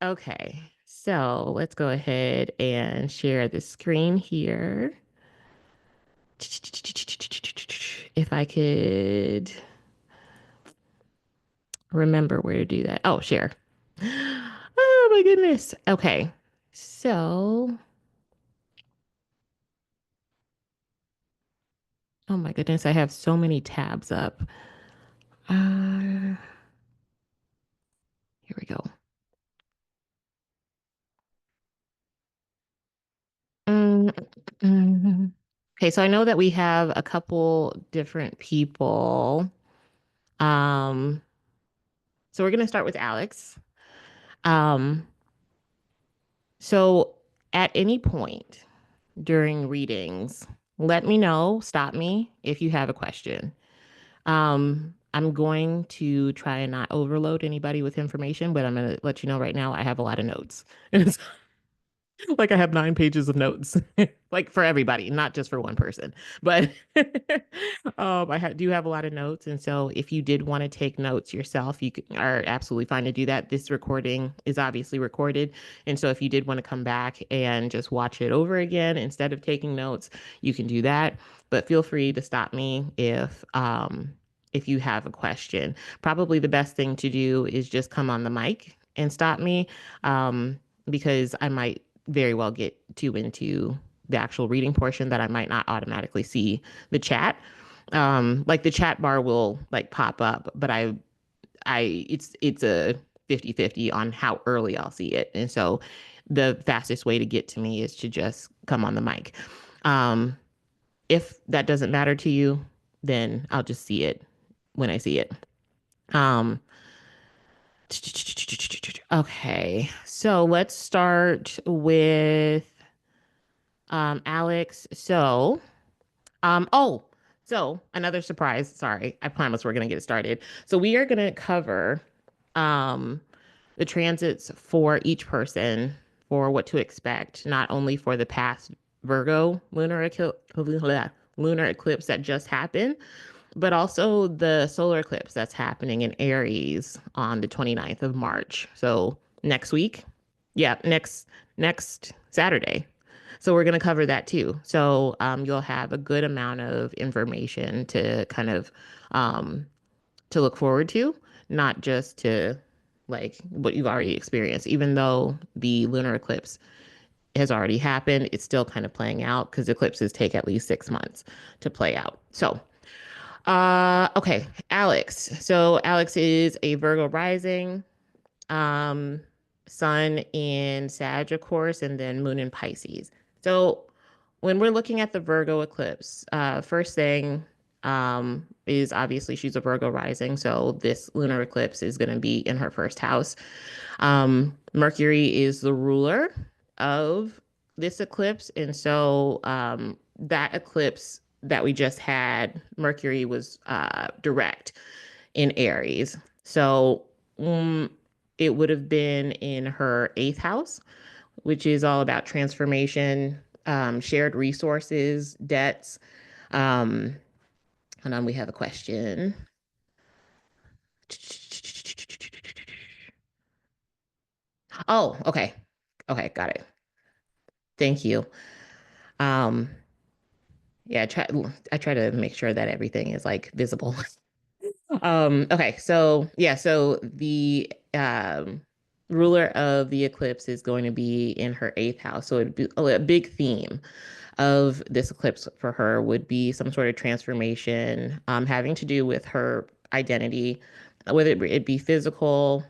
Okay, so let's go ahead and share the screen here. If I could remember where to do that. Oh, share. Oh my goodness. Okay. So, oh my goodness, I have so many tabs up. Here we go. Mm, mm. Okay, so I know that we have a couple different people. Um, so we're gonna start with Alex. Um, so at any point during readings, let me know, stop me if you have a question. I'm going to try and not overload anybody with information, but I'm going to let you know right now I have a lot of notes. Like I have 9 pages of notes, like for everybody, not just for one person. But do have a lot of notes, and so if you did want to take notes yourself, are absolutely fine to do that. This recording is obviously recorded, and so if you did want to come back and just watch it over again instead of taking notes, you can do that. But feel free to stop me if you have a question. Probably the best thing to do is just come on the mic and stop me. Because I might very well get too into the actual reading portion that I might not automatically see the chat. Like the chat bar will like pop up, but it's a 50-50 on how early I'll see it. And so the fastest way to get to me is to just come on the mic. Um, if that doesn't matter to you, then I'll just see it when I see it. Um, okay, so let's start with Alex. Oh, so another surprise. Sorry, I promise we're gonna get it started. So we are gonna cover um the transits for each person for what to expect, not only for the past Virgo lunar eclipse that just happened, but also the solar eclipse that's happening in Aries on the 29th of March. So next week. Yeah, next Saturday. So we're going to cover that too. So you'll have a good amount of information to kind of um, to look forward to, not just to like what you've already experienced. Even though the lunar eclipse has already happened, it's still kind of playing out because eclipses take at least 6 months to play out. So okay, Alex. So Alex is a Virgo rising, um, Sun in Sag, of course, and then Moon in Pisces. So when we're looking at the Virgo eclipse, first thing is obviously she's a Virgo rising, so this lunar eclipse is going to be in her first house. Mercury is the ruler of this eclipse, and so that eclipse that we just had, Mercury was direct in Aries. So it would have been in her eighth house, which is all about transformation, shared resources, debts. Um, and then we have a question. Oh, okay. Okay, got it. Thank you. Um, yeah, I try to make sure that everything is like visible. Okay, so yeah, so the ruler of the eclipse is going to be in her eighth house. So it'd be a big theme of this eclipse for her would be some sort of transformation, having to do with her identity, whether it be physical.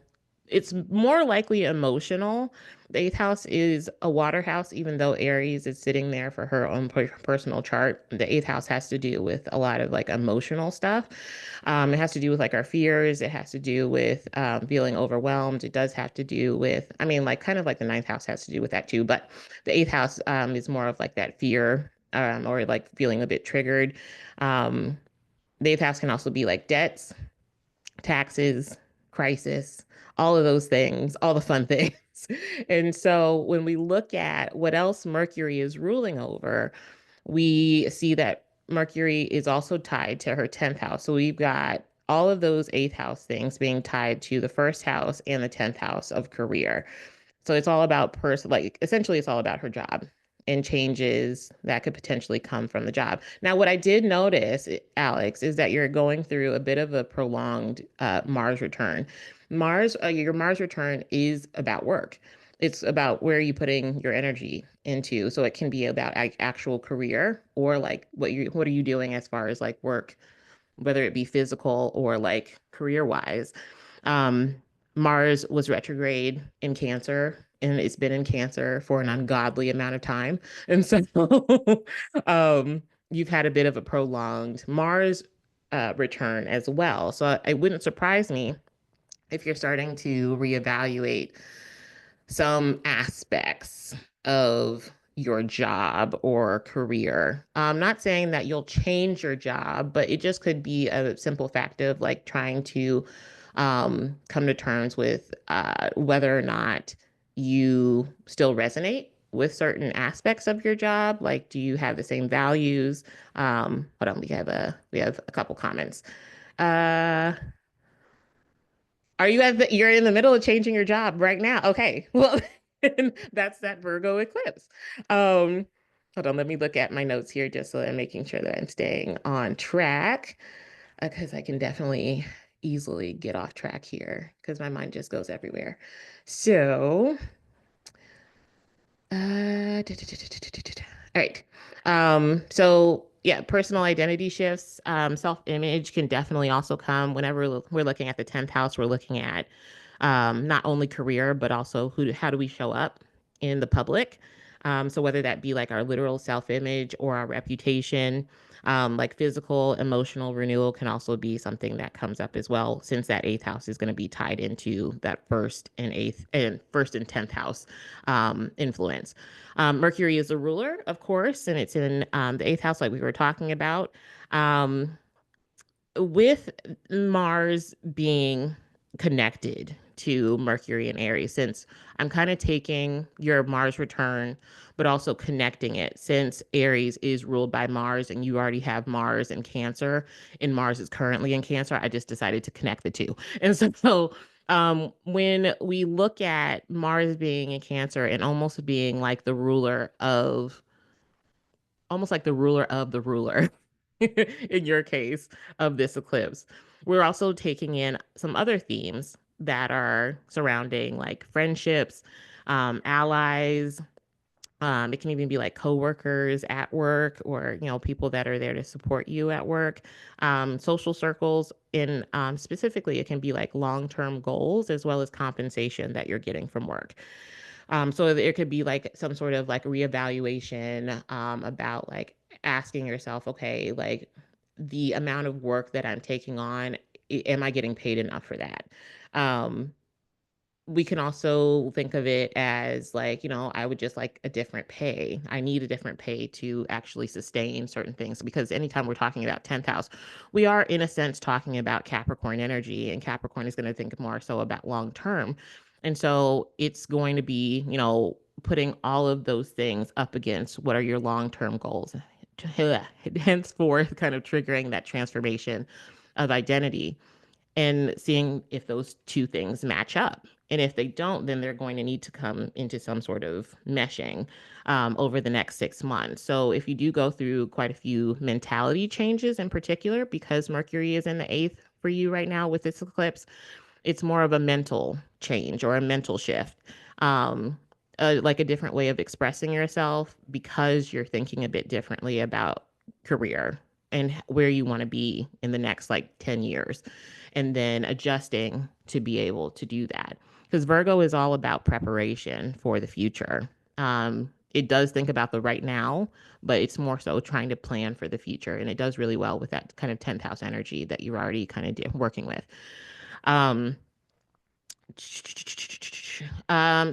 It's more likely emotional. The eighth house is a water house, even though Aries is sitting there for her own personal chart. The eighth house has to do with a lot of like emotional stuff. It has to do with like our fears. It has to do with feeling overwhelmed. It does have to do with, I mean, like kind of like the ninth house has to do with that too. But the eighth house is more of like that fear or like feeling a bit triggered. Um, the eighth house can also be like debts, taxes, crisis, all of those things, all the fun things. And so when we look at what else Mercury is ruling over, we see that Mercury is also tied to her 10th house. So we've got all of those eighth house things being tied to the first house and the 10th house of career. So it's all about like essentially it's all about her job and changes that could potentially come from the job. Now, what I did notice, Alex, is that you're going through a bit of a prolonged Mars return. Your Mars return is about work. It's about where you putting your energy into. So it can be about actual career or like what are you doing as far as like work, whether it be physical or like career wise. Um, Mars was retrograde in Cancer, and it's been in Cancer for an ungodly amount of time. And so you've had a bit of a prolonged Mars return as well. So it wouldn't surprise me if you're starting to reevaluate some aspects of your job or career. I'm not saying that you'll change your job, but it just could be a simple fact of like trying to come to terms with whether or not you still resonate with certain aspects of your job. Like, do you have the same values? Hold on, we have a couple comments. Uh, you're in the middle of changing your job right now. Okay. Well, that's that Virgo eclipse. Um, Hold on, let me look at my notes here just so that I'm making sure that I'm staying on track. Because I can definitely easily get off track here because my mind just goes everywhere. So, all right. So yeah, personal identity shifts, self-image can definitely also come whenever we're looking at the 10th house. We're looking at not only career, but also how do we show up in the public? So whether that be like our literal self-image or our reputation, like physical, emotional renewal can also be something that comes up as well, since that eighth house is going to be tied into that first and 10th house influence. Mercury is the ruler, of course, and it's in the eighth house, like we were talking about. Um, with Mars being connected to Mercury and Aries, since I'm kind of taking your Mars return, but also connecting it, since Aries is ruled by Mars and you already have Mars in Cancer, and Mars is currently in Cancer, I just decided to connect the two. And so when we look at Mars being in Cancer and almost being like the ruler of almost like the ruler of the ruler in your case of this eclipse. We're also taking in some other themes that are surrounding like friendships, allies. It can even be like coworkers at work or, people that are there to support you at work, social circles. In specifically, it can be like long-term goals as well as compensation that you're getting from work. So there could be like some sort of like reevaluation about like asking yourself, okay, like the amount of work that I'm taking on, am I getting paid enough for that? Um, we can also think of it as like, I would just like a different pay. I need a different pay to actually sustain certain things because anytime we're talking about 10th house, we are in a sense talking about Capricorn energy, and Capricorn is going to think more so about long term. And so it's going to be, putting all of those things up against what are your long term goals, henceforth kind of triggering that transformation of identity and seeing if those two things match up. And if they don't, then they're going to need to come into some sort of meshing over the next 6 months. So if you do go through quite a few mentality changes in particular, because Mercury is in the eighth for you right now with this eclipse, it's more of a mental change or a mental shift. Um, like a different way of expressing yourself because you're thinking a bit differently about career and where you want to be in the next like 10 years, and then adjusting to be able to do that. Because Virgo is all about preparation for the future. It does think about the right now, but it's more so trying to plan for the future. And it does really well with that kind of 10th house energy that you're already kind of working with. Um,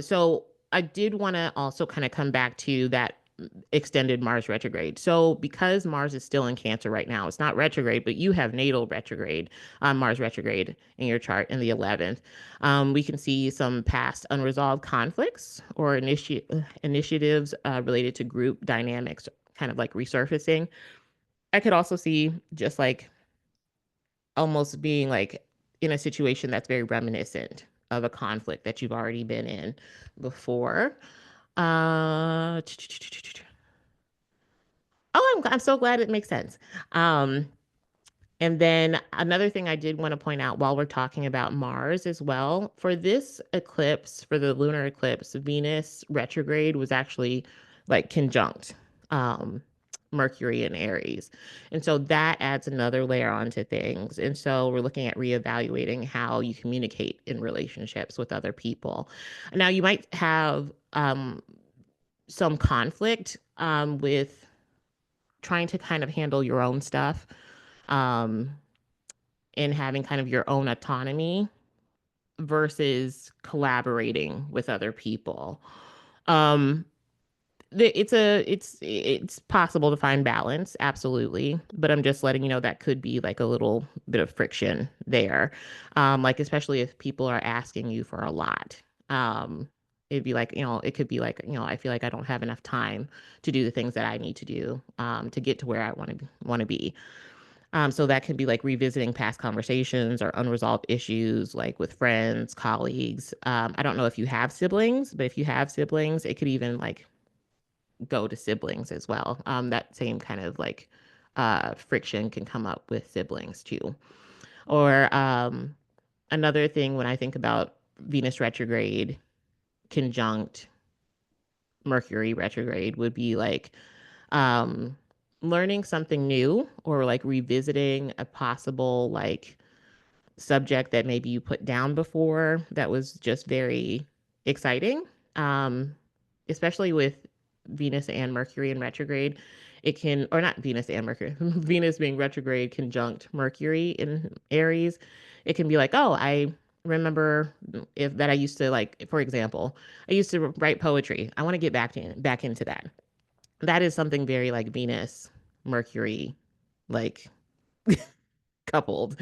so I did want to also kind of come back to that extended Mars retrograde. So because Mars is still in Cancer right now, it's not retrograde, but you have natal retrograde, Mars retrograde in your chart in the 11th. We can see some past unresolved conflicts or initiatives related to group dynamics kind of like resurfacing. I could also see just like almost being like in a situation that's very reminiscent of a conflict that you've already been in before. Uh, I'm so glad it makes sense. Um, and then another thing I did want to point out while we're talking about Mars as well, for this eclipse, for the lunar eclipse, Venus retrograde was actually like conjunct um, Mercury in Aries. And so that adds another layer onto things. And so we're looking at reevaluating how you communicate in relationships with other people. Now, you might have some conflict with trying to kind of handle your own stuff. Um, and having kind of your own autonomy versus collaborating with other people. Um, it's possible to find balance, absolutely, but I'm just letting you know that could be like a little bit of friction there, like especially if people are asking you for a lot. Um, it'd be like, it could be like, I feel like I don't have enough time to do the things that I need to do to get to where I want to be. So that can be like revisiting past conversations or unresolved issues, like with friends, colleagues. I don't know if you have siblings, but if you have siblings, it could even like go to siblings as well. That same kind of like friction can come up with siblings too. Or another thing when I think about Venus retrograde conjunct Mercury retrograde would be like um, learning something new or like revisiting a possible like subject that maybe you put down before that was just very exciting. Um, Especially with Venus and Mercury in retrograde, it can, or not Venus and Mercury, Venus being retrograde conjunct Mercury in Aries, it can be like, oh, I remember if that I used to like, for example, I used to write poetry. I want to get back into that. That is something very like Venus, Mercury, like coupled.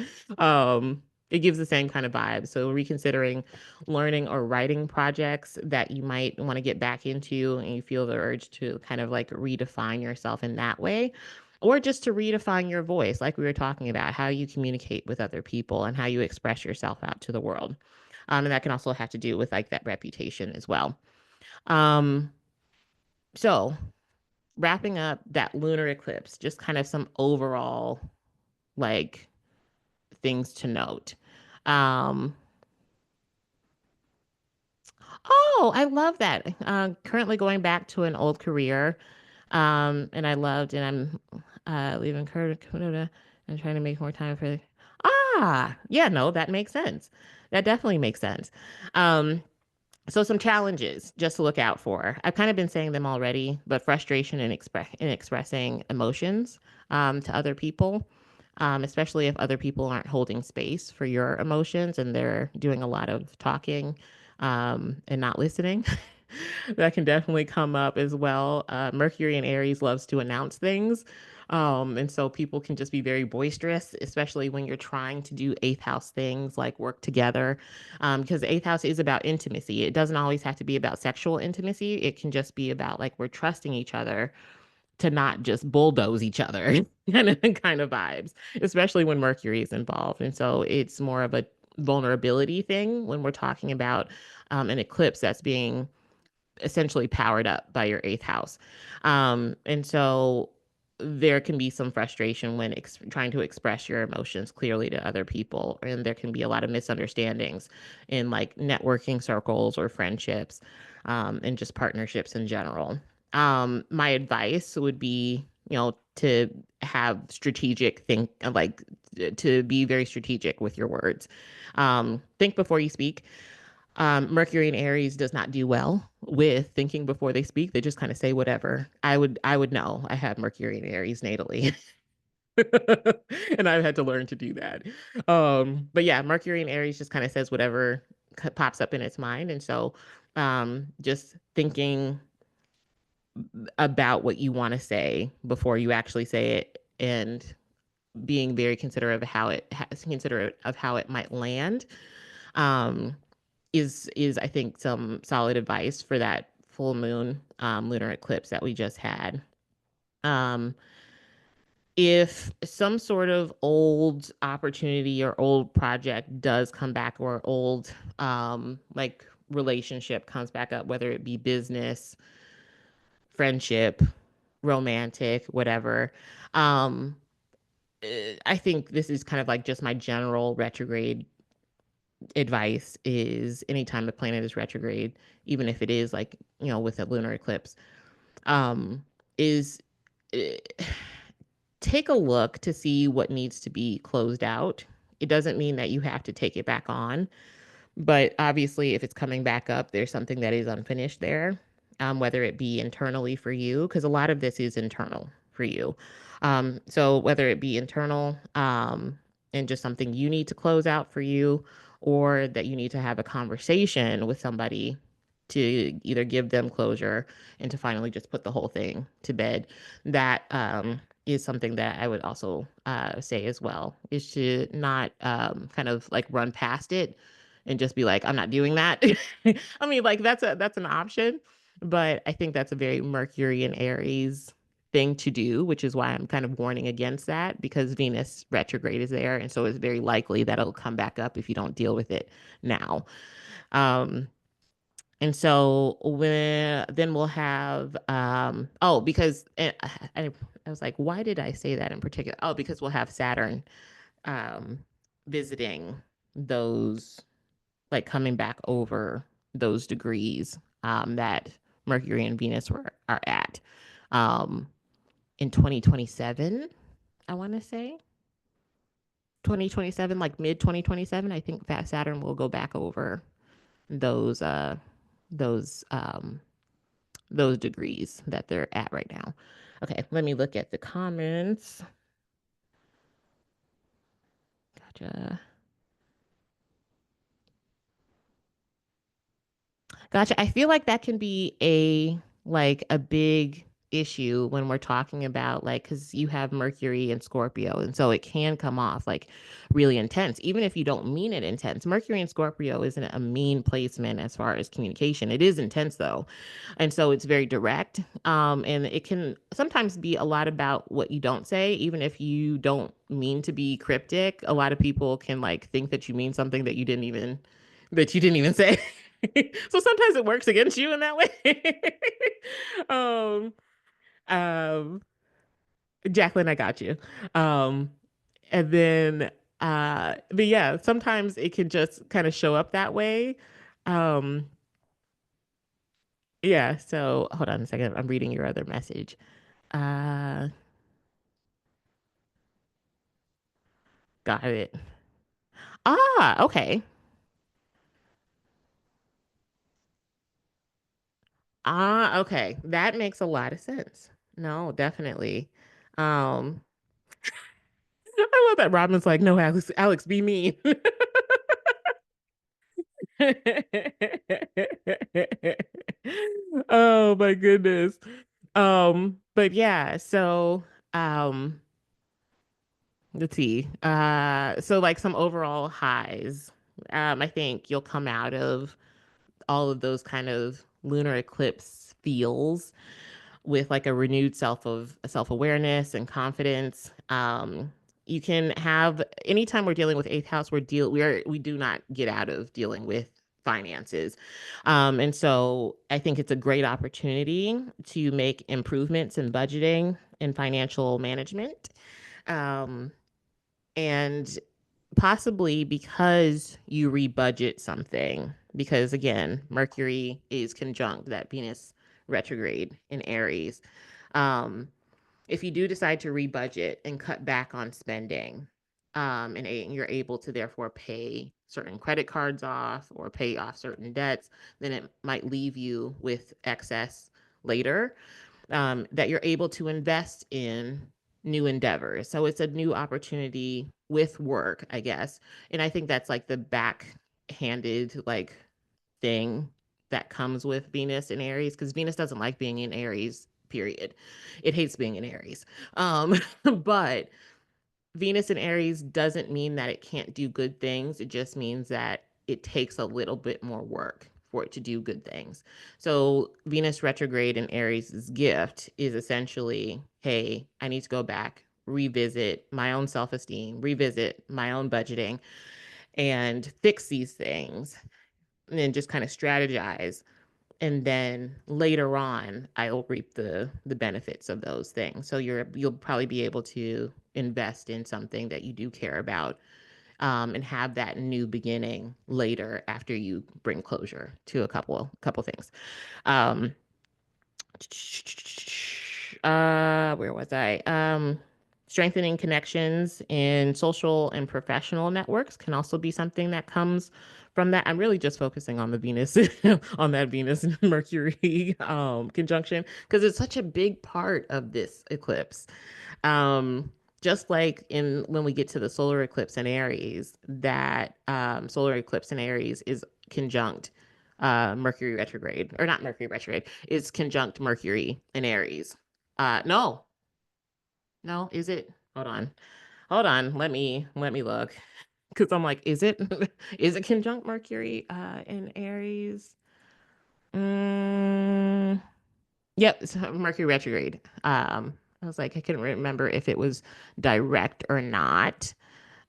It gives the same kind of vibe. So reconsidering learning or writing projects that you might want to get back into and you feel the urge to kind of like redefine yourself in that way. Or just to redefine your voice, like we were talking about, how you communicate with other people and how you express yourself out to the world. And that can also have to do with like that reputation as well. Um, so wrapping up that lunar eclipse, just kind of some overall like things to note. Um, oh, I love that. Currently going back to an old career. And I loved, and I'm leaving Canada and trying to make more time for. Yeah, no, that makes sense. That definitely makes sense. Um, So some challenges just to look out for. I've kind of been saying them already, but frustration in expressing emotions to other people, especially if other people aren't holding space for your emotions and they're doing a lot of talking and not listening. That can definitely come up as well. Mercury in Aries loves to announce things. And so people can just be very boisterous, especially when you're trying to do eighth house things like work together. Because the eighth house is about intimacy. It doesn't always have to be about sexual intimacy. It can just be about like we're trusting each other to not just bulldoze each other kind of vibes, especially when Mercury is involved. And so it's more of a vulnerability thing when we're talking about an eclipse that's being essentially powered up by your eighth house. And so there can be some frustration when trying to express your emotions clearly to other people. And there can be a lot of misunderstandings in like networking circles or friendships and just partnerships in general. My advice would be, to have strategic think like to be very strategic with your words. Think before you speak. Mercury in Aries does not do well with thinking before they speak. They just kind of say whatever. I would know. I have Mercury in Aries natally. And I've had to learn to do that. But yeah, Mercury in Aries just kind of says whatever pops up in its mind. And so just thinking about what you want to say before you actually say it and being very considerate of how it might land. Um, is I think some solid advice for that full moon lunar eclipse that we just had. Um, if some sort of old opportunity or old project does come back, or old like relationship comes back up, whether it be business, friendship, romantic, whatever, um I think this is kind of like just my general retrograde advice is anytime the planet is retrograde, even if it is like, with a lunar eclipse, um, is eh, take a look to see what needs to be closed out. It doesn't mean that you have to take it back on. But obviously, if it's coming back up, there's something that is unfinished there, whether it be internally for you, because a lot of this is internal for you. So whether it be internal and just something you need to close out for you, or that you need to have a conversation with somebody to either give them closure and to finally just put the whole thing to bed, that is something that I would also say as well, is to not kind of like run past it and just be like, I'm not doing that. I mean, like that's an option, but I think that's a very Mercury and Aries thing to do, which is why I'm kind of warning against that, because Venus retrograde is there, and so it's very likely that it'll come back up if you don't deal with it now. Um, and so when then we'll have because I was like, why did I say that in particular? Oh, because we'll have Saturn um visiting those, like coming back over those degrees that Mercury and Venus are at um, in 2027. I want to say 2027, like mid 2027. I think that Saturn will go back over those those um, those degrees that they're at right now. Okay, let me look at the comments. Gotcha. Gotcha. I feel like that can be a big issue when we're talking about, like, because you have Mercury and Scorpio, and so it can come off like really intense, even if you don't mean it intense. Mercury and Scorpio isn't a mean placement as far as communication. It is intense though, and so it's very direct. And it can sometimes be a lot about what you don't say, even if you don't mean to be cryptic. A lot of people can like think that you mean something that you didn't even say. So sometimes it works against you in that way. um, um, Jacqueline, I got you. Um, and then, but yeah, sometimes it can just kind of show up that way. Um, yeah. So hold on a second. I'm reading your other message. Uh, got it. Ah, okay. Ah, okay. That makes a lot of sense. No, definitely. Um, I love that Robin's like, no, Alex, be mean. Oh my goodness. But yeah, so um let's see. So like some overall highs. I think you'll come out of all of those kind of lunar eclipse feels with like a renewed self-awareness and confidence. You can have, anytime we're dealing with eighth house, we do not get out of dealing with finances. And so I think it's a great opportunity to make improvements in budgeting and financial management. Um, and possibly because you rebudget something, because again, Mercury is conjunct that Venus retrograde in Aries. Um, if you do decide to rebudget and cut back on spending, and you're able to therefore pay certain credit cards off or pay off certain debts, then it might leave you with excess later, that you're able to invest in new endeavors. So it's a new opportunity with work, I guess. And I think that's like the backhanded like thing that comes with Venus in Aries, because Venus doesn't like being in Aries, period. It hates being in Aries. But Venus in Aries doesn't mean that it can't do good things. It just means that it takes a little bit more work for it to do good things. So Venus retrograde in Aries' gift is essentially, hey, I need to go back revisit my own self-esteem, revisit my own budgeting, and fix these things, and then just kind of strategize. And then later on, I'll reap the benefits of those things. So you'll probably be able to invest in something that you do care about, and have that new beginning later after you bring closure to a couple things. Um, where was I? Strengthening connections in social and professional networks can also be something that comes from that. I'm really just focusing on the Venus, on that Venus and Mercury conjunction, because it's such a big part of this eclipse. Um, just like in when we get to the solar eclipse in Aries, that solar eclipse in Aries is conjunct Mercury retrograde, or not Mercury retrograde, it's conjunct Mercury in Aries. No, no, is it? Hold on. Let me look, because I'm like, is it is it conjunct Mercury in Aries? Mm, yep, it's Mercury retrograde. I was like, I couldn't remember if it was direct or not.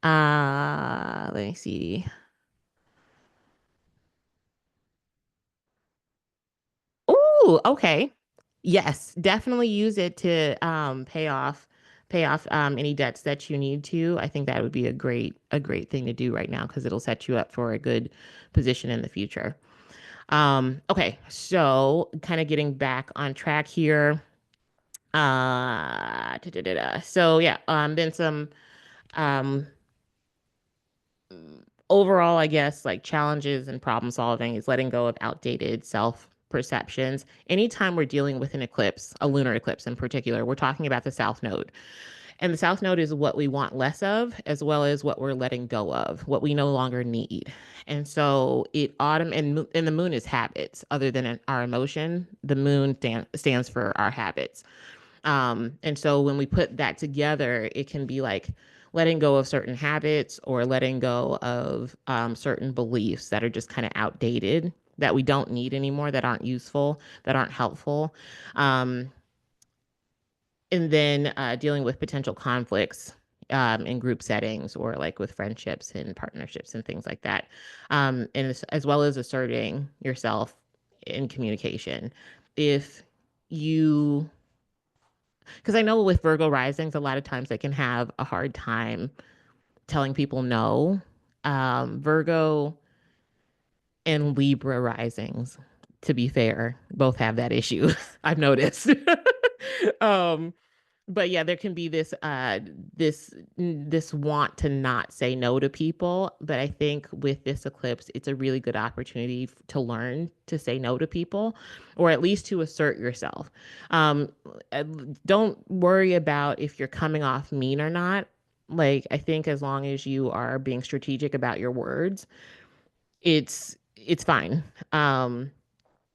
Let me see. Ooh, okay. Yes, definitely use it to pay off any debts that you need to. I think that would be a great thing to do right now, because it'll set you up for a good position in the future. Okay, so kind of getting back on track here. So yeah, then some um overall, I guess, like challenges and problem solving is letting go of outdated self perceptions. Anytime we're dealing with an eclipse, a lunar eclipse in particular, we're talking about the South Node. And the South Node is what we want less of, as well as what we're letting go of, what we no longer need. And so and the moon is habits. Other than our emotion, the moon stands for our habits. And so when we put that together, it can be like letting go of certain habits, or letting go of certain beliefs that are just kind of outdated, that we don't need anymore, that aren't useful, that aren't helpful. Um, and then dealing with potential conflicts in group settings, or like with friendships and partnerships and things like that. And as well as asserting yourself in communication. If you Because I know with Virgo risings, a lot of times they can have a hard time telling people no. Virgo and Libra risings, to be fair, both have that issue. I've noticed. um, but yeah, there can be this want to not say no to people. But I think with this eclipse, it's a really good opportunity to learn to say no to people, or at least to assert yourself. Um, uh, don't worry about if you're coming off mean or not. Like, I think as long as you are being strategic about your words, it's fine.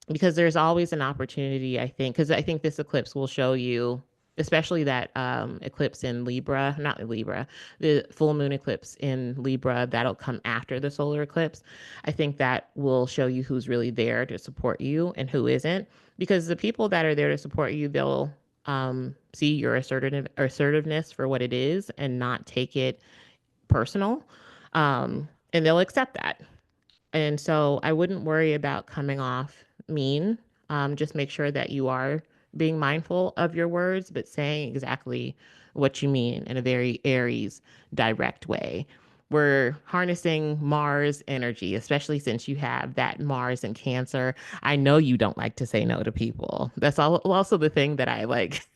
Because there's always an opportunity, I think, because I think this eclipse will show you, especially that eclipse in Libra, not Libra, the full moon eclipse in Libra, that'll come after the solar eclipse. I think that will show you who's really there to support you and who isn't, because the people that are there to support you, they'll see your assertiveness for what it is and not take it personal. And they'll accept that. And so I wouldn't worry about coming off mean. Just make sure that you are being mindful of your words, but saying exactly what you mean in a very Aries, direct way. We're harnessing Mars energy, especially since you have that Mars in Cancer. I know you don't like to say no to people. That's also the thing that I like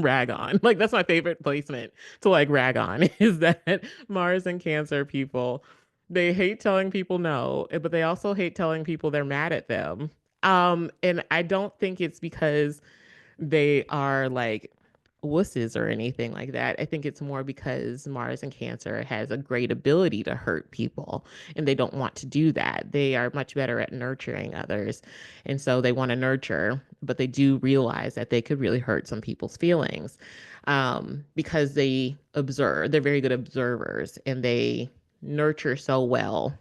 rag on. Like, that's my favorite placement to like rag on is that Mars and Cancer people, they hate telling people no, but they also hate telling people they're mad at them. And I don't think it's because they are like wusses or anything like that. I think it's more because Mars and Cancer has a great ability to hurt people, and they don't want to do that. They are much better at nurturing others. And so they want to nurture, but they do realize that they could really hurt some people's feelings, because they're very good observers, and they nurture so well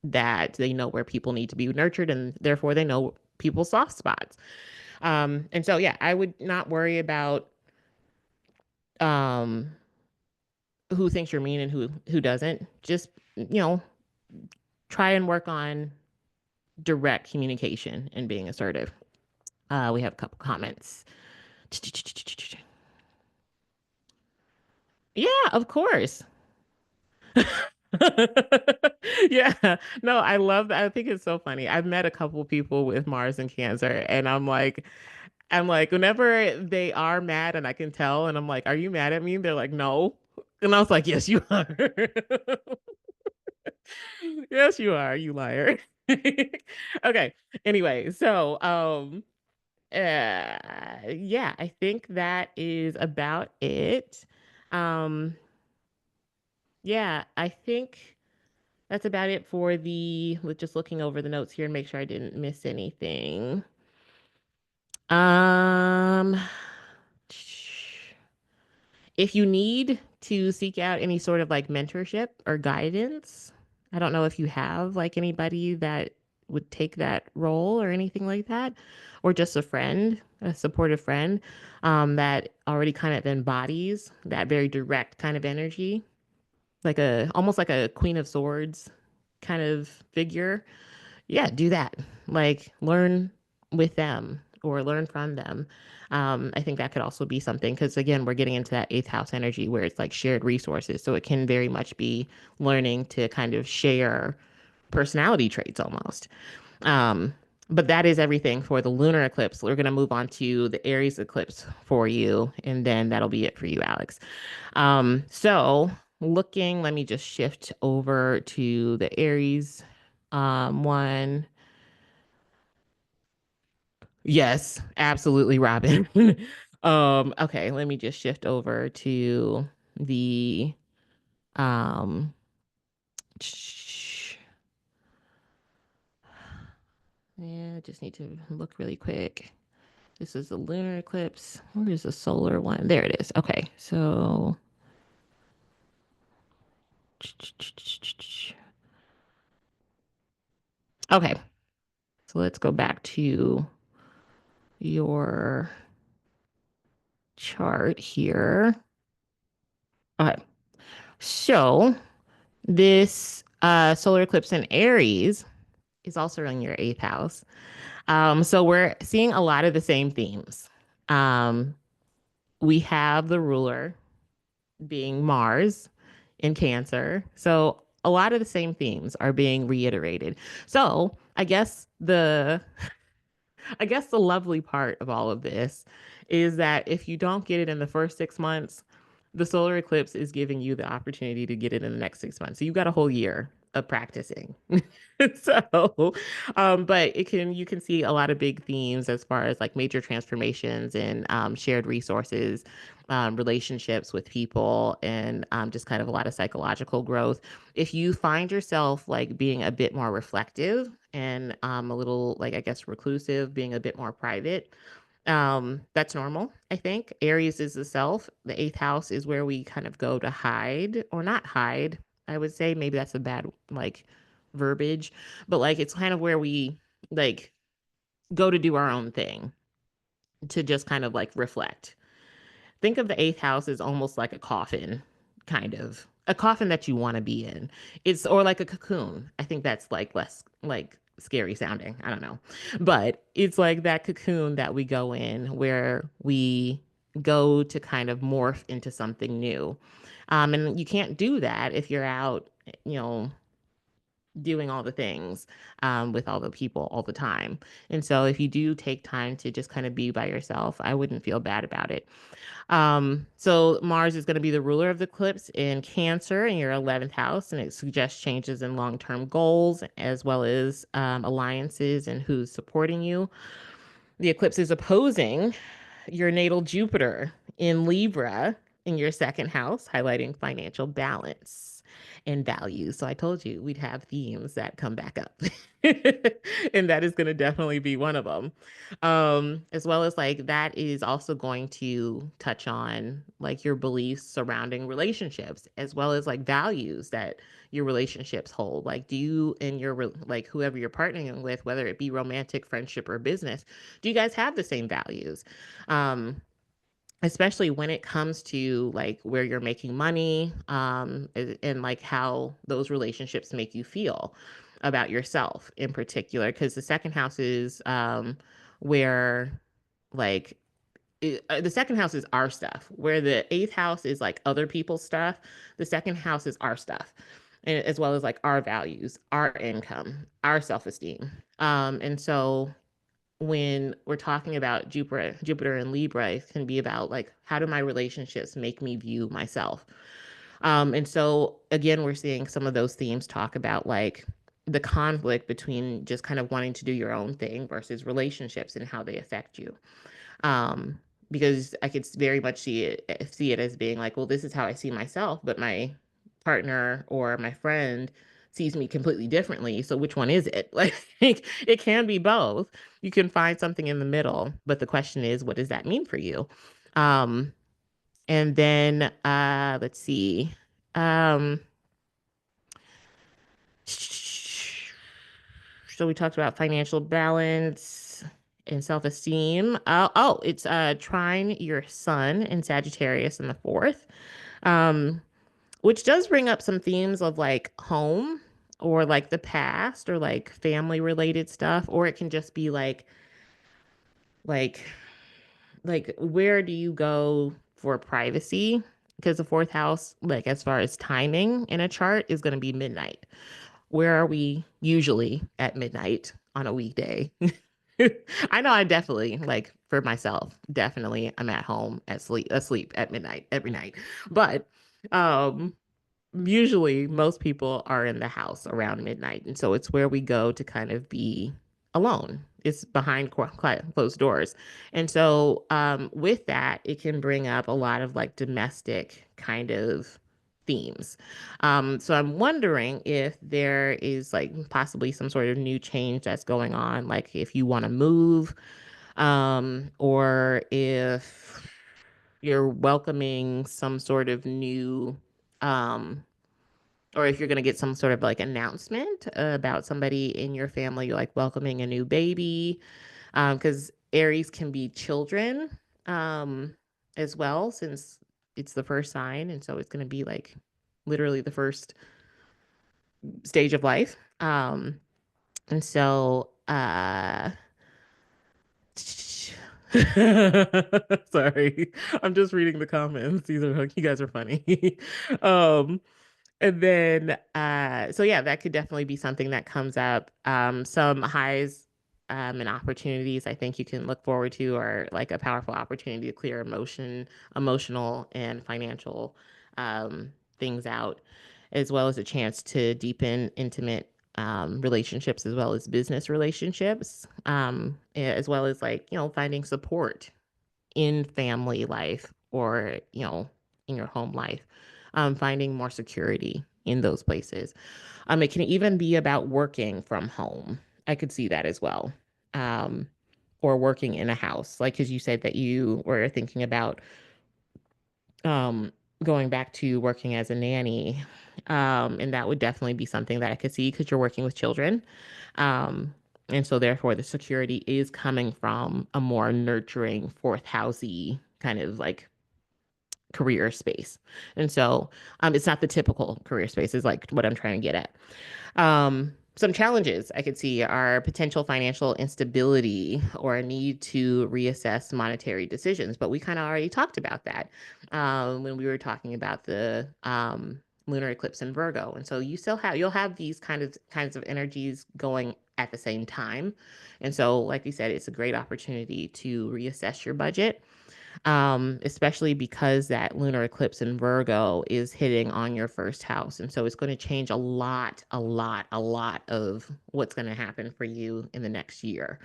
that they know where people need to be nurtured, and therefore they know people's soft spots. And so, yeah, I would not worry about um, who thinks you're mean and who doesn't. Just, try and work on direct communication and being assertive. We have a couple comments. Yeah, of course. Yeah. No, I love that. I think it's so funny. I've met a couple people with Mars and Cancer, and I'm like, whenever they are mad and I can tell, and I'm like, are you mad at me? They're like, no. And I was like, yes, you are. Yes, you are, you liar. Okay. Anyway, so yeah, I think that is about it. Um, yeah, I think that's about it for with just looking over the notes here and make sure I didn't miss anything. Um, if you need to seek out any sort of like mentorship or guidance, I don't know if you have like anybody that would take that role or anything like that, or just a friend, a supportive friend, that already kind of embodies that very direct kind of energy, like almost like a Queen of Swords kind of figure. Yeah, do that. Like learn with them or learn from them. I think that could also be something because again, we're getting into that eighth house energy where it's like shared resources. So it can very much be learning to kind of share personality traits almost. Um, but that is everything for the lunar eclipse. We're going to move on to the Aries eclipse for you, and then that'll be it for you, Alex. So let me just shift over to the Aries one. Yes, absolutely, Robin. Okay, let me just shift over to the um yeah, I just need to look really quick. This is the lunar eclipse. Where is the solar one? There it is. Okay, so okay, so let's go back to your chart here. Okay, so this solar eclipse in Aries is also in your eighth house. So we're seeing a lot of the same themes. Um, we have the ruler being Mars in Cancer. So a lot of the same themes are being reiterated. So I guess the lovely part of all of this is that if you don't get it in the first 6 months, the solar eclipse is giving you the opportunity to get it in the next 6 months. So you've got a whole year of practicing. So, but you can see a lot of big themes as far as like major transformations and shared resources, relationships with people, and just kind of a lot of psychological growth. If you find yourself like being a bit more reflective and a little like I guess reclusive, being a bit more private, that's normal. I think Aries is the self. The eighth house is where we kind of go to hide or not hide. I would say maybe that's a bad like verbiage, but like it's kind of where we like go to do our own thing, to just kind of like reflect. Think of the eighth house as almost like a coffin, kind of a coffin that you want to be in. It's or like a cocoon. I think that's like less like scary sounding. I don't know. But it's like that cocoon that we go in where we go to kind of morph into something new. And you can't do that if you're out, you know, doing all the things with all the people all the time. And so if you do take time to just kind of be by yourself, I wouldn't feel bad about it. So Mars is going to be the ruler of the eclipse in Cancer in your 11th house, and it suggests changes in long-term goals as well as alliances and who's supporting you. The eclipse is opposing your natal Jupiter in Libra in your second house, highlighting financial balance and values. So I told you we'd have themes that come back up. And that is going to definitely be one of them. As well as like that is also going to touch on like your beliefs surrounding relationships, as well as like values that your relationships hold. Like, do you and like whoever you're partnering with, whether it be romantic, friendship, or business, do you guys have the same values? Um, especially when it comes to like where you're making money, and like how those relationships make you feel about yourself in particular. Because the second house is where like the second house is our stuff, where the eighth house is like other people's stuff. The second house is our stuff, and as well as like our values, our income, our self-esteem. And so when we're talking about Jupiter and Libra, it can be about like, how do my relationships make me view myself? And so again, we're seeing some of those themes talk about like the conflict between just kind of wanting to do your own thing versus relationships and how they affect you. Um, because I could very much see it as being like, well, this is how I see myself, but my partner or my friend sees me completely differently. So which one is it? Like it can be both. You can find something in the middle, but the question is, what does that mean for you? Um, and then let's see. Um, so we talked about financial balance and self-esteem. It's trine your sun in Sagittarius in the fourth, um, which does bring up some themes of like home or like the past or like family related stuff, or it can just be like like where do you go for privacy? Because the fourth house, like as far as timing in a chart, is going to be midnight. Where are we usually at midnight on a weekday? I know I definitely like for myself, definitely I'm at home asleep at midnight every night. But um usually most people are in the house around midnight, and so it's where we go to kind of be alone. It's behind closed doors. And so with that, it can bring up a lot of like domestic kind of themes. So I'm wondering if there is like possibly some sort of new change that's going on, like if you want to move, or if you're welcoming some sort of new um or if you're going to get some sort of like announcement about somebody in your family like welcoming a new baby, because Aries can be children, um as well, since it's the first sign, and so it's going to be like literally the first stage of life. And so sorry, I'm just reading the comments. These are, you guys are funny. um And then, so yeah, that could definitely be something that comes up. Some highs, and opportunities I think you can look forward to are like a powerful opportunity to clear emotional and financial things out, as well as a chance to deepen intimate relationships as well as business relationships, as well as like, finding support in family life or, in your home life, finding more security in those places. It can even be about working from home. I could see that as well. Um, or working in a house, like, because you said that you were thinking about um, going back to working as a nanny. And that would definitely be something that I could see because you're working with children. Um, and so therefore the security is coming from a more nurturing fourth housey kind of like career space. And so it's not the typical career space is like what I'm trying to get at. Some challenges I could see are potential financial instability or a need to reassess monetary decisions, but we kind of already talked about that when we were talking about the lunar eclipse in Virgo. And so you'll have these kinds of energies going at the same time. And so, like we said, it's a great opportunity to reassess your budget, especially because that lunar eclipse in Virgo is hitting on your first house. And so it's going to change a lot of what's going to happen for you in the next year.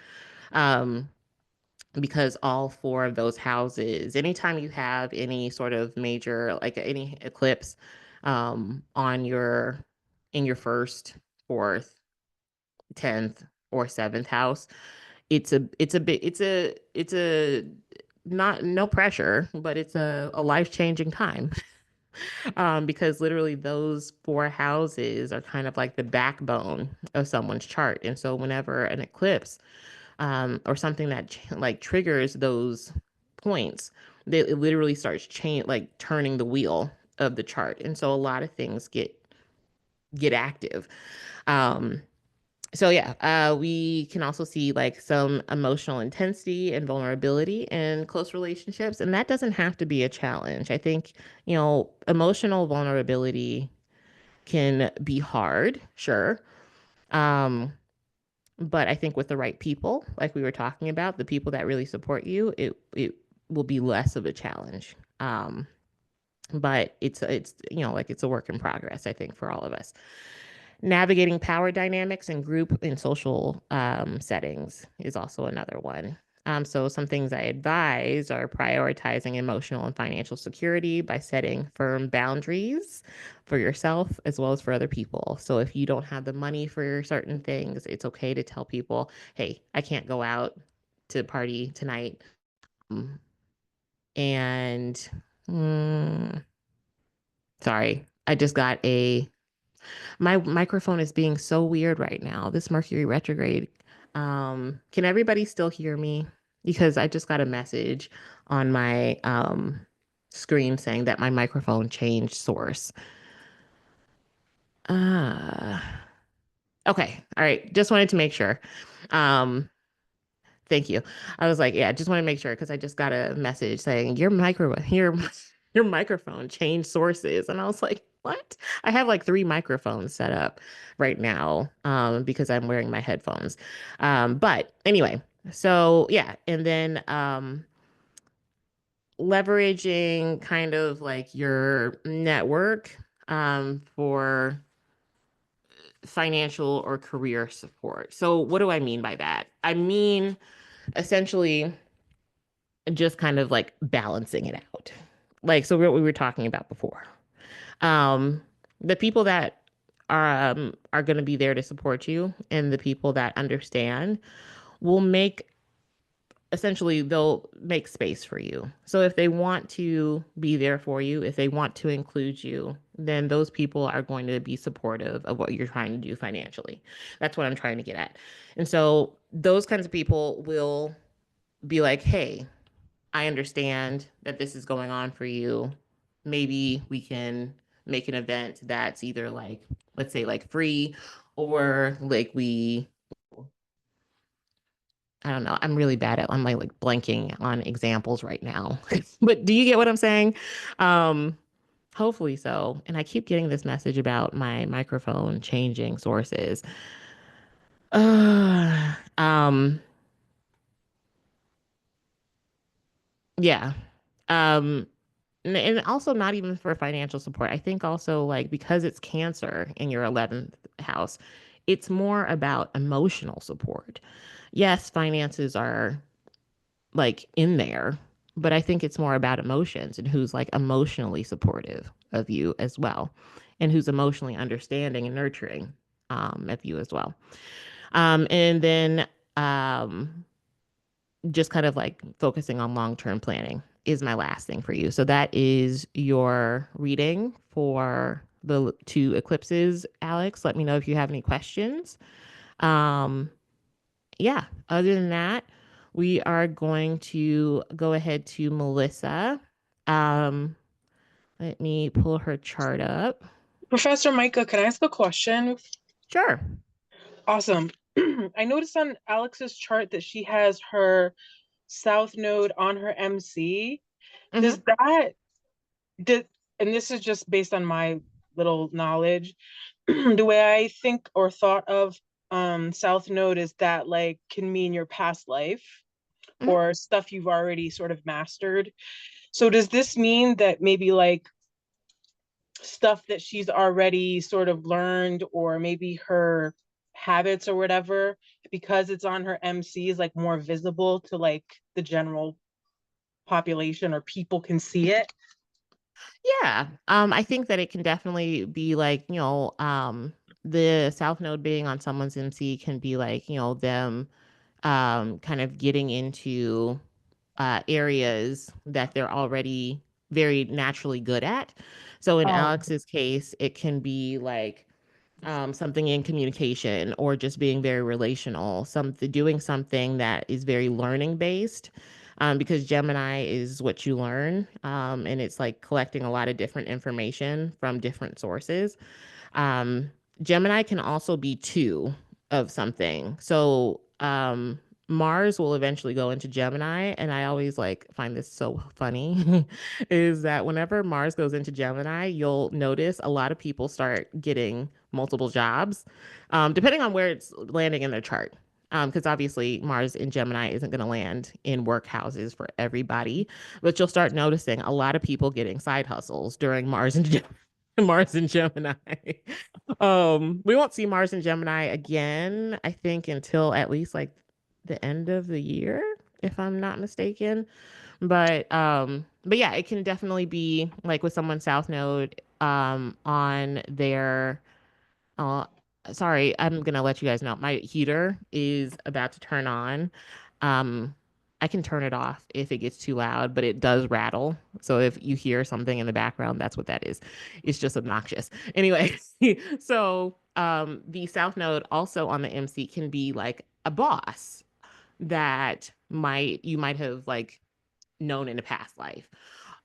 Um, because all four of those houses, anytime you have any sort of major, like any eclipse, on in your first, fourth, 10th, or seventh house, it's a not no pressure, but it's a life-changing time. Because literally those four houses are kind of like the backbone of someone's chart. And so whenever an eclipse or something that like triggers those points, it literally starts like turning the wheel of the chart. And so a lot of things get active. Um, so yeah, we can also see like some emotional intensity and vulnerability in close relationships, and that doesn't have to be a challenge. I think, emotional vulnerability can be hard, sure. Um, but I think with the right people, like we were talking about, the people that really support you, it will be less of a challenge. But it's like it's a work in progress, I think, for all of us. Navigating power dynamics in group and social settings is also another one. So some things I advise are prioritizing emotional and financial security by setting firm boundaries for yourself as well as for other people. So if you don't have the money for certain things, it's okay to tell people, hey, I can't go out to party tonight. Mm, And mm, sorry, I just got a my microphone is being so weird right now. This Mercury retrograde. Can everybody still hear me? Because I just got a message on my screen saying that my microphone changed source. Uh, okay. All right. Just wanted to make sure. Um, Thank you. I was like, yeah, just want to make sure because I just got a message saying your microphone changed sources, and I was like, what? I have like three microphones set up right now because I'm wearing my headphones. But anyway, so yeah, and then leveraging kind of like your network for financial or career support. So what do I mean by that? I mean essentially just kind of like balancing it out. Like, so what we were talking about before. Um, the people that are going to be there to support you and the people that understand will make essentially they'll make space for you. So if they want to be there for you, if they want to include you, then those people are going to be supportive of what you're trying to do financially. That's what I'm trying to get at. And so those kinds of people will be like, "Hey, I understand that this is going on for you. Maybe we can make an event that's either like, let's say, like free, or like I don't know. I'm really bad at, I'm like blanking on examples right now. But do you get what I'm saying? Um, Hopefully so. And I keep getting this message about my microphone changing sources. Uh, um, yeah. Um, and also not even for financial support. I think also like because it's Cancer in your 11th house, it's more about emotional support. Yes, finances are like in there, but I think it's more about emotions and who's like emotionally supportive of you as well, and who's emotionally understanding and nurturing of you as well. And then just kind of like focusing on long-term planning is my last thing for you. So that is your reading for the two eclipses, Alex. Let me know if you have any questions. Um, yeah, other than that, we are going to go ahead to Melissa. Um, Let me pull her chart up. Professor Micah, can I ask a question? Sure. Awesome. I noticed on Alex's chart that she has her South Node on her MC. Hmm. Does that did and this is just based on my little knowledge. The way I think or thought of South Node is that like can mean your past life Hmm. or stuff you've already sort of mastered. So does this mean that maybe like stuff that she's already sort of learned or maybe her habits or whatever because it's on her MC is like more visible to like the general population or people can see it. Yeah. I think that it can definitely be like, the South Node being on someone's MC can be like, them kind of getting into areas that they're already very naturally good at. So in Oh, Alex's case, it can be like something in communication or just being very relational, something doing something that is very learning based. because Gemini is what you learn, and it's like collecting a lot of different information from different sources. Um, Gemini can also be two of something. So Mars will eventually go into Gemini, and I always like find this so funny is that whenever Mars goes into Gemini, you'll notice a lot of people start getting multiple jobs, depending on where it's landing in their chart. Because obviously Mars in Gemini isn't going to land in work houses for everybody, but you'll start noticing a lot of people getting side hustles during Mars and Mars and Gemini. We won't see Mars and Gemini again, I think, until at least like the end of the year, if I'm not mistaken. But yeah, it can definitely be like with someone's South Node on their uh sorry, I'm gonna let you guys know. My heater is about to turn on. Um, I can turn it off if it gets too loud, but it does rattle. So if you hear something in the background, that's what that is. It's just obnoxious. Anyway, so the South Node also on the MC can be like a boss that might you might have like known in a past life.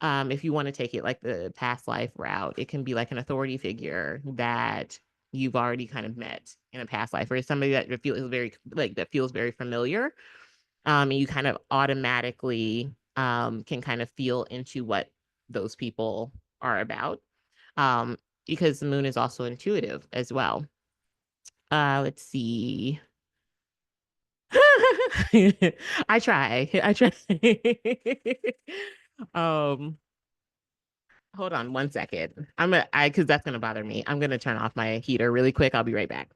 If you want to take it like the past life route, it can be like an authority figure that you've already kind of met in a past life, or somebody that feels very like that feels very familiar. And you kind of automatically can kind of feel into what those people are about. Um, because the moon is also intuitive as well. Let's see. I try. I try. um, Hold on one second. Because that's gonna bother me. I'm gonna turn off my heater really quick. I'll be right back.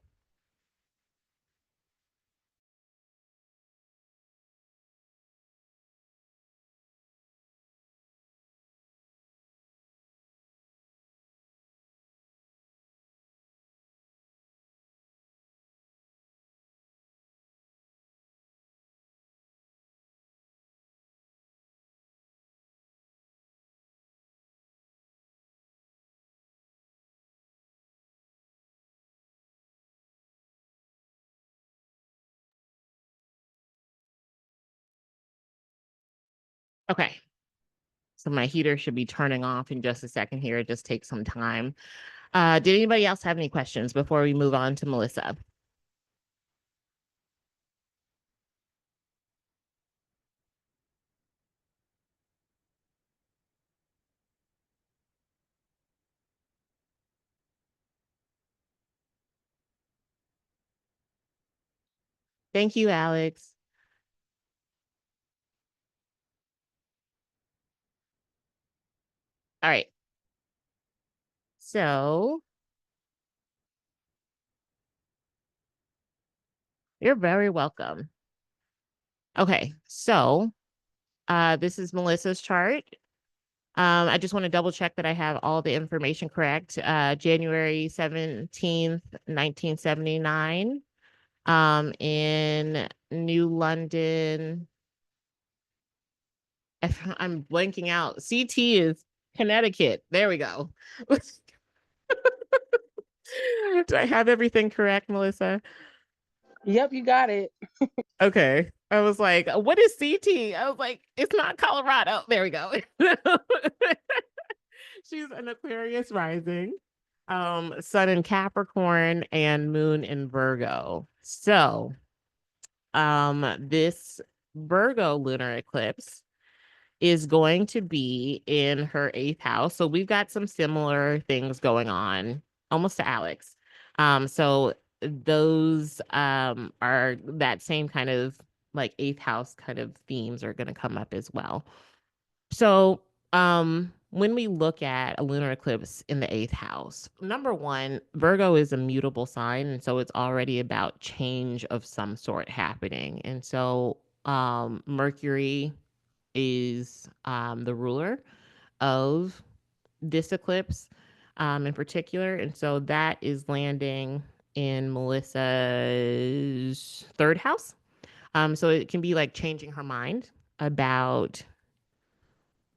Okay. So my heater should be turning off in just a second here. It just takes some time. Did anybody else have any questions before we move on to Melissa? Thank you, Alex. All right. So you're very welcome. Okay. So this is Melissa's chart. I just want to double check that I have all the information correct. January 17th, 1979, in New London. I'm blanking out. CT is Connecticut. There we go. Do I have everything correct, Melissa? Yep, you got it. Okay. I was like, what is CT? I was like, it's not Colorado. There we go. She's an Aquarius rising, sun in Capricorn and moon in Virgo. So, this Virgo lunar eclipse is going to be in her eighth house. So we've got some similar things going on, almost to Alex. So those are that same kind of like eighth house kind of themes are going to come up as well. So when we look at a lunar eclipse in the eighth house, number one, Virgo is a mutable sign, and so it's already about change of some sort happening. And so Mercury is the ruler of this eclipse in particular. And so that is landing in Melissa's third house. So it can be like changing her mind about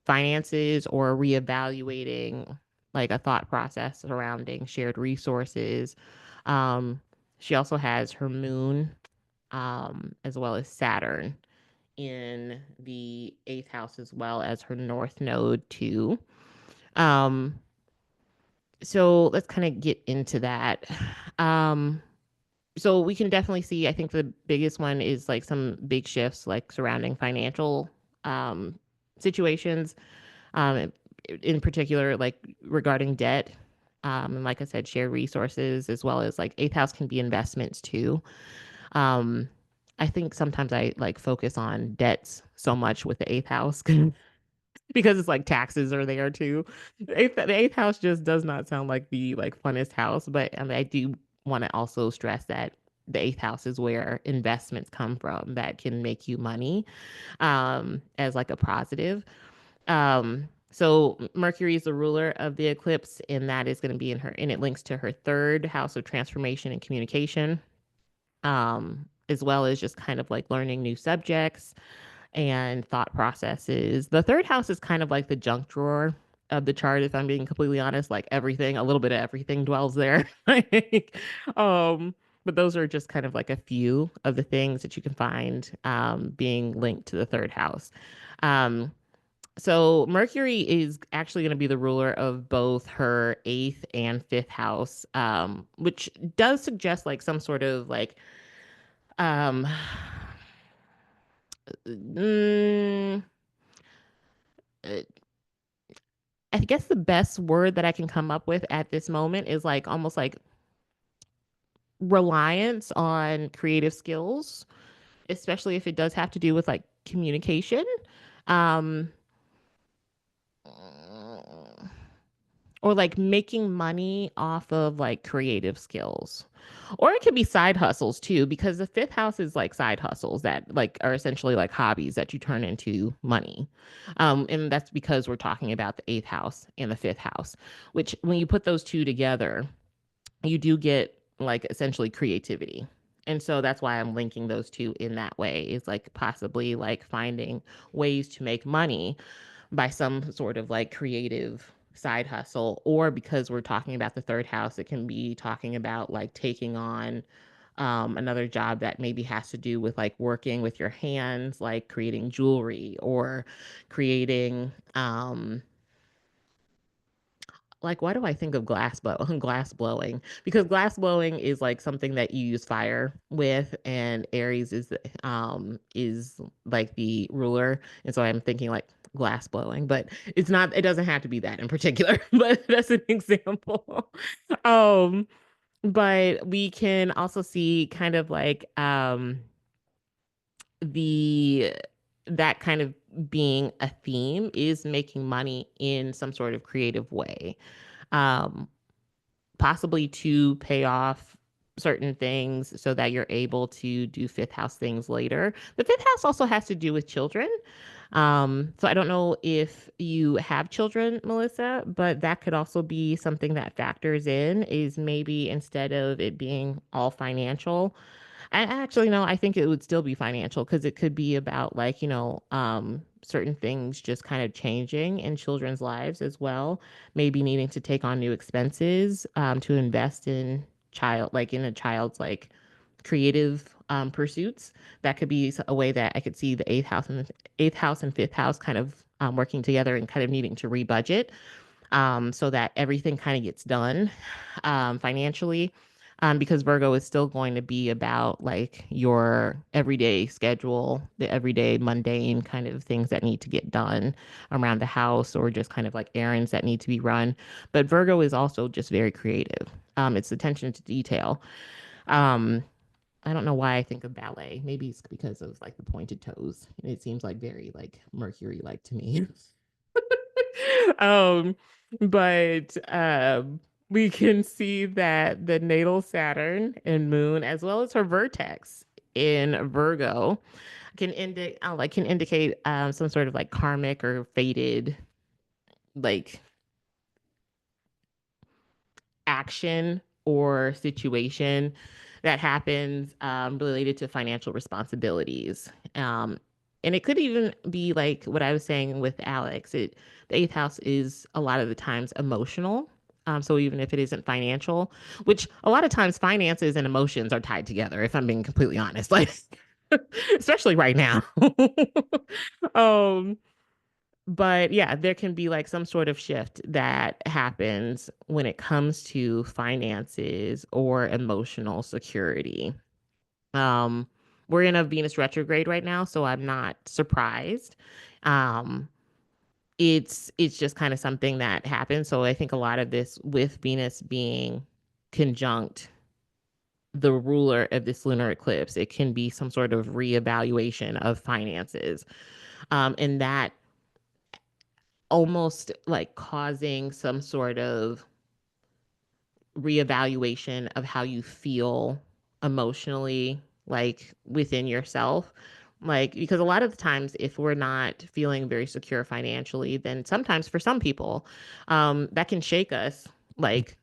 finances or reevaluating like a thought process surrounding shared resources. Um, she also has her moon as well as Saturn in the eighth house as well as her north node too. Um, so let's kind of get into that. Um, so we can definitely see, I think the biggest one is like some big shifts like surrounding financial um, situations, um, in particular, like regarding debt. And like I said, shared resources as well as like eighth house can be investments too. Um, I think sometimes I like focus on debts so much with the eighth house because it's like taxes are there too. The eighth house just does not sound like the like funnest house, but I mean, I do want to also stress that the eighth house is where investments come from that can make you money, as like a positive. So Mercury is the ruler of the eclipse, and that is going to be in her, and it links to her third house of transformation and communication, as well as just kind of like learning new subjects and thought processes. The third house is kind of like the junk drawer of the chart, if I'm being completely honest. Like everything, a little bit of everything dwells there. Like, um, but those are just kind of like a few of the things that you can find being linked to the third house. Um, so Mercury is actually going to be the ruler of both her eighth and fifth house, which does suggest like some sort of like um mm, uh, I guess the best word that I can come up with at this moment is like almost like reliance on creative skills, especially if it does have to do with like communication. Um, or like making money off of like creative skills. Or it could be side hustles too, because the fifth house is like side hustles that like are essentially like hobbies that you turn into money. And that's because we're talking about the eighth house and the fifth house, which when you put those two together, you do get like essentially creativity. And so that's why I'm linking those two in that way, is like possibly like finding ways to make money by some sort of like creative side hustle, or because we're talking about the third house, it can be talking about like taking on another job that maybe has to do with like working with your hands, like creating jewelry or creating like why do I think of glass blowing? Because glass blowing is like something that you use fire with, and Aries is like the ruler, and so I'm thinking like glass blowing, but it's not. It doesn't have to be that in particular, but that's an example. um, but we can also see kind of like the that kind of being a theme is making money in some sort of creative way. Um, Possibly to pay off certain things so that you're able to do fifth house things later. The fifth house also has to do with children. So I don't know if you have children, Melissa, but that could also be something that factors in, is maybe instead of it being all financial, I actually no, I think it would still be financial because it could be about like, certain things just kind of changing in children's lives as well. Maybe needing to take on new expenses to invest in like in a child's like creative pursuits. That could be a way that I could see the eighth house and fifth house kind of working together and kind of needing to rebudget, so that everything kind of gets done financially. Because Virgo is still going to be about like your everyday schedule, the everyday mundane kind of things that need to get done around the house, or just kind of like errands that need to be run. But Virgo is also just very creative. It's attention to detail. Um, I don't know why I think of ballet. Maybe it's because of like the pointed toes. It seems like very like Mercury like to me. um, but we can see that the natal Saturn and Moon, as well as her vertex in Virgo, can indicate some sort of like karmic or fated like action or situation that happens related to financial responsibilities. And it could even be like what I was saying with Alex. The eighth house is a lot of the times emotional. So even if it isn't financial, which a lot of times finances and emotions are tied together, if I'm being completely honest, like especially right now. um, but yeah, there can be like some sort of shift that happens when it comes to finances or emotional security. Um, we're in a Venus retrograde right now, so I'm not surprised. Um, it's just kind of something that happens. So I think a lot of this with Venus being conjunct the ruler of this lunar eclipse, it can be some sort of reevaluation of finances. And that almost like causing some sort of reevaluation of how you feel emotionally, like within yourself. Like, because a lot of the times, if we're not feeling very secure financially, then sometimes for some people, that can shake us, like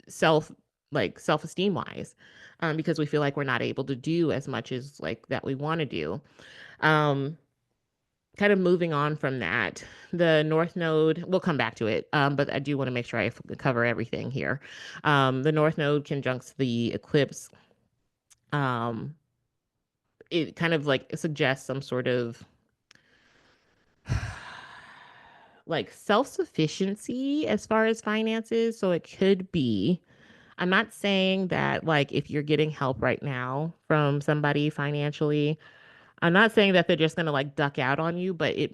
self, like self-esteem wise, because we feel like we're not able to do as much as like that we want to do. Um, Kind of moving on from that, the North Node, we'll come back to it, but I do want to make sure I cover everything here. The North Node conjuncts the eclipse. Um, it kind of like suggests some sort of like self sufficiency as far as finances. So it could be, I'm not saying that like if you're getting help right now from somebody financially, I'm not saying that they're just going to like duck out on you, but it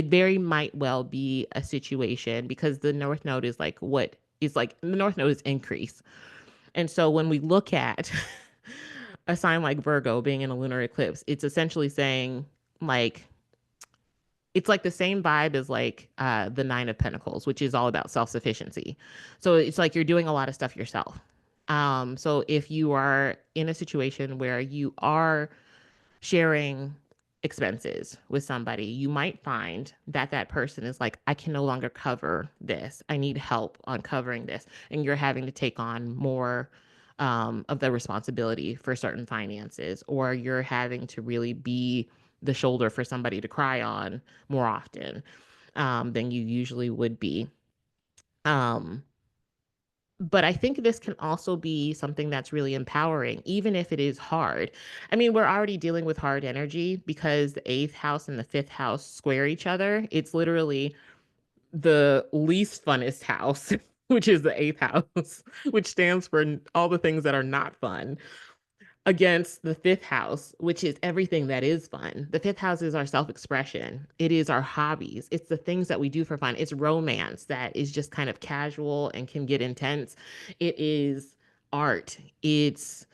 very might well be a situation because the North Node is like what is like the North Node is increase. And so when we look at a sign like Virgo being in a lunar eclipse, it's essentially saying like it's like the same vibe as like the Nine of Pentacles, which is all about self-sufficiency. So it's like you're doing a lot of stuff yourself. So if you are in a situation where you are sharing expenses with somebody, you might find that that person is like, I can no longer cover this. I need help on covering this. And you're having to take on more of the responsibility for certain finances, or you're having to really be the shoulder for somebody to cry on more often than you usually would be. Um, but I think this can also be something that's really empowering, even if it is hard. I mean, we're already dealing with hard energy because the eighth house and the fifth house square each other. It's literally the least funnest house, which is the eighth house, which stands for all the things that are not fun against the fifth house, which is everything that is fun. The fifth house is our self expression, it is our hobbies, it's the things that we do for fun, it's romance that is just kind of casual and can get intense, it is art, it's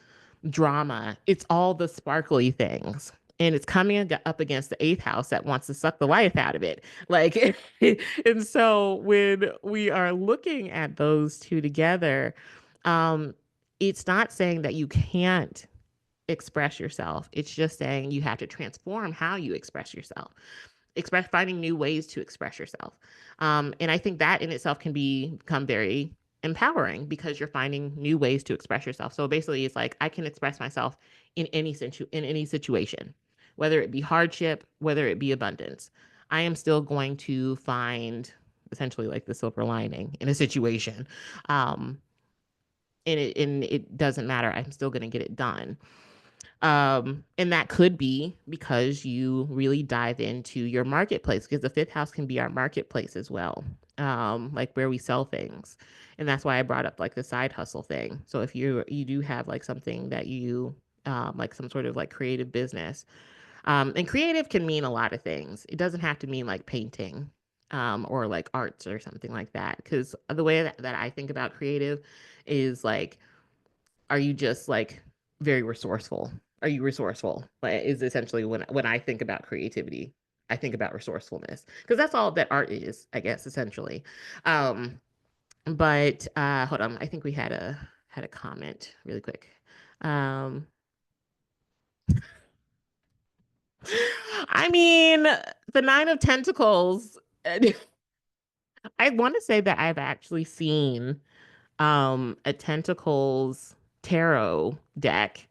drama, it's all the sparkly things. And it's coming up against the eighth house that wants to suck the life out of it. Like, and so when we are looking at those two together, um, it's not saying that you can't express yourself. It's just saying you have to transform how you express yourself, express finding new ways to express yourself. And I think that in itself can become very empowering because you're finding new ways to express yourself. So basically, it's like I can express myself in any situation, whether it be hardship, whether it be abundance. I am still going to find essentially like the silver lining in a situation. Um, and it doesn't matter. I'm still going to get it done. And that could be because you really dive into your marketplace because the fifth house can be our marketplace as well. Like where we sell things. And that's why I brought up like the side hustle thing. So if you do have like something that you like some sort of like creative business. And creative can mean a lot of things. It doesn't have to mean like painting or like arts or something like that. Because the way that I think about creative is like are you just like very resourceful? Are you resourceful? Like, is essentially when I think about creativity, I think about resourcefulness because that's all that art is, I guess, essentially. Um, but hold on, I think we had a comment really quick. Um, I mean, the Nine of Tentacles. I want to say that I've actually seen a Tentacles tarot deck.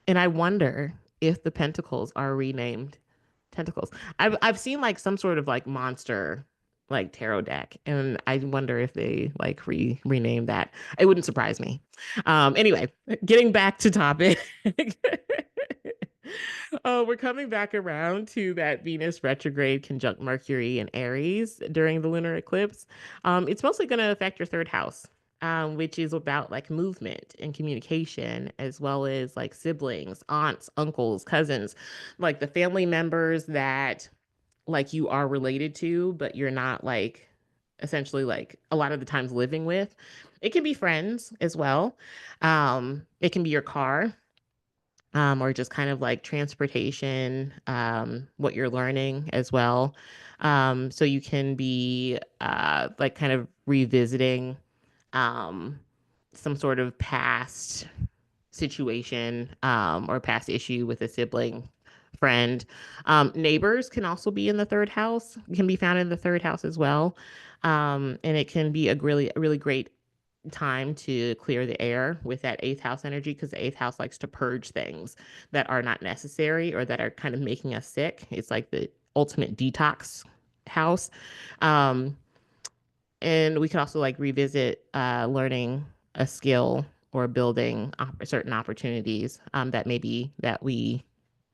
And I wonder if the pentacles are renamed tentacles. I've seen like some sort of like monster like tarot deck, and I wonder if they like rename that. It wouldn't surprise me. Anyway, getting back to topic. Oh, we're coming back around to that Venus retrograde conjunct Mercury and Aries during the lunar eclipse. It's mostly going to affect your third house, which is about like movement and communication, as well as like siblings, aunts, uncles, cousins, like the family members that like you are related to, but you're not like essentially like a lot of the times living with. It can be friends as well. It can be your car, or just kind of like transportation, what you're learning as well. So you can be like kind of revisiting um, some sort of past situation, or past issue with a sibling, friend. Neighbors can also be in the third house, can be found in the third house as well. And it can be a really great time to clear the air with that eighth house energy, because the eighth house likes to purge things that are not necessary or that are kind of making us sick. It's like the ultimate detox house. Um, and we could also like revisit learning a skill or building certain opportunities, that maybe that we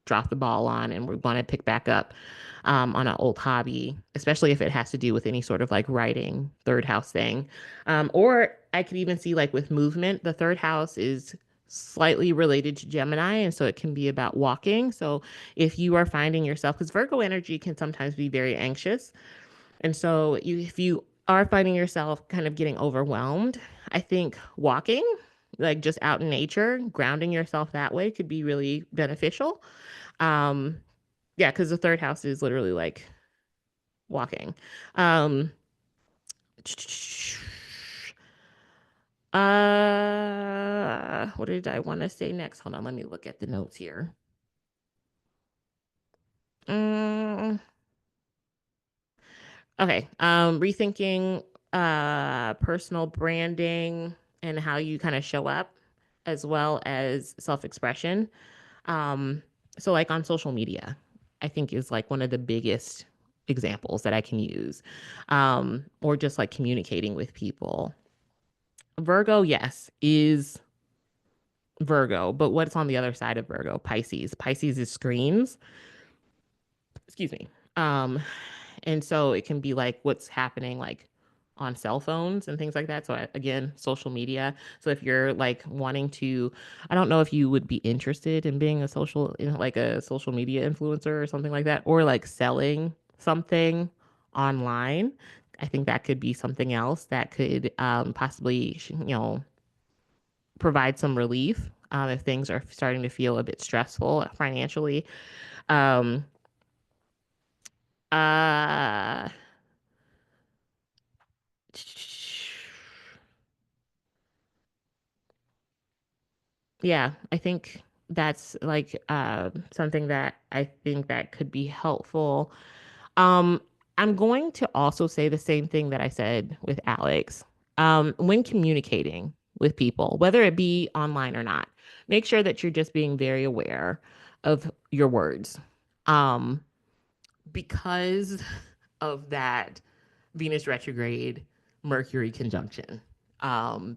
drop the ball on and we want to pick back up, on an old hobby, especially if it has to do with any sort of like writing third house thing. Or I could even see like with movement, the third house is slightly related to Gemini. And so it can be about walking. So if you are finding yourself, because Virgo energy can sometimes be very anxious. And so if you are finding yourself kind of getting overwhelmed, I think walking, like just out in nature, grounding yourself that way could be really beneficial. Um, yeah, because the third house is literally like walking. Um, what did I want to say next? Hold on, let me look at the notes here. Mm, okay. Rethinking personal branding and how you kind of show up, as well as self-expression. Um, so like on social media, I think is like one of the biggest examples that I can use. Or just like communicating with people. Virgo, yes, is Virgo, but what's on the other side of Virgo? Pisces. Pisces is screens. Excuse me. Um, and so it can be like what's happening like on cell phones and things like that. So again, social media. So if you're like wanting to, I don't know if you would be interested in being a social, like a social media influencer or something like that, or like selling something online. I think that could be something else that could, possibly, provide some relief, if things are starting to feel a bit stressful financially. Um, uh, yeah, I think that's like something that I think that could be helpful. Um, I'm going to also say the same thing that I said with Alex. When communicating with people, whether it be online or not, make sure that you're just being very aware of your words. Um, because of that Venus retrograde, Mercury conjunction,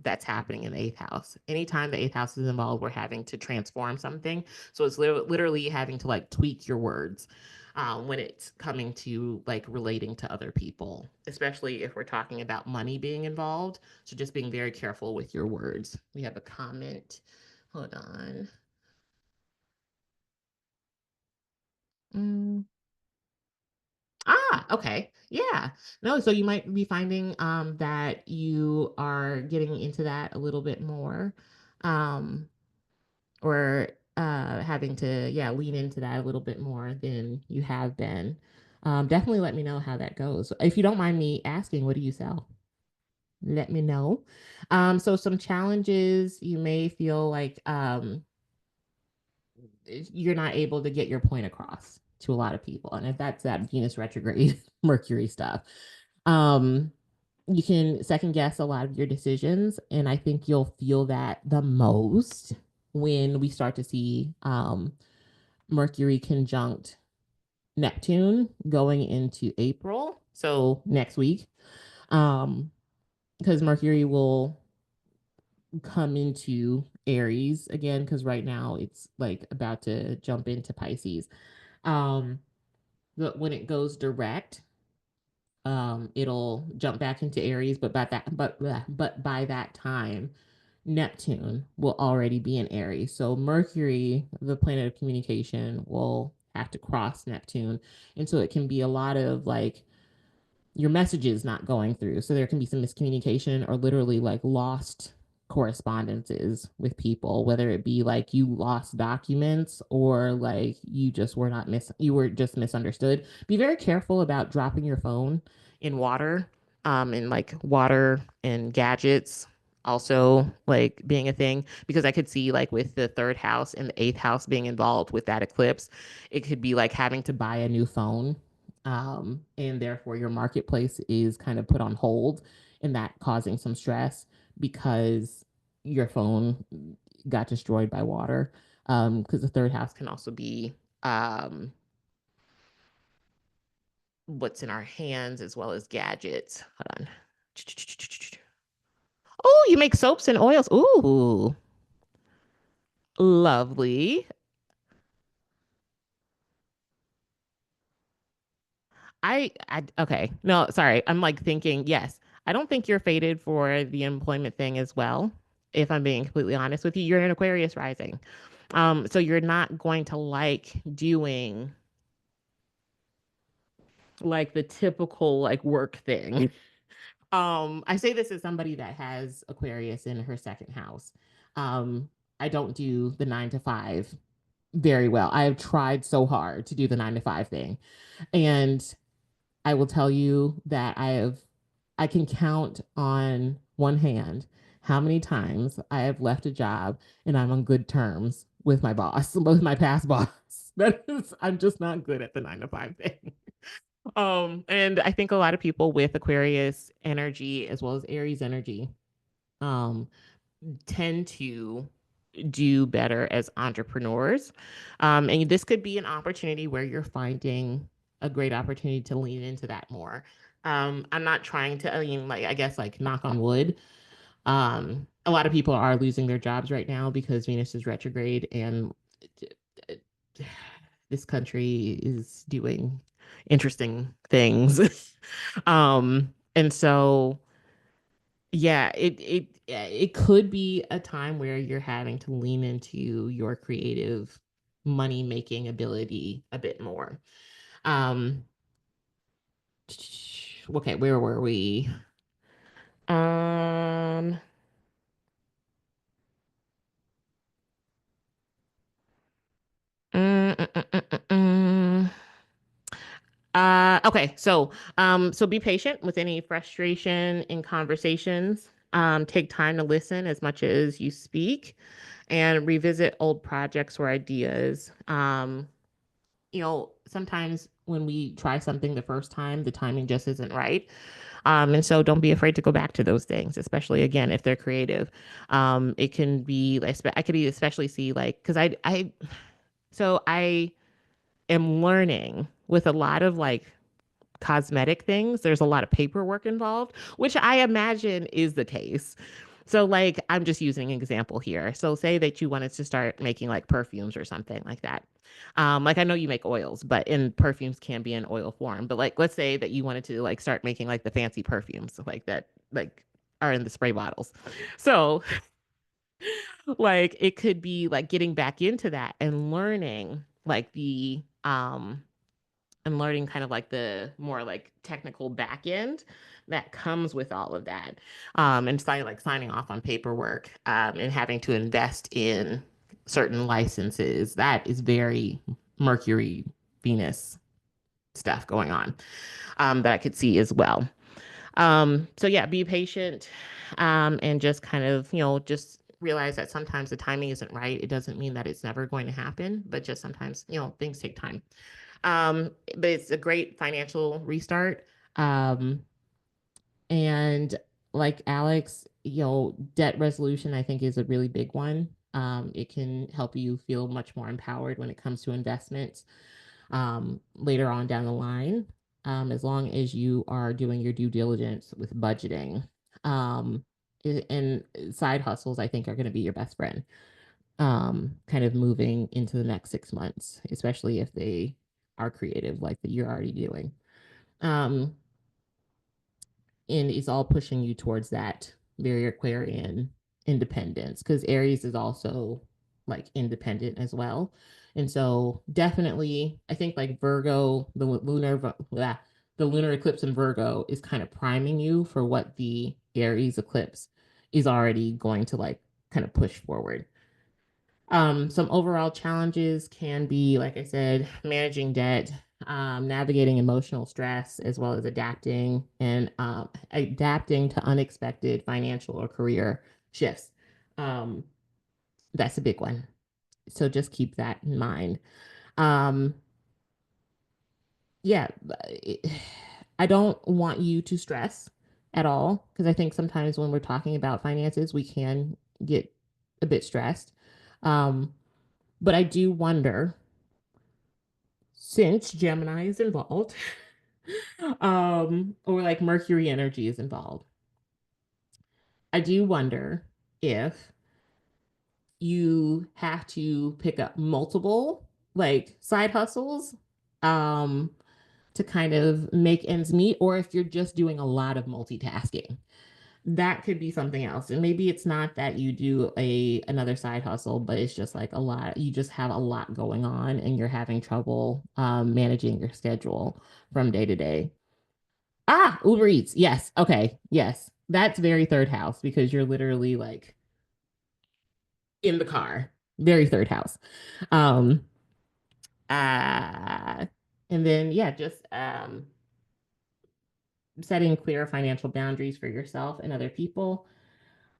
that's happening in the eighth house. Anytime the eighth house is involved, we're having to transform something. So it's literally having to like tweak your words, when it's coming to like relating to other people, especially if we're talking about money being involved. So just being very careful with your words. We have a comment. Hold on. Mm. Ah, okay. Yeah. No, so you might be finding that you are getting into that a little bit more. Um or having to, yeah, lean into that a little bit more than you have been. Definitely let me know how that goes. If you don't mind me asking, what do you sell? Let me know. So some challenges, you may feel like you're not able to get your point across to a lot of people. And if that's that Venus retrograde Mercury stuff, um, you can second guess a lot of your decisions. And I think you'll feel that the most when we start to see Mercury conjunct Neptune going into April. So next week, because Mercury will come into Aries again, because right now it's like about to jump into Pisces. Um, but when it goes direct, it'll jump back into Aries, but by that time, Neptune will already be in Aries. So Mercury, the planet of communication, will have to cross Neptune. And so it can be a lot of like your messages not going through. So there can be some miscommunication or literally like lost correspondences with people, whether it be like you lost documents or like you were just misunderstood. Be very careful about dropping your phone in water, and like water and gadgets also like being a thing, because I could see like with the third house and the eighth house being involved with that eclipse, it could be like having to buy a new phone, and therefore your marketplace is kind of put on hold, and that causing some stress because your phone got destroyed by water. Because the third house can also be um, what's in our hands as well as gadgets. Hold on. Oh, you make soaps and oils. Ooh, lovely. Okay. No, sorry. I'm like thinking, yes, I don't think you're fated for the employment thing as well. If I'm being completely honest with you, you're an Aquarius rising. So you're not going to like doing like the typical like work thing. I say this as somebody that has Aquarius in her second house. Um, I don't do the 9 to 5 very well. I have tried so hard to do the 9 to 5 thing. And I will tell you that I can count on one hand how many times I have left a job and I'm on good terms with my boss, with my past boss. That is, I'm just not good at the 9 to 5 thing. And I think a lot of people with Aquarius energy as well as Aries energy, um, tend to do better as entrepreneurs. And this could be an opportunity where you're finding a great opportunity to lean into that more. I'm not trying to, I mean, like, I guess, like, knock on wood. A lot of people are losing their jobs right now because Venus is retrograde, and this country is doing interesting things. And so, yeah, it could be a time where you're having to lean into your creative money making ability a bit more. Um, okay, where were we? Um, mm, mm, mm, mm, mm, okay, so be patient with any frustration in conversations. Take time to listen as much as you speak, and revisit old projects or ideas. Sometimes when we try something the first time, the timing just isn't right. And so don't be afraid to go back to those things, especially again if they're creative. It can be like I could especially see like because I am learning with a lot of like cosmetic things. There's a lot of paperwork involved, which I imagine is the case. So, like, I'm just using an example here. So, say that you wanted to start making like perfumes or something like that. Like, I know you make oils, but in perfumes can be in oil form. But, like, let's say that you wanted to like start making like the fancy perfumes like that, like, are in the spray bottles. So, like, it could be like getting back into that and learning like and learning kind of like the more like technical back end that comes with all of that, and signing off on paperwork, and having to invest in certain licenses. That is very Mercury Venus stuff going on, that I could see as well. So yeah, be patient, and just kind of just realize that sometimes the timing isn't right. It doesn't mean that it's never going to happen, but just sometimes things take time. But it's a great financial restart. Um, and like Alex, debt resolution, I think, is a really big one. It can help you feel much more empowered when it comes to investments, later on down the line, as long as you are doing your due diligence with budgeting. Um, and side hustles, I think, are going to be your best friend. Kind of moving into the next 6 months, especially if they are creative, like that you're already doing. Um, and it's all pushing you towards that very Aquarian independence because Aries is also like independent as well. And so definitely I think like Virgo, the lunar eclipse in Virgo is kind of priming you for what the Aries eclipse is already going to like kind of push forward. Some overall challenges can be, like I said, managing debt, navigating emotional stress, as well as adapting to unexpected financial or career shifts. Um, that's a big one. So just keep that in mind. Um, yeah, I don't want you to stress at all because I think sometimes when we're talking about finances, we can get a bit stressed. Um, but I do wonder since Gemini is involved, or like Mercury energy is involved, I do wonder if you have to pick up multiple like side hustles um to kind of make ends meet, or if you're just doing a lot of multitasking. That could be something else. And maybe it's not that you do a another side hustle, but it's just like a lot. You just have a lot going on and you're having trouble managing your schedule from day to day. Ah, Uber Eats. Yes. Okay. Yes. That's very third house because you're literally like in the car. Very third house. Um uh and then yeah, just setting clear financial boundaries for yourself and other people.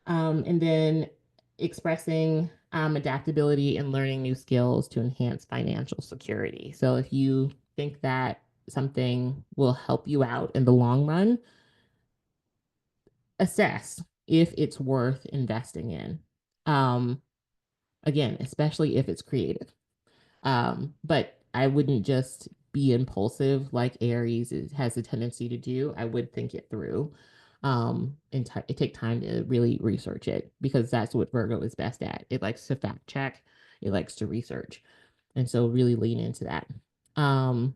And then expressing adaptability and learning new skills to enhance financial security. So if you think that something will help you out in the long run, assess if it's worth investing in. Um, Again, especially if it's creative. But I wouldn't just be impulsive like Aries has a tendency to do. I would think it through and take time to really research it because that's what Virgo is best at. It likes to fact check, it likes to research. And so really lean into that. Um,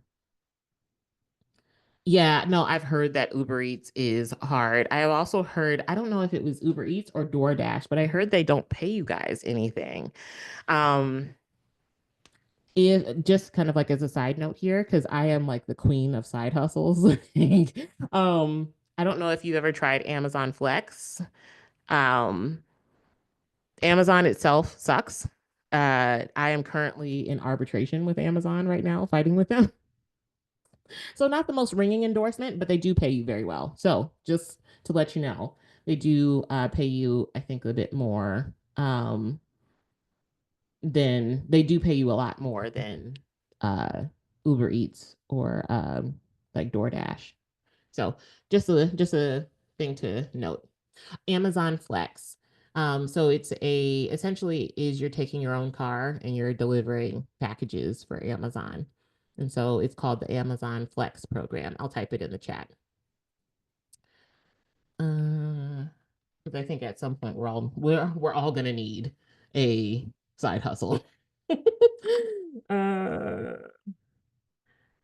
yeah, no, I've heard that Uber Eats is hard. I have also heard, I don't know if it was Uber Eats or DoorDash, but I heard they don't pay you guys anything. Um, if just kind of like as a side note here, because I am like the queen of side hustles. I don't know if you've ever tried Amazon Flex. Um, Amazon itself sucks. I am currently in arbitration with Amazon right now, fighting with them. So not the most ringing endorsement, but they do pay you very well. So just to let you know, they do pay you, I think, a bit more. Then they do pay you a lot more than uh, Uber Eats or like DoorDash. So just a thing to note. Amazon Flex. So it's a essentially is you're taking your own car and you're delivering packages for Amazon. And so it's called the Amazon Flex program. I'll type it in the chat. Because I think at some point we're all gonna need a side hustle. uh,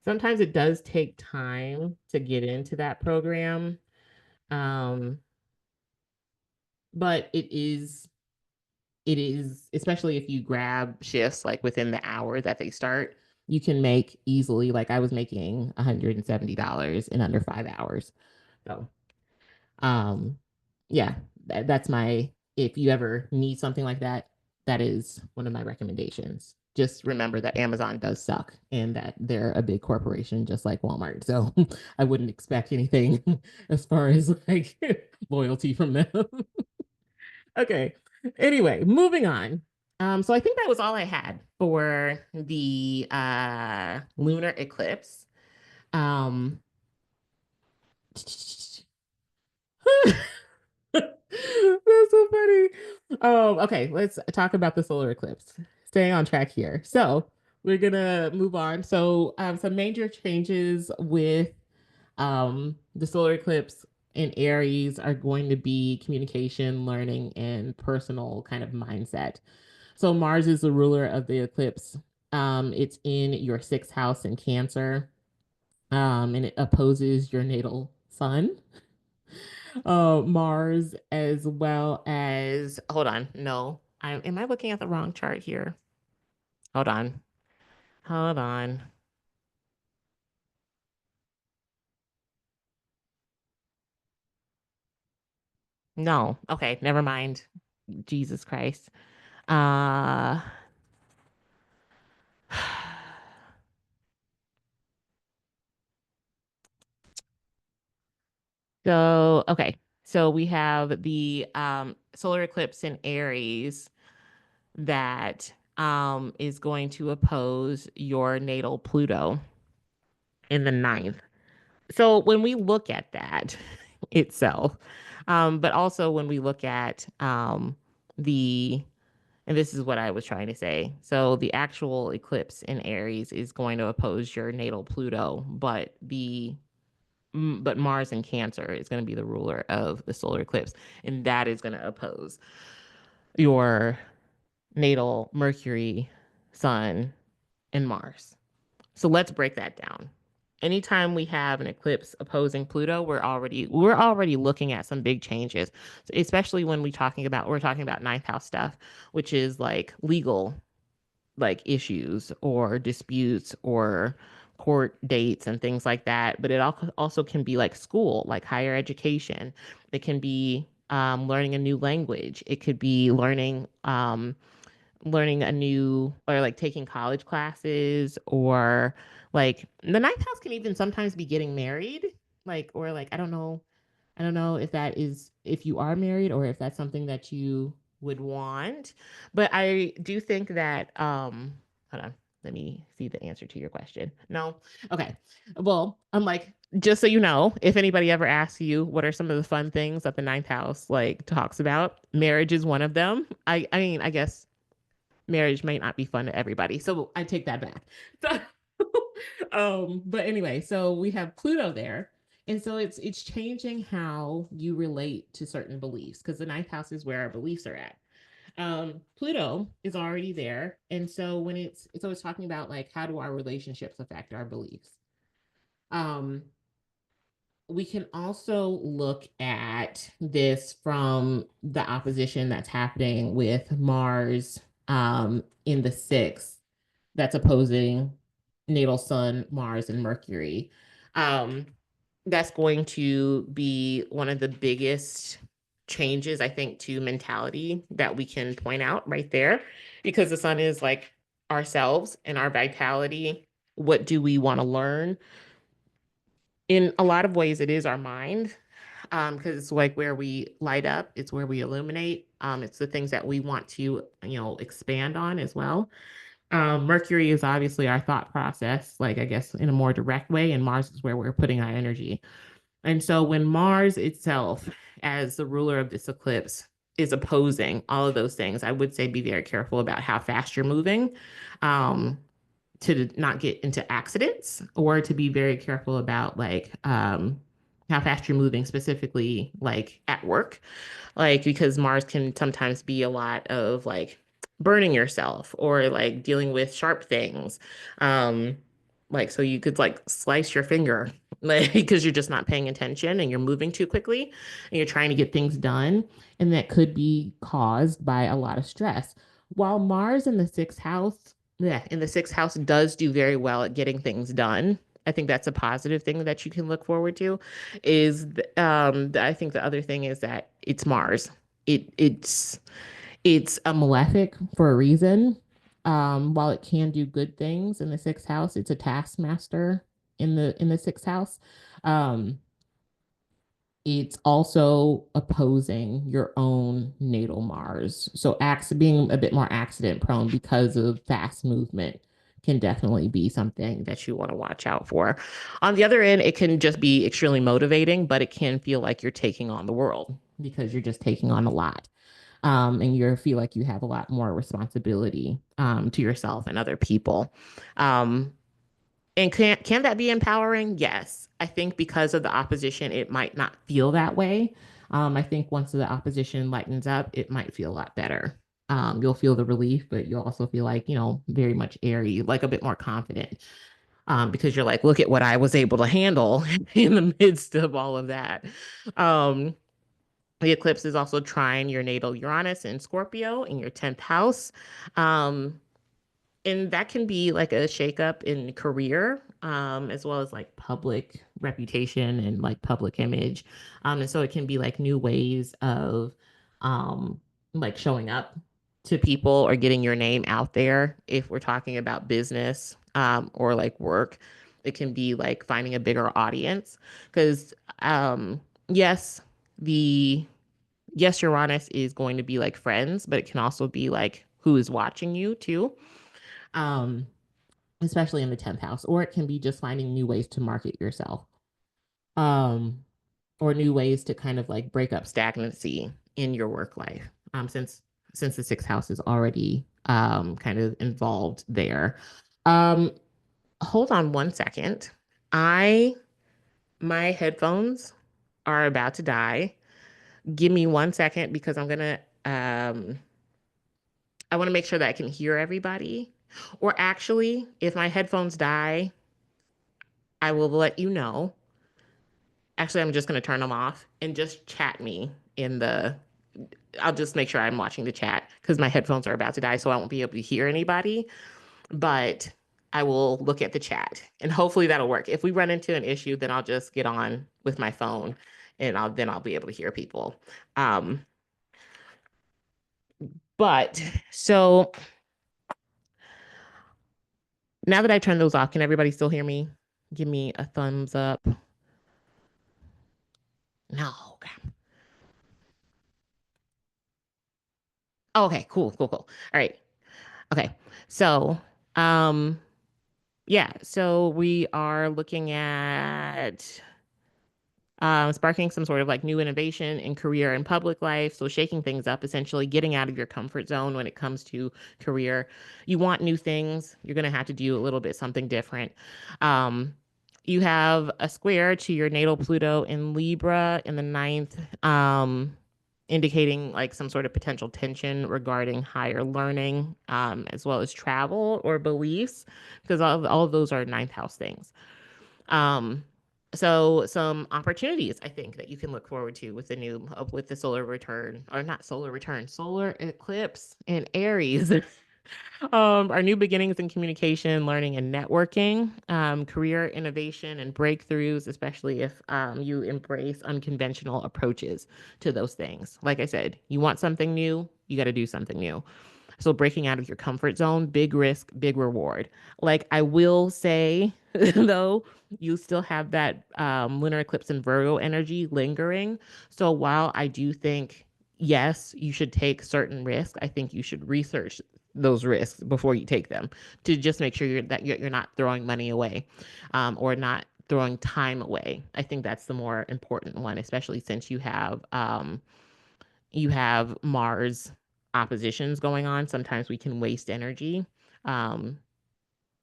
Sometimes it does take time to get into that program, um, but it is especially if you grab shifts like within the hour that they start, you can make easily like I was making $170 in under 5 hours. So um yeah, that's my if you ever need something like that, that is one of my recommendations. Just remember that Amazon does suck and that they're a big corporation just like Walmart. So I wouldn't expect anything as far as like loyalty from them. Okay. Anyway, moving on. So I think that was all I had for the lunar eclipse. Um That's so funny. Okay, let's talk about the solar eclipse. Staying on track here. So we're gonna move on. So some major changes with the solar eclipse and Aries are going to be communication, learning, and personal kind of mindset. So Mars is the ruler of the eclipse. It's in your sixth house in Cancer, and it opposes your natal sun. Mars, as well as, hold on, no, am I looking at the wrong chart here? Hold on, hold on. No, okay, never mind. Jesus Christ. Uh, so okay, so we have the solar eclipse in Aries that is going to oppose your natal Pluto in the ninth. So when we look at that itself, but also when we look at the, and this is what I was trying to say. So the actual eclipse in Aries is going to oppose your natal Pluto, but Mars in Cancer is going to be the ruler of the solar eclipse, and that is going to oppose your natal Mercury, Sun, and Mars. So let's break that down. Anytime we have an eclipse opposing Pluto, we're already looking at some big changes, especially when we're talking about ninth house stuff, which is like legal like issues or disputes or court dates and things like that. But it also can be like school, like higher education. It can be learning a new language. It could be learning a new or like taking college classes or like the ninth house can even sometimes be getting married, like or like I don't know if that is if you are married or if that's something that you would want. But I do think that hold on, let me see the answer to your question. No. Okay. Well, I'm like, just so you know, if anybody ever asks you what are some of the fun things that the ninth house like talks about, marriage is one of them. I mean, I guess marriage may not be fun to everybody. So I take that back. So, but anyway, so we have Pluto there. And so it's changing how you relate to certain beliefs because the ninth house is where our beliefs are at. Pluto is already there. And so it's always talking about like how do our relationships affect our beliefs. Um, we can also look at this from the opposition that's happening with Mars in the sixth that's opposing natal sun, Mars, and Mercury. Um, that's going to be one of the biggest changes, I think, to mentality that we can point out right there, because the sun is like ourselves and our vitality. What do we want to learn? In a lot of ways, it is our mind, because it's like where we light up, it's where we illuminate. It's the things that we want to, expand on as well. Mercury is obviously our thought process, like I guess in a more direct way, and Mars is where we're putting our energy. And so when Mars itself, as the ruler of this eclipse, is opposing all of those things, I would say be very careful about how fast you're moving. Um, to not get into accidents or to be very careful about like how fast you're moving specifically like at work, like because Mars can sometimes be a lot of like burning yourself or like dealing with sharp things. Um, like so you could like slice your finger like because you're just not paying attention and you're moving too quickly and you're trying to get things done. And that could be caused by a lot of stress. While Mars in the sixth house, yeah, in the sixth house does do very well at getting things done. I think that's a positive thing that you can look forward to I think the other thing is that it's Mars. It's a malefic for a reason. While it can do good things in the sixth house, it's a taskmaster in the sixth house. Um, it's also opposing your own natal Mars. So being a bit more accident prone because of fast movement can definitely be something that you want to watch out for. On the other end, it can just be extremely motivating, but it can feel like you're taking on the world because you're just taking on a lot. And you feel like you have a lot more responsibility to yourself and other people. Um, And can that be empowering? Yes. I think because of the opposition, it might not feel that way. I think once the opposition lightens up, it might feel a lot better. You'll feel the relief, but you'll also feel like, very much airy, like a bit more confident. Because you're like, look at what I was able to handle in the midst of all of that. Um, the eclipse is also trying your natal Uranus in Scorpio in your 10th house. Um, and that can be like a shakeup in career, as well as like public reputation and like public image. And so it can be like new ways of um, like showing up to people or getting your name out there. If we're talking about business or like work, it can be like finding a bigger audience because yes, the yes, Uranus is going to be like friends, but it can also be like who is watching you too. Um, Especially in the 10th house, or it can be just finding new ways to market yourself, um, or new ways to kind of like break up stagnancy in your work life. Since the 6th house is already kind of involved there. Um, Hold on one second. I My headphones are about to die. Give me one second because I want to make sure that I can hear everybody. Or actually, if my headphones die, I will let you know. Actually, I'm just going to turn them off and just chat me in the. I'll just make sure I'm watching the chat because my headphones are about to die, so I won't be able to hear anybody. But I will look at the chat and hopefully that'll work. If we run into an issue, then I'll just get on with my phone and I'll be able to hear people. Um, but so now that I turned those off, can everybody still hear me? Give me a thumbs up. No. Okay, cool, cool, cool. All right. Okay. So, um, yeah, so we are looking at sparking some sort of like new innovation in career and public life. So, shaking things up, essentially getting out of your comfort zone when it comes to career. You want new things, you're going to have to do a little bit something different. Um, you have a square to your natal Pluto in Libra in the ninth, indicating like some sort of potential tension regarding higher learning, as well as travel or beliefs, because all of those are ninth house things. Um, so some opportunities I think that you can look forward to with with the solar return, or not solar return, solar eclipse in Aries. Our new beginnings in communication, learning, and networking, career innovation and breakthroughs, especially if you embrace unconventional approaches to those things. Like I said, you want something new, you got to do something new. So breaking out of your comfort zone, big risk, big reward. Like I will say, though, you still have that lunar eclipse in Virgo energy lingering. So while I do think, yes, you should take certain risks, I think you should research those risks before you take them to just make sure you're not throwing money away, or not throwing time away. I think that's the more important one, especially since you have Mars oppositions going on. Sometimes we can waste energy. Um,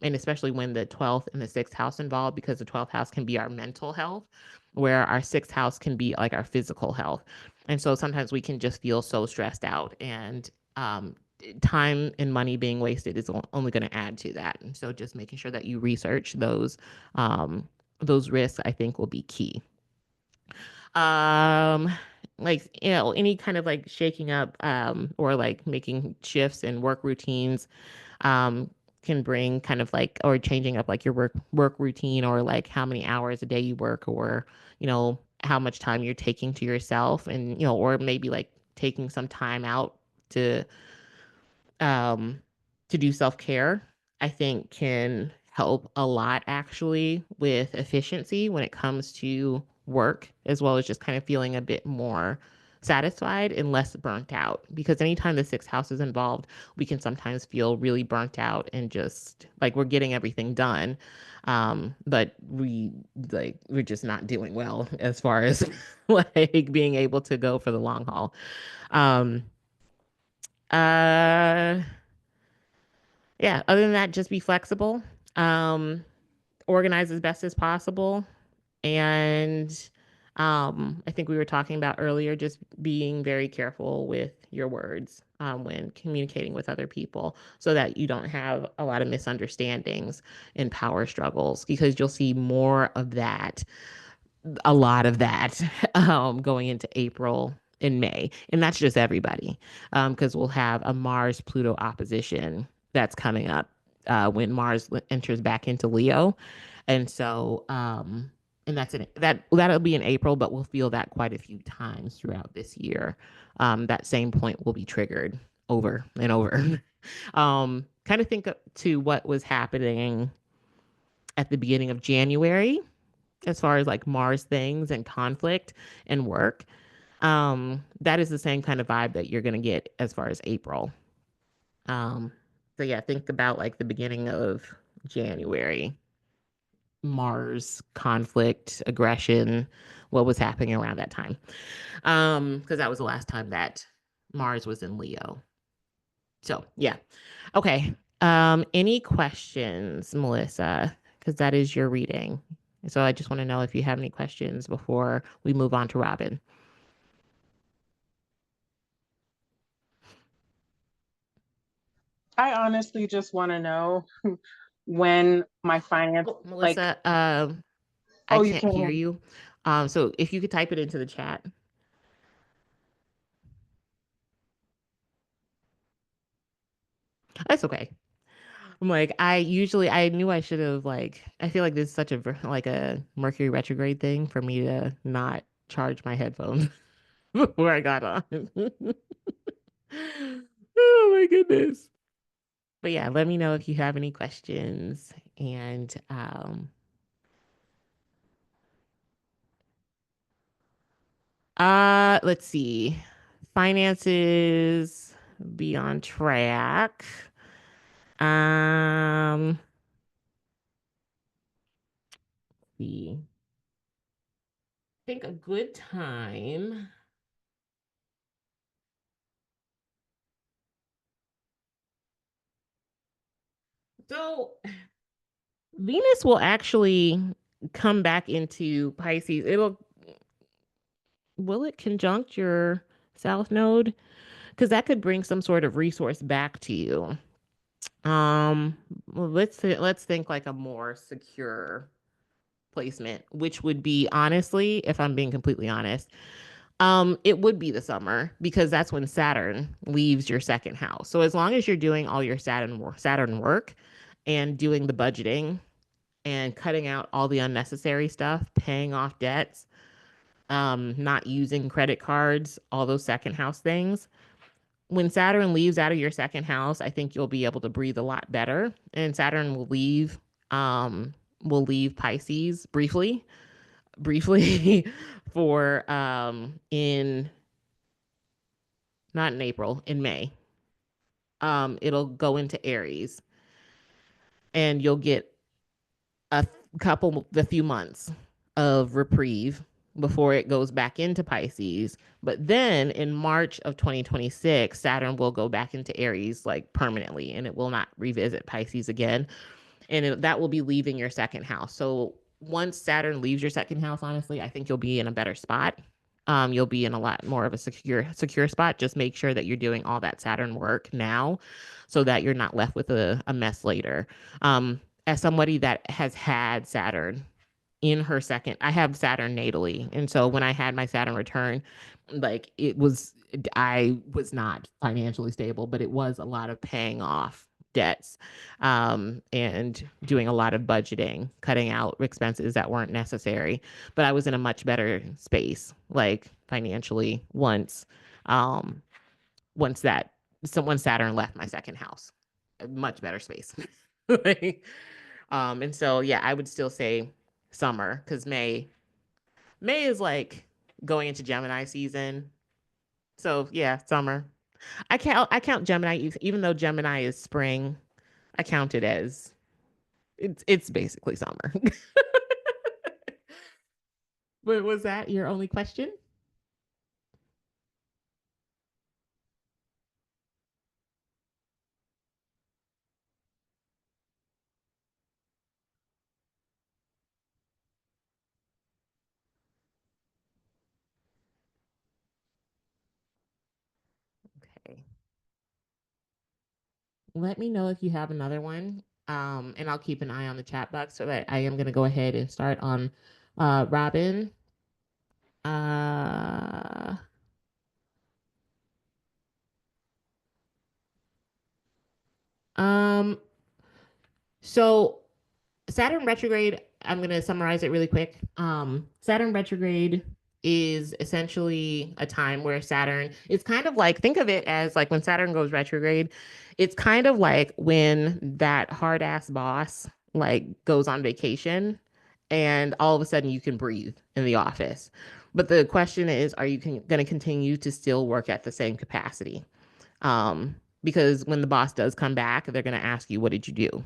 and especially when the 12th and the 6th house involved, because the 12th house can be our mental health, where our 6th house can be like our physical health. And so sometimes we can just feel so stressed out, and time and money being wasted is only going to add to that. And so just making sure that you research those risks, I think, will be key. um like any kind of like shaking up or like making shifts in work routines um can bring kind of like, or changing up like your work routine, or like how many hours a day you work, or how much time you're taking to yourself, and or maybe like taking some time out to um, to do self care, I think can help a lot actually with efficiency when it comes to work, as well as just kind of feeling a bit more satisfied and less burnt out. Because anytime the 6th house is involved, we can sometimes feel really burnt out and just like we're getting everything done. But we're just not doing well as far as like being able to go for the long haul. Um, uh, yeah, other than that, just be flexible. Um, organize as best as possible. And I think we were talking about earlier just being very careful with your words when communicating with other people so that you don't have a lot of misunderstandings and power struggles because you'll see more of that, a lot of that going into April and May. And that's just everybody because we'll have a Mars Pluto opposition that's coming up when Mars enters back into Leo. And so, and that'll be in April, but we'll feel that quite a few times throughout this year. That same point will be triggered over and over. Kind of think to what was happening at the beginning of January as far as like Mars things and conflict and work. That is the same kind of vibe that you're gonna get as far as April. Um, so yeah, think about like the beginning of January, Mars conflict, aggression, what was happening around that time. Because that was the last time that Mars was in Leo. So yeah. Okay. Any questions, Melissa? Because that is your reading. So I just want to know if you have any questions before we move on to Robin. I honestly just want to know when my finance, Oh, like, Melissa, I oh, you can't can't hear hear me. you. So if you could type it into the chat, that's okay. I'm like, I knew I should have like, I feel like this is such a like a Mercury retrograde thing for me to not charge my headphones before I got on. Oh my goodness. But yeah, let me know if you have any questions. And let's see. Finances be on track. Um, see. I think a good time. So Venus will actually come back into Pisces. Will it conjunct your South Node? Because that could bring some sort of resource back to you. Well, let's think like a more secure placement, which would be honestly, if I'm being completely honest, it would be the summer because that's when Saturn leaves your second house. So as long as you're doing all your Saturn work and doing the budgeting and cutting out all the unnecessary stuff, paying off debts, not using credit cards, all those second house things. When Saturn leaves out of your second house, I think you'll be able to breathe a lot better. And Saturn will leave Pisces briefly for in not in April, in May. It'll go into Aries and you'll get a a few months of reprieve before it goes back into Pisces. But then in March of 2026, Saturn will go back into Aries like permanently and it will not revisit Pisces again. And that will be leaving your second house. So once Saturn leaves your second house, honestly, I think you'll be in a better spot. You'll be in a lot more of a secure spot. Just make sure that you're doing all that Saturn work now, so that you're not left with a mess later. As somebody that has had Saturn in her second, I have Saturn natally, and so when I had my Saturn return, like I was not financially stable, but it was a lot of paying off debts and doing a lot of budgeting, cutting out expenses that weren't necessary. But I was in a much better space, like financially, um, once that someone Saturn left my second house, a much better space. Like, and so yeah, I would still say summer because May is like going into Gemini season. So yeah, summer. I count Gemini even though Gemini is spring. I count it as it's basically summer. But was that your only question? let me know if you have another one. And I'll keep an eye on the chat box so that I am going to go ahead and start on Robin. Uh, um, so Saturn retrograde, I'm going to summarize it really quick. Saturn retrograde is essentially a time where Saturn, it's kind of like, think of it as like when Saturn goes retrograde, it's kind of like when that hard ass boss like goes on vacation and all of a sudden you can breathe in the office. But the question is, are you going to continue to still work at the same capacity? Because when the boss does come back, they're going to ask you, what did you do?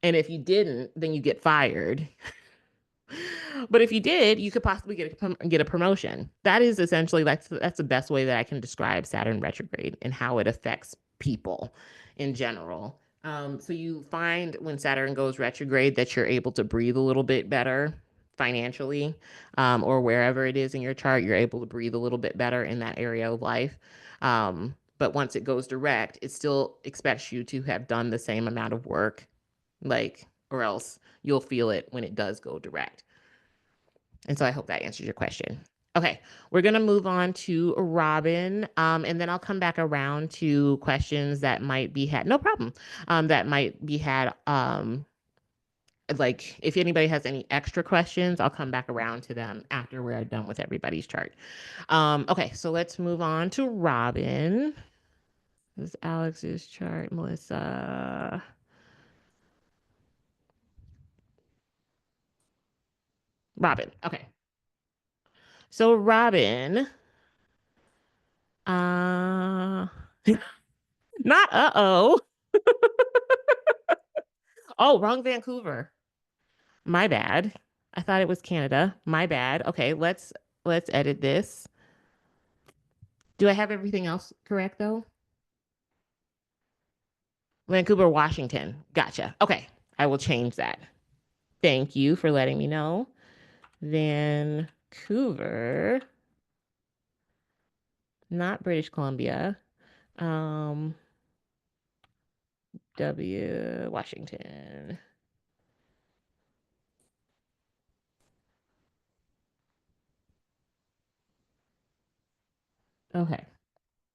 And if you didn't, then you get fired. But if you did, you could possibly get a promotion. That is essentially that's the best way that I can describe Saturn retrograde and how it affects people in general. So you find when Saturn goes retrograde that you're able to breathe a little bit better financially, or wherever it is in your chart, you're able to breathe a little bit better in that area of life. But once it goes direct, it still expects you to have done the same amount of work, like, or else you'll feel it when it does go direct. And so I hope that answers your question. Okay, we're gonna move on to Robin, and then I'll come back around to questions that might be had. No problem. That might be had. Like if anybody has any extra questions, I'll come back around to them after we're done with everybody's chart. Okay, so let's move on to Robin. This is Alex's chart, Melissa. Robin. Okay. So Robin, uh not uh-oh. Oh, wrong Vancouver. My bad. I thought it was Canada. My bad. Okay, let's edit this. Do I have everything else correct though? Vancouver, Washington. Gotcha. Okay. I will change that. Thank you for letting me know. Vancouver, not British Columbia. Um, Washington. Okay.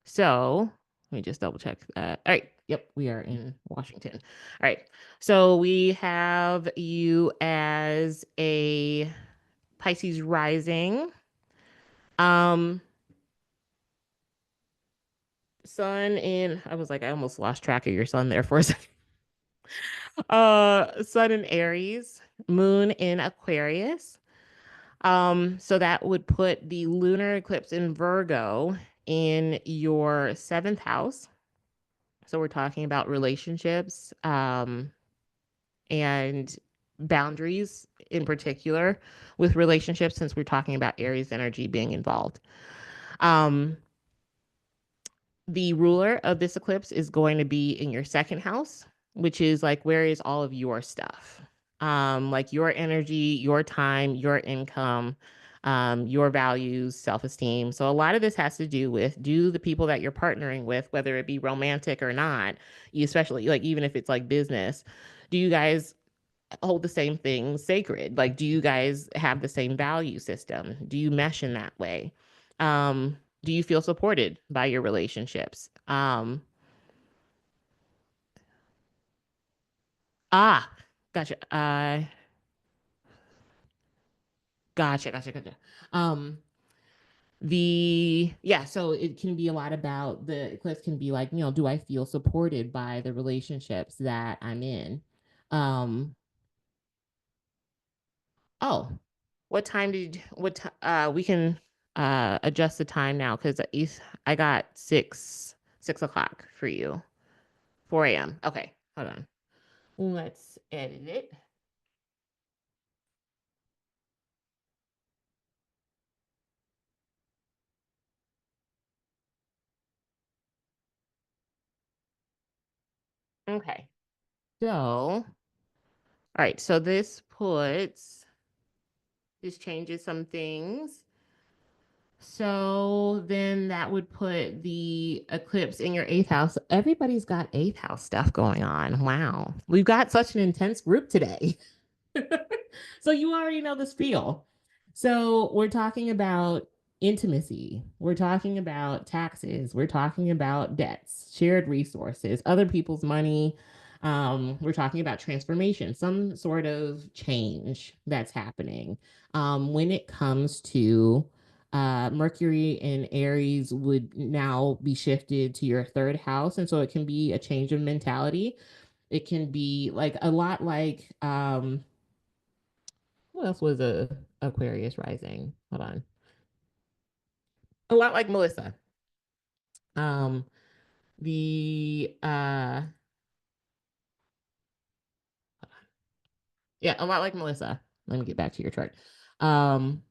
So let me just double check that. All right. Yep, we are in Washington. All right. So we have you as a Pisces rising. Um, sun in, I was like, I almost lost track of your sun there for a second. Sun in Aries, moon in Aquarius. So that would put the lunar eclipse in Virgo in your seventh house. So we're talking about relationships, and boundaries in particular with relationships, since we're talking about Aries energy being involved. Um, the ruler of this eclipse is going to be in your second house, which is like, where is all of your stuff? Like your energy, your time, your income, your values, self-esteem. So a lot of this has to do with, do the people that you're partnering with, whether it be romantic or not, especially like even if it's like business, do you guys hold the same things sacred? Like, do you guys have the same value system? Do you mesh in that way? Do you feel supported by your relationships? Ah, gotcha. Gotcha. Um, yeah, so it can be a lot about, the eclipse can be like, do I feel supported by the relationships that I'm in? Um, oh, we can adjust the time now because I got 6 o'clock for you. 4 a.m. Okay, hold on. Let's edit it. Okay. So, all right, so this changes some things. So then that would put the eclipse in your eighth house. Everybody's got eighth house stuff going on. Wow. We've got such an intense group today. So you already know the spiel. So we're talking about intimacy. We're talking about taxes. We're talking about debts, shared resources, other people's money. We're talking about transformation, some sort of change that's happening. When it comes to Mercury in Aries would now be shifted to your third house. And so it can be a change of mentality. It can be like a lot like what else was a Aquarius rising? Hold on. A lot like Melissa. Um, the yeah, a lot like Melissa. Let me get back to your chart. Um,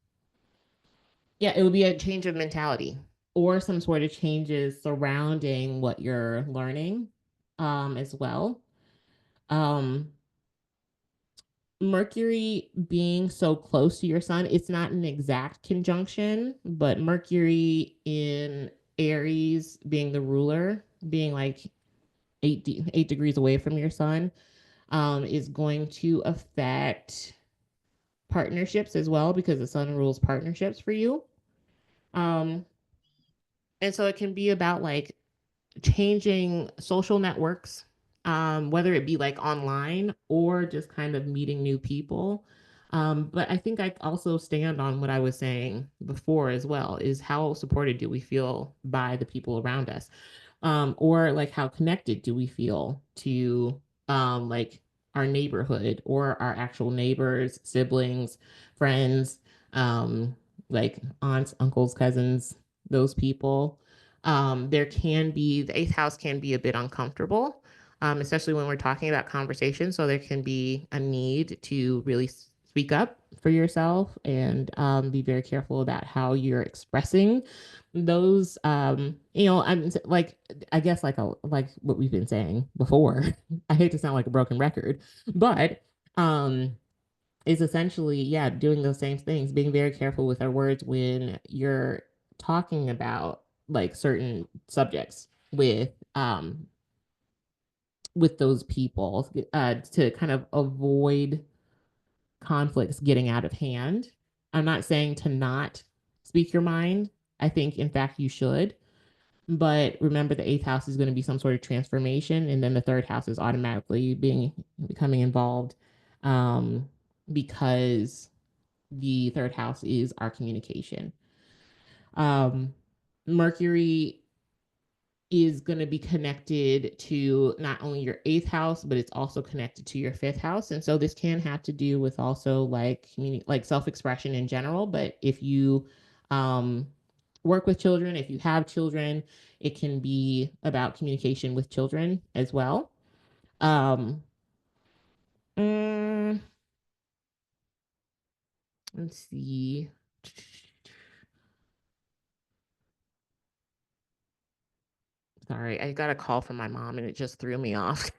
yeah, it would be a change of mentality or some sort of changes surrounding what you're learning, as well. Um, Mercury being so close to your sun, it's not an exact conjunction, but Mercury in Aries being the ruler, being like 8 degrees away from your sun, is going to affect partnerships as well because the sun rules partnerships for you. Um, and so it can be about like changing social networks, whether it be like online or just kind of meeting new people. But I think I also stand on what I was saying before as well is how supported do we feel by the people around us? Or like how connected do we feel to like our neighborhood or our actual neighbors, siblings, friends, um, like aunts, uncles, cousins, those people. There can be the eighth house can be a bit uncomfortable, especially when we're talking about conversation. So there can be a need to really speak up for yourself and be very careful about how you're expressing those. I'm like, I guess like what we've been saying before. I hate to sound like a broken record, but um is essentially, yeah, doing those same things, being very careful with our words when you're talking about like certain subjects with those people, to kind of avoid conflicts getting out of hand. I'm not saying to not speak your mind. I think in fact you should, but remember the eighth house is going to be some sort of transformation, and then the third house is automatically becoming involved, um, because the third house is our communication. Um, Mercury is going to be connected to not only your eighth house, but it's also connected to your fifth house. And so this can have to do with also like like self-expression in general. But if you um, work with children, if you have children, it can be about communication with children as well. Um, mm, let's see. Sorry, I got a call from my mom and it just threw me off.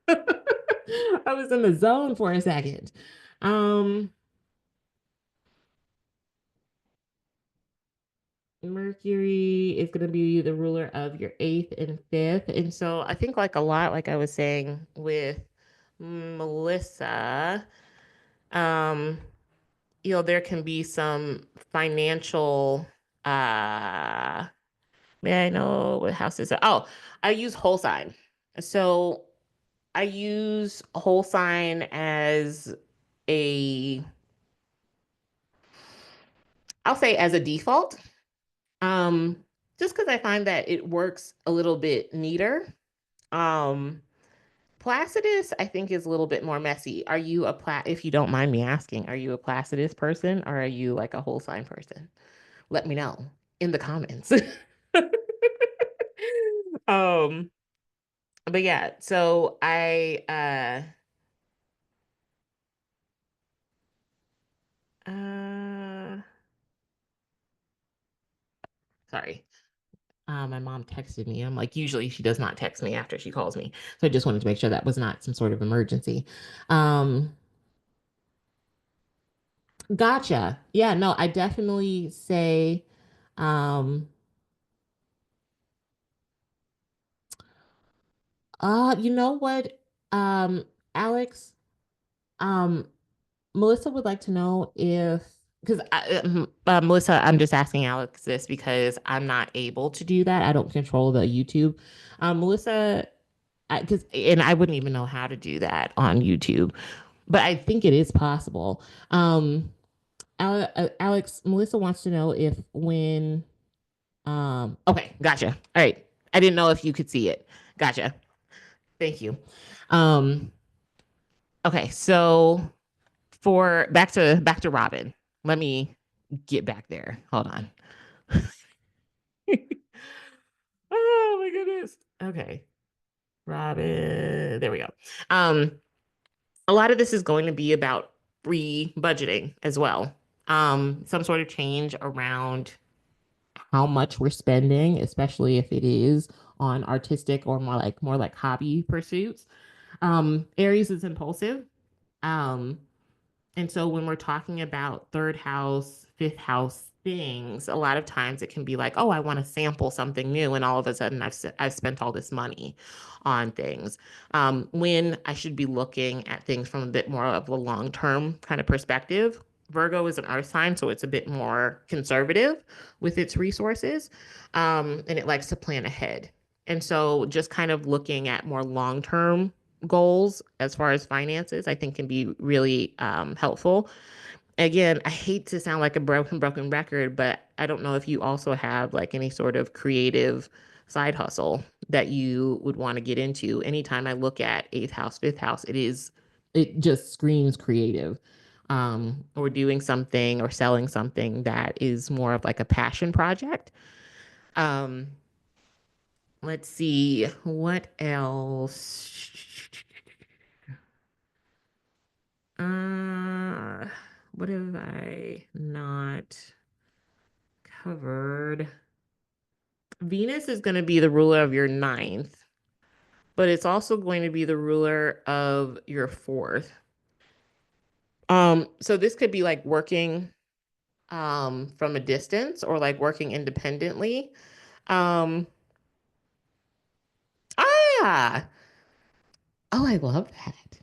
I was in the zone for a second. Um, Mercury is going to be the ruler of your eighth and fifth. And so I think, like a lot, like I was saying with Melissa, um, there can be some financial, may I know what house is it? Oh, I use whole sign. So I use whole sign as a, I'll say as a default. Um, just because I find that it works a little bit neater. Um, Placidus, I think, is a little bit more messy. Are you if you don't mind me asking, are you a Placidus person or are you like a whole sign person? Let me know in the comments. um, but yeah, so uh sorry. My mom texted me. I'm like, usually she does not text me after she calls me. So I just wanted to make sure that was not some sort of emergency. Um, Gotcha. Yeah, no, I definitely say Um, you know what, Alex, um, Melissa would like to know if, because Melissa, I'm just asking Alex this because I'm not able to do that. I don't control the YouTube. Melissa, because and I wouldn't even know how to do that on YouTube, but I think it is possible. Alex, Melissa wants to know if when, okay, gotcha. All right. I didn't know if you could see it. Gotcha. Thank you. Um, okay, so for back to Robin. Let me get back there. Hold on. Oh my goodness. Okay. Robin. There we go. Um, a lot of this is going to be about re-budgeting as well. Some sort of change around how much we're spending, especially if it is on artistic or more like hobby pursuits. Aries is impulsive. Um, And so when we're talking about third house, fifth house things, a lot of times it can be like, oh, I want to sample something new. And all of a sudden I've spent all this money on things. When I should be looking at things from a bit more of a long term kind of perspective. Virgo is an earth sign, so it's a bit more conservative with its resources. And it likes to plan ahead. And so just kind of looking at more long term goals as far as finances, I think can be really helpful. Again, I hate to sound like a broken record, but I don't know if you also have like any sort of creative side hustle that you would want to get into. Anytime I look at eighth house, fifth house, it just screams creative. Or doing something or selling something that is more of like a passion project. Um, let's see, what else? Uh, what have I not covered? Venus is going to be the ruler of your ninth, but it's also going to be the ruler of your fourth. So this could be like working from a distance or like working independently. Um, ah, oh, I love that.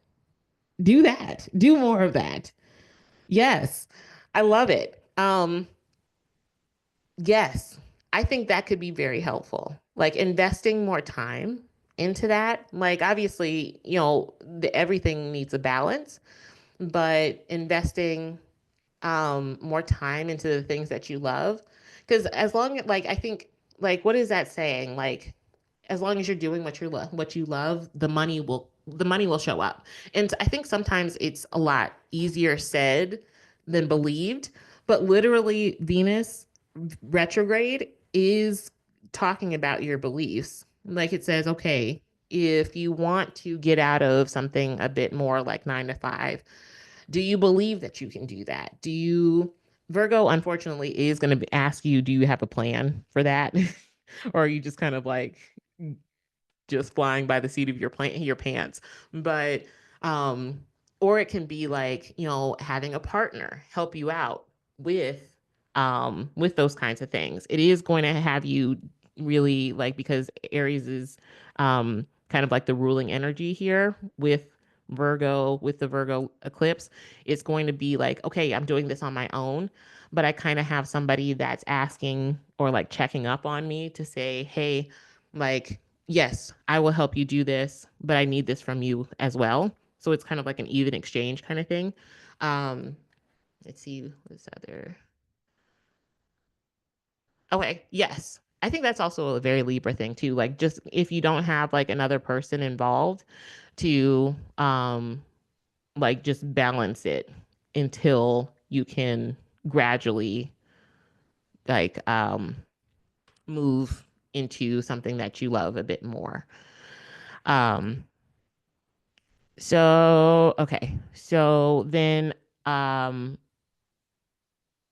Do that. Do more of that. Yes, I love it. Yes, I think that could be very helpful. Like investing more time into that. Like obviously, everything needs a balance, but investing more time into the things that you love. Because as long as like I think like what is that saying? Like as long as you're doing what you love, the money will show up. And I think sometimes it's a lot easier said than believed, but literally Venus retrograde is talking about your beliefs. Like it says, okay, if you want to get out of something a bit more like 9 to 5, do you believe that you can do that? Virgo, unfortunately, is going to ask you, do you have a plan for that? Or are you just kind of like just flying by the seat of your pants? But um or it can be like, having a partner help you out with those kinds of things. It is going to have you really like, because Aries is kind of like the ruling energy here with the Virgo eclipse. It's going to be like, okay, I'm doing this on my own, but I kind of have somebody that's asking or like checking up on me to say, hey, like, yes, I will help you do this, but I need this from you as well. So it's kind of like an even exchange kind of thing. Um, let's see what's other. Okay, yes. I think that's also a very Libra thing too. Like just if you don't have like another person involved to like just balance it until you can gradually like move into something that you love a bit more. Um so okay. So then um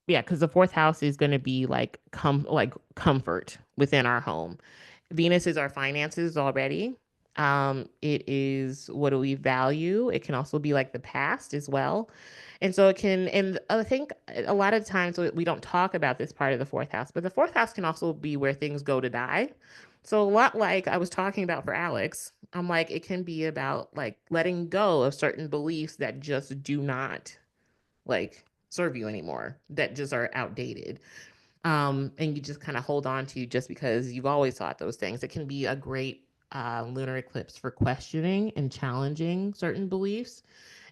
yeah, because the fourth house is going to be like comfort within our home. Venus is our finances already. It is what do we value. It can also be like the past as well. And so it can, and I think a lot of times we don't talk about this part of the fourth house, but the fourth house can also be where things go to die. So a lot like I was talking about for Alex, I'm like, it can be about like letting go of certain beliefs that just do not like serve you anymore, that just are outdated. And you just kind of hold on to just because you've always thought those things. It can be a great lunar eclipse for questioning and challenging certain beliefs,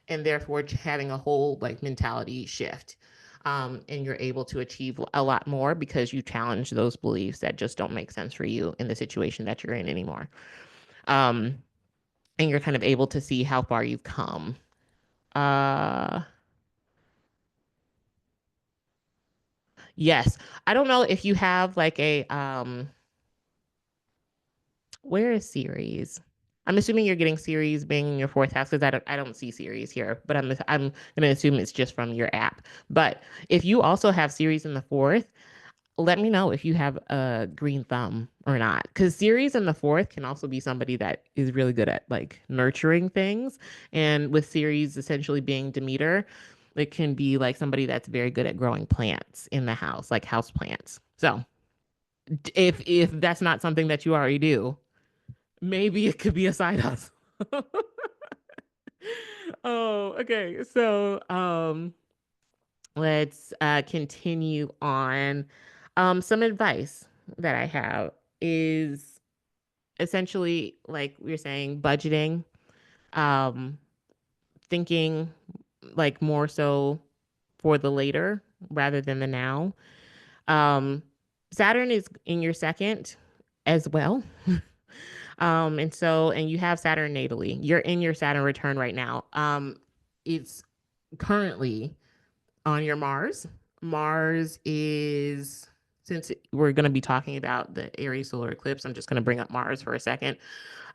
and therefore having a whole like mentality shift. And you're able to achieve a lot more because you challenge those beliefs that just don't make sense for you in the situation that you're in anymore. Um, and you're kind of able to see how far you've come. Uh, yes, I don't know if you have like a where is series? I'm assuming you're getting series being in your fourth house because I don't see series here, but I'm gonna assume it's just from your app. But if you also have series in the fourth, let me know if you have a green thumb or not. Because series in the fourth can also be somebody that is really good at like nurturing things. And with series essentially being Demeter, it can be like somebody that's very good at growing plants in the house, like house plants. So if that's not something that you already do, maybe it could be a side hustle. Oh, okay. So, let's continue on. Some advice that I have is essentially like we are saying, budgeting, um, thinking like more so for the later rather than the now. Um, Saturn is in your second as well. And you have Saturn natally. You're in your Saturn return right now. It's currently on your Mars. Mars is, since we're going to be talking about the Aries solar eclipse, I'm just going to bring up Mars for a second.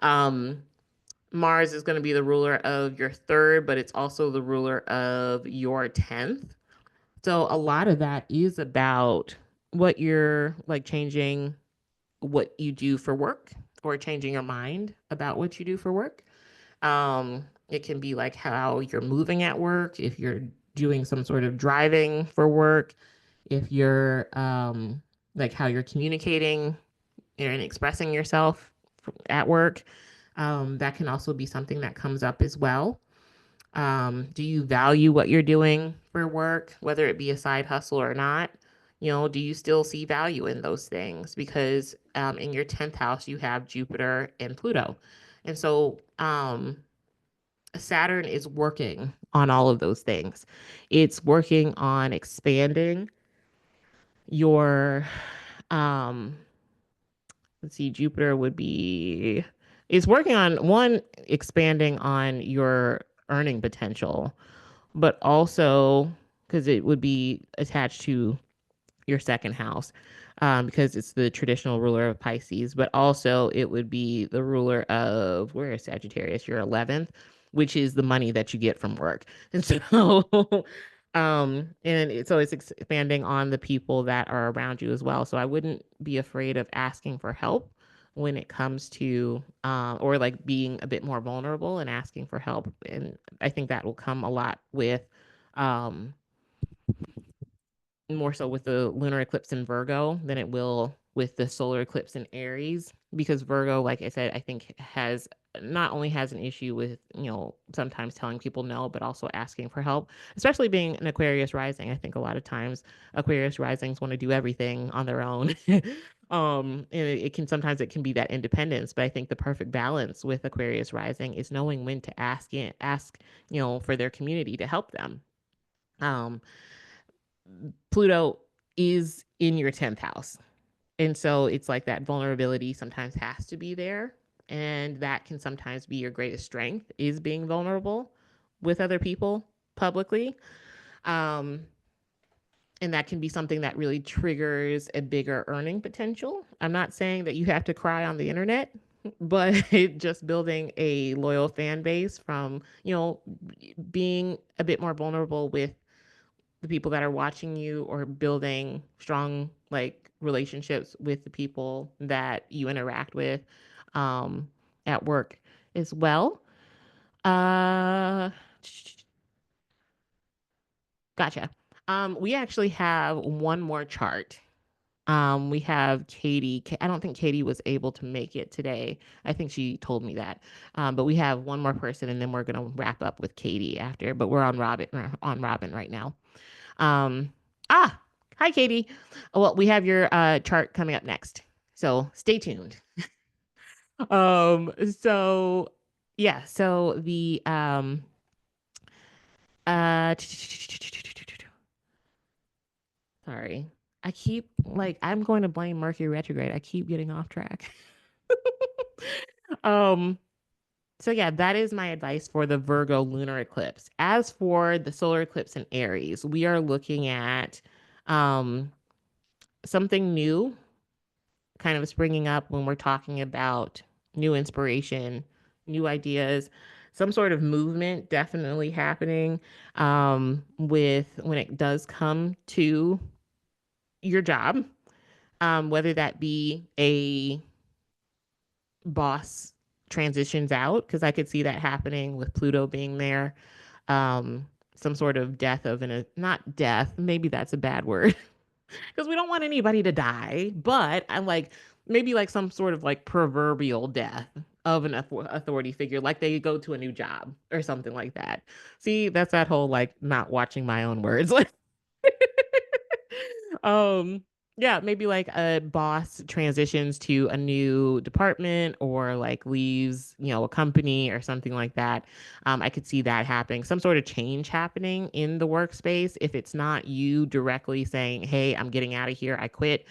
Um, Mars is going to be the ruler of your third, but it's also the ruler of your 10th. So a lot of that is about what you're like changing what you do for work or changing your mind about what you do for work. It can be like how you're moving at work, if you're doing some sort of driving for work, if you're like how you're communicating and expressing yourself at work. That can also be something that comes up as well. Do you value what you're doing for work, whether it be a side hustle or not? You know, do you still see value in those things? Because in your 10th house, you have Jupiter and Pluto. And so Saturn is working on all of those things. It's working on expanding your, um, let's see, Jupiter would be, it's working on one, expanding on your earning potential, but also because it would be attached to your second house, because it's the traditional ruler of Pisces, but also it would be the ruler of where is Sagittarius, your 11th, which is the money that you get from work. And so, so it's expanding on the people that are around you as well. So I wouldn't be afraid of asking for help when it comes to, or like being a bit more vulnerable and asking for help. And I think that will come a lot with, um, more so with the lunar eclipse in Virgo than it will with the solar eclipse in Aries, because Virgo, like I said, I think has not only has an issue with, sometimes telling people no, but also asking for help, especially being an Aquarius rising. I think a lot of times Aquarius risings want to do everything on their own. And it can sometimes it can be that independence, but I think the perfect balance with Aquarius rising is knowing when to ask, for their community to help them. Um, Pluto is in your 10th house. And so it's like that vulnerability sometimes has to be there. And that can sometimes be your greatest strength is being vulnerable with other people publicly. Um, and that can be something that really triggers a bigger earning potential. I'm not saying that you have to cry on the internet, but just building a loyal fan base from, being a bit more vulnerable with the people that are watching you, or building strong like relationships with the people that you interact with, um, at work as well. Uh, Gotcha. We actually have one more chart. We have Katie. I don't think Katie was able to make it today. I think she told me that. But we have one more person, and then we're gonna wrap up with Katie after. But we're on Robin right now. Um, ah, Hi Katie. Well, we have your chart coming up next, so stay tuned. So yeah, so the uh sorry. I keep like I'm going to blame Mercury retrograde. I keep getting off track. um so yeah, that is my advice for the Virgo lunar eclipse. As for the solar eclipse in Aries, we are looking at um something new kind of springing up when we're talking about new inspiration, new ideas, some sort of movement definitely happening with when it does come to your job, whether that be a boss transitions out, because I could see that happening with Pluto being there. Some sort of death of not death, maybe that's a bad word, because we don't want anybody to die, but I'm like maybe like some sort of like proverbial death of an authority figure, like they go to a new job or something like that. See, that's that whole like not watching my own words. Like um yeah, maybe like a boss transitions to a new department or like leaves, a company or something like that. I could see that happening, some sort of change happening in the workspace. If it's not you directly saying, hey, I'm getting out of here, I quit,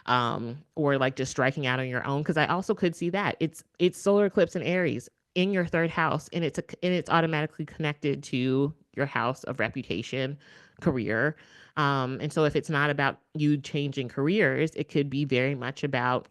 or like just striking out on your own. Because I also could see that it's solar eclipse in Aries in your third house, and it's automatically connected to your house of reputation, career. And so if it's not about you changing careers, it could be very much about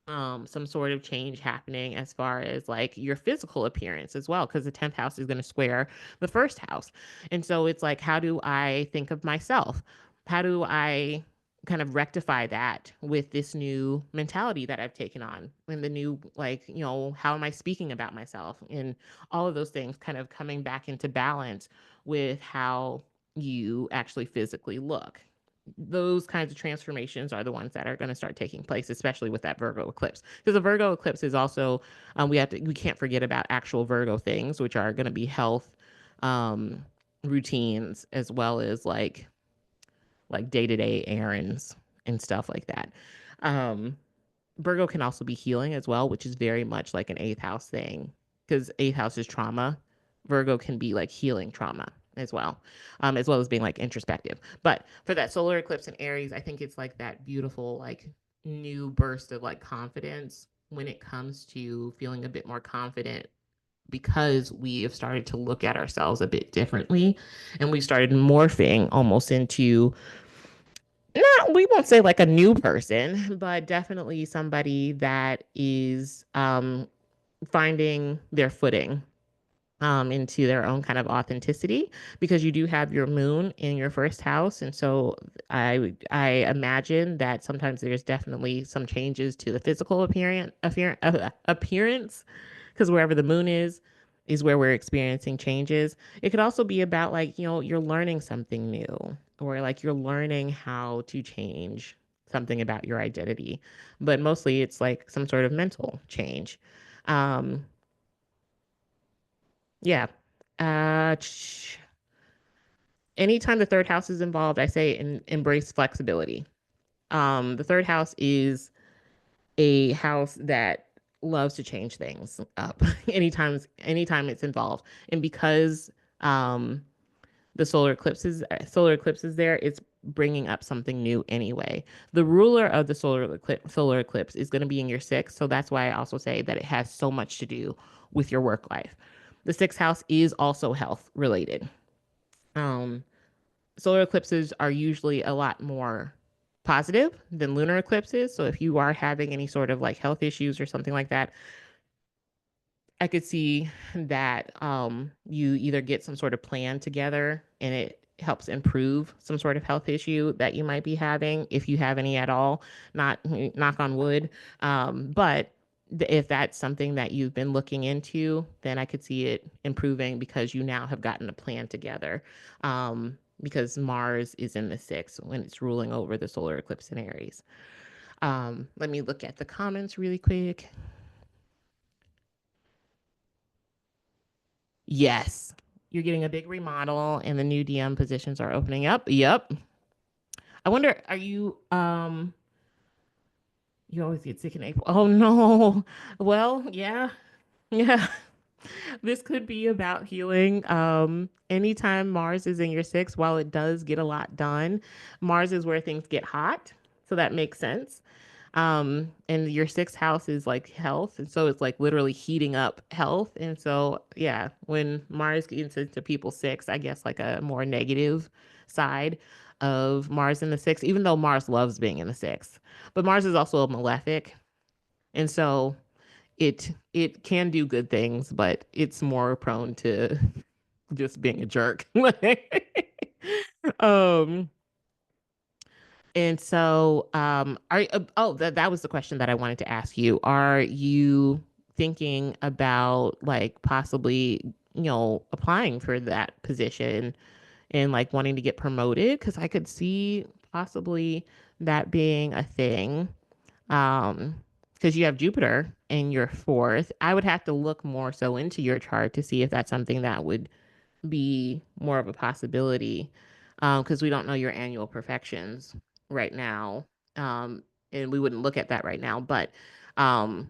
some sort of change happening as far as like your physical appearance as well, because the 10th house is going to square the first house. And so it's like, how do I think of myself? How do I kind of rectify that with this new mentality that I've taken on, and the new, like, how am I speaking about myself, and all of those things kind of coming back into balance with how you actually physically look. Those kinds of transformations are the ones that are going to start taking place, especially with that Virgo eclipse. Because the Virgo eclipse is also, we can't forget about actual Virgo things, which are going to be health, um, routines, as well as like day to day errands and stuff like that. Um, Virgo can also be healing as well, which is very much like an eighth house thing, because eighth house is trauma. Virgo can be like healing trauma as well as being like introspective. But for that solar eclipse in Aries, I think it's like that beautiful, like new burst of like confidence when it comes to feeling a bit more confident, because we have started to look at ourselves a bit differently, and we started morphing almost into, not, we won't say like a new person, but definitely somebody that is finding their footing into their own kind of authenticity, because you do have your moon in your first house. And so I imagine that sometimes there's definitely some changes to the physical appearance, because wherever the moon is where we're experiencing changes. It could also be about like, you're learning something new, or like you're learning how to change something about your identity. But mostly it's like some sort of mental change. Um, yeah. Uh, Anytime the third house is involved, I say embrace flexibility. The third house is a house that loves to change things up anytime it's involved. And because um the solar eclipse is there, it's bringing up something new anyway. The ruler of the solar eclipse is going to be in your sixth, so that's why I also say that it has so much to do with your work life. The sixth house is also health related. um Solar eclipses are usually a lot more positive than lunar eclipses. So if you are having any sort of like health issues or something like that, I could see that you either get some sort of plan together and it helps improve some sort of health issue that you might be having, if you have any at all. Not knock on wood, but if that's something that you've been looking into, then I could see it improving because you now have gotten a plan together. Because Mars is in the sixth when it's ruling over the solar eclipse in Aries. Let me look at the comments really quick. Yes, you're getting a big remodel and the new DM positions are opening up. Yep. I wonder, are you always get sick in April? Oh no. Well, yeah. Yeah. This could be about healing. Anytime Mars is in your sixth, while it does get a lot done, Mars is where things get hot. So that makes sense. And your sixth house is like health. And so it's like literally heating up health. And so, yeah, when Mars gets into people's six, I guess like a more negative side of Mars in the sixth, even though Mars loves being in the sixth. But Mars is also a malefic. And so it can do good things, but it's more prone to just being a jerk. um and so are oh that was the question that I wanted to ask you. Are you thinking about like possibly, applying for that position and like wanting to get promoted? Because I could see possibly that being a thing. um because you have Jupiter in your fourth. I would have to look more so into your chart to see if that's something that would be more of a possibility, because we don't know your annual perfections right now. And we wouldn't look at that right now, but um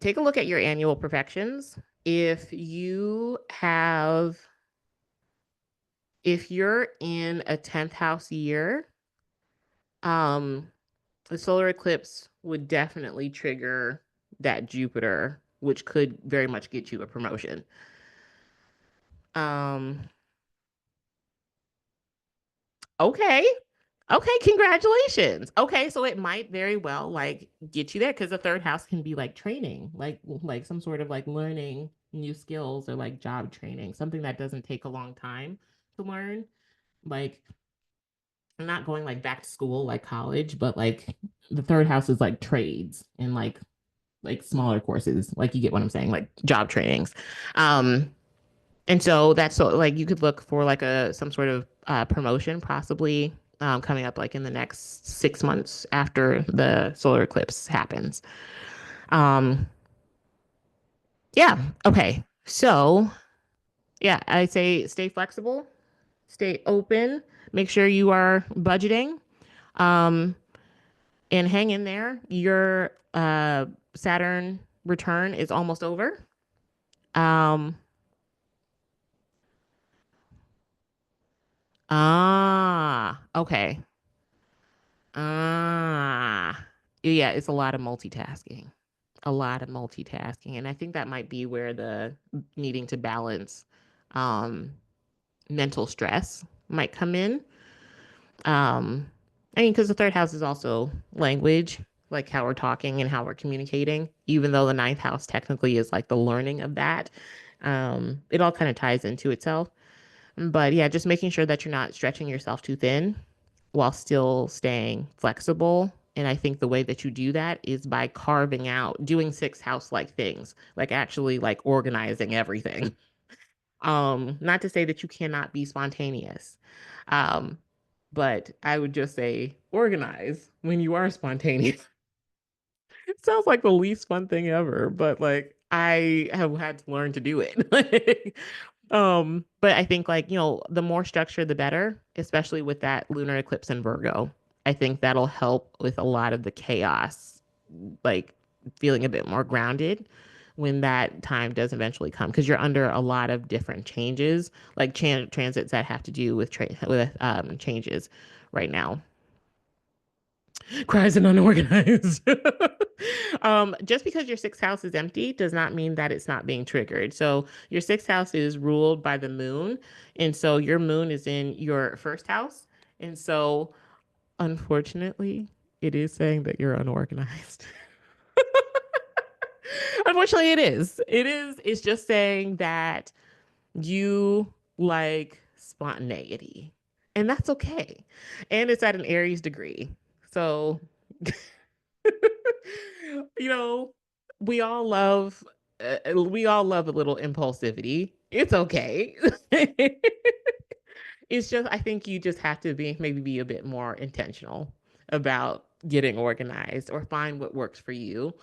take a look at your annual perfections. If you're in a 10th house year, um the solar eclipse would definitely trigger that Jupiter, which could very much get you a promotion. Um, okay. Okay, congratulations. Okay, so it might very well like get you there because the third house can be like training, like some sort of like learning new skills or like job training, something that doesn't take a long time to learn. Like I'm not going like back to school like college, but like the third house is like trades and like smaller courses, like you get what I'm saying, like job trainings. Um, and so that's so like you could look for like a some sort of promotion possibly coming up like in the next 6 months after the solar eclipse happens. Um, yeah. Okay. So yeah, I say stay flexible, stay open, make sure you are budgeting, um, and hang in there. Your Saturn return is almost over. Um, okay. Ah, yeah, it's a lot of multitasking. A lot of multitasking. And I think that might be where the needing to balance um mental stress might come in. Um, I mean, because the third house is also language, like how we're talking and how we're communicating, even though the ninth house technically is like the learning of that. It all kind of ties into itself. But yeah, just making sure that you're not stretching yourself too thin while still staying flexible. And I think the way that you do that is by carving out, doing six house like things, like actually like organizing everything. Not to say that you cannot be spontaneous. Um, but I would just say organize when you are spontaneous. It sounds like the least fun thing ever, but like I have had to learn to do it. But I think like, the more structure the better, especially with that lunar eclipse in Virgo. I think that'll help with a lot of the chaos, like feeling a bit more grounded when that time does eventually come because you're under a lot of different changes, like transits that have to do with changes right now. Cries and unorganized. Just because your sixth house is empty does not mean that it's not being triggered. So your sixth house is ruled by the moon, and so your moon is in your first house, and so unfortunately, it is saying that you're unorganized. Unfortunately, it is. It is. It's just saying that you like spontaneity, and that's okay. And it's at an Aries degree. So, you know, we all love we all love a little impulsivity. It's okay. It's just I think you just have to be a bit more intentional about getting organized or find what works for you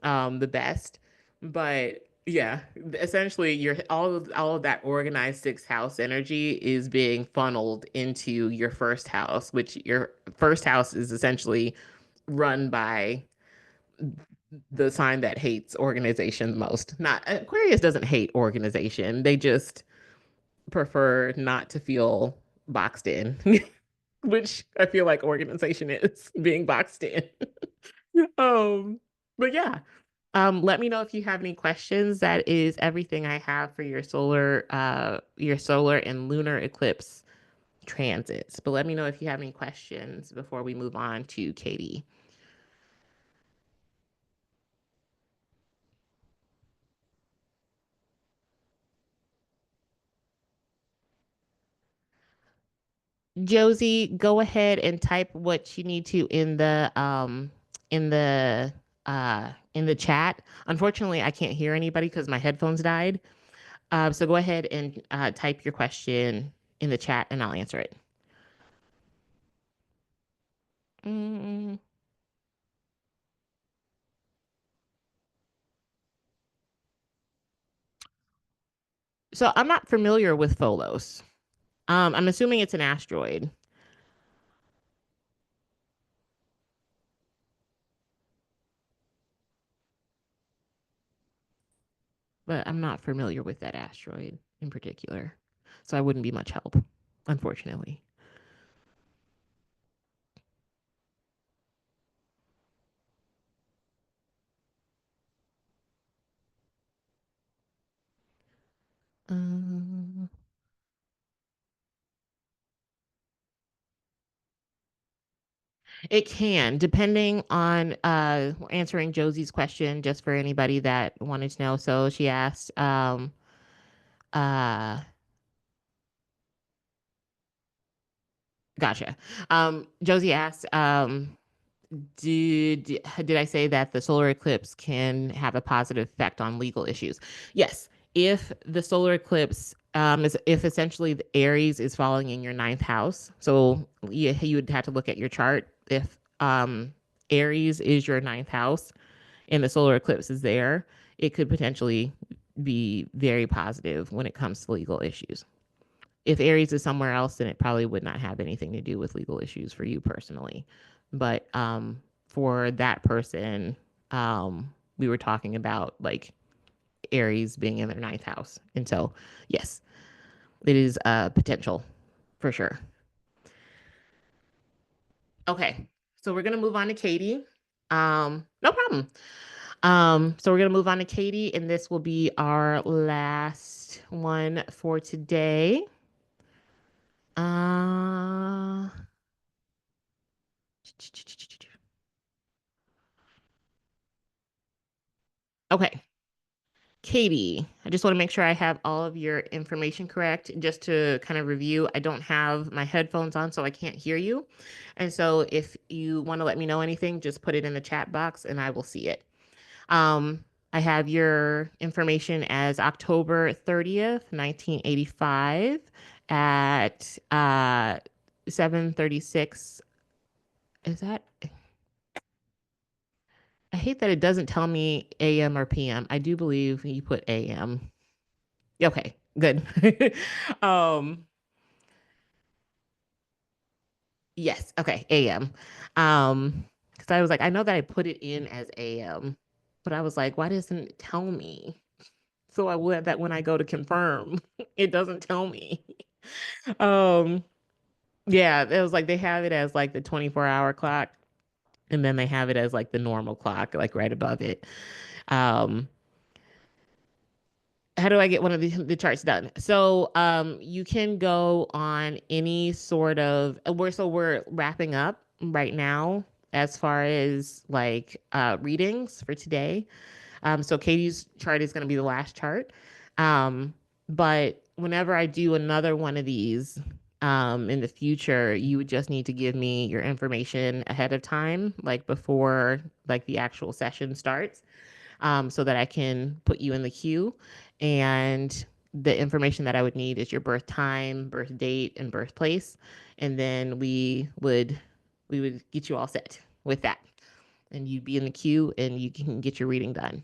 the best. But yeah, essentially your all of that organized sixth house energy is being funneled into your first house, which your first house is essentially run by the sign that hates organization most. Not Aquarius doesn't hate organization. They just prefer not to feel boxed in, which I feel like organization is being boxed in. um, but yeah. Let me know if you have any questions. That is everything I have for your solar and lunar eclipse transits. But let me know if you have any questions before we move on to Katie. Josie, go ahead and type what you need to in the in the chat. Unfortunately, I can't hear anybody because my headphones died. So go ahead and type your question in the chat and I'll answer it. Mm. So I'm not familiar with Pholos. I'm assuming it's an asteroid, but I'm not familiar with that asteroid in particular. So I wouldn't be much help, unfortunately. Um, It can, depending on answering Josie's question, just for anybody that wanted to know. So she asked, uh, gotcha. Josie asked, did I say that the solar eclipse can have a positive effect on legal issues? Yes. If the solar eclipse is if essentially the Aries is falling in your ninth house, so you would have to look at your chart. If Aries is your ninth house and the solar eclipse is there, it could potentially be very positive when it comes to legal issues. If Aries is somewhere else, then it probably would not have anything to do with legal issues for you personally. But for that person, we were talking about like Aries being in their ninth house. And so, yes, it is a potential for sure. Okay. So we're going to move on to Katie. No problem. So we're going to move on to Katie, and this will be our last one for today. Uh, okay. Katie, I just want to make sure I have all of your information correct. Just to kind of review, I don't have my headphones on, so I can't hear you. And so if you want to let me know anything, just put it in the chat box and I will see it. Um, I have your information as October 30th, 1985 at 7:36. Is that I hate that it doesn't tell me AM or PM. I do believe you put AM. Okay, good. um, yes, okay, AM. Because I was like, I know that I put it in as AM, but I was like, why doesn't it tell me? So I would that when I go to confirm, it doesn't tell me. Um, yeah, it was like they have it as like the 24-hour clock, and then they have it as like the normal clock, like right above it. Um, how do I get one of the charts done? So you can go on any sort of we're wrapping up right now as far as like readings for today. So Katie's chart is going to be the last chart. But whenever I do another one of these in the future, you would just need to give me your information ahead of time, like before like the actual session starts. so that I can put you in the queue. And the information that I would need is your birth time, birth date, and birthplace. And then we would get you all set with that. And you'd be in the queue and you can get your reading done.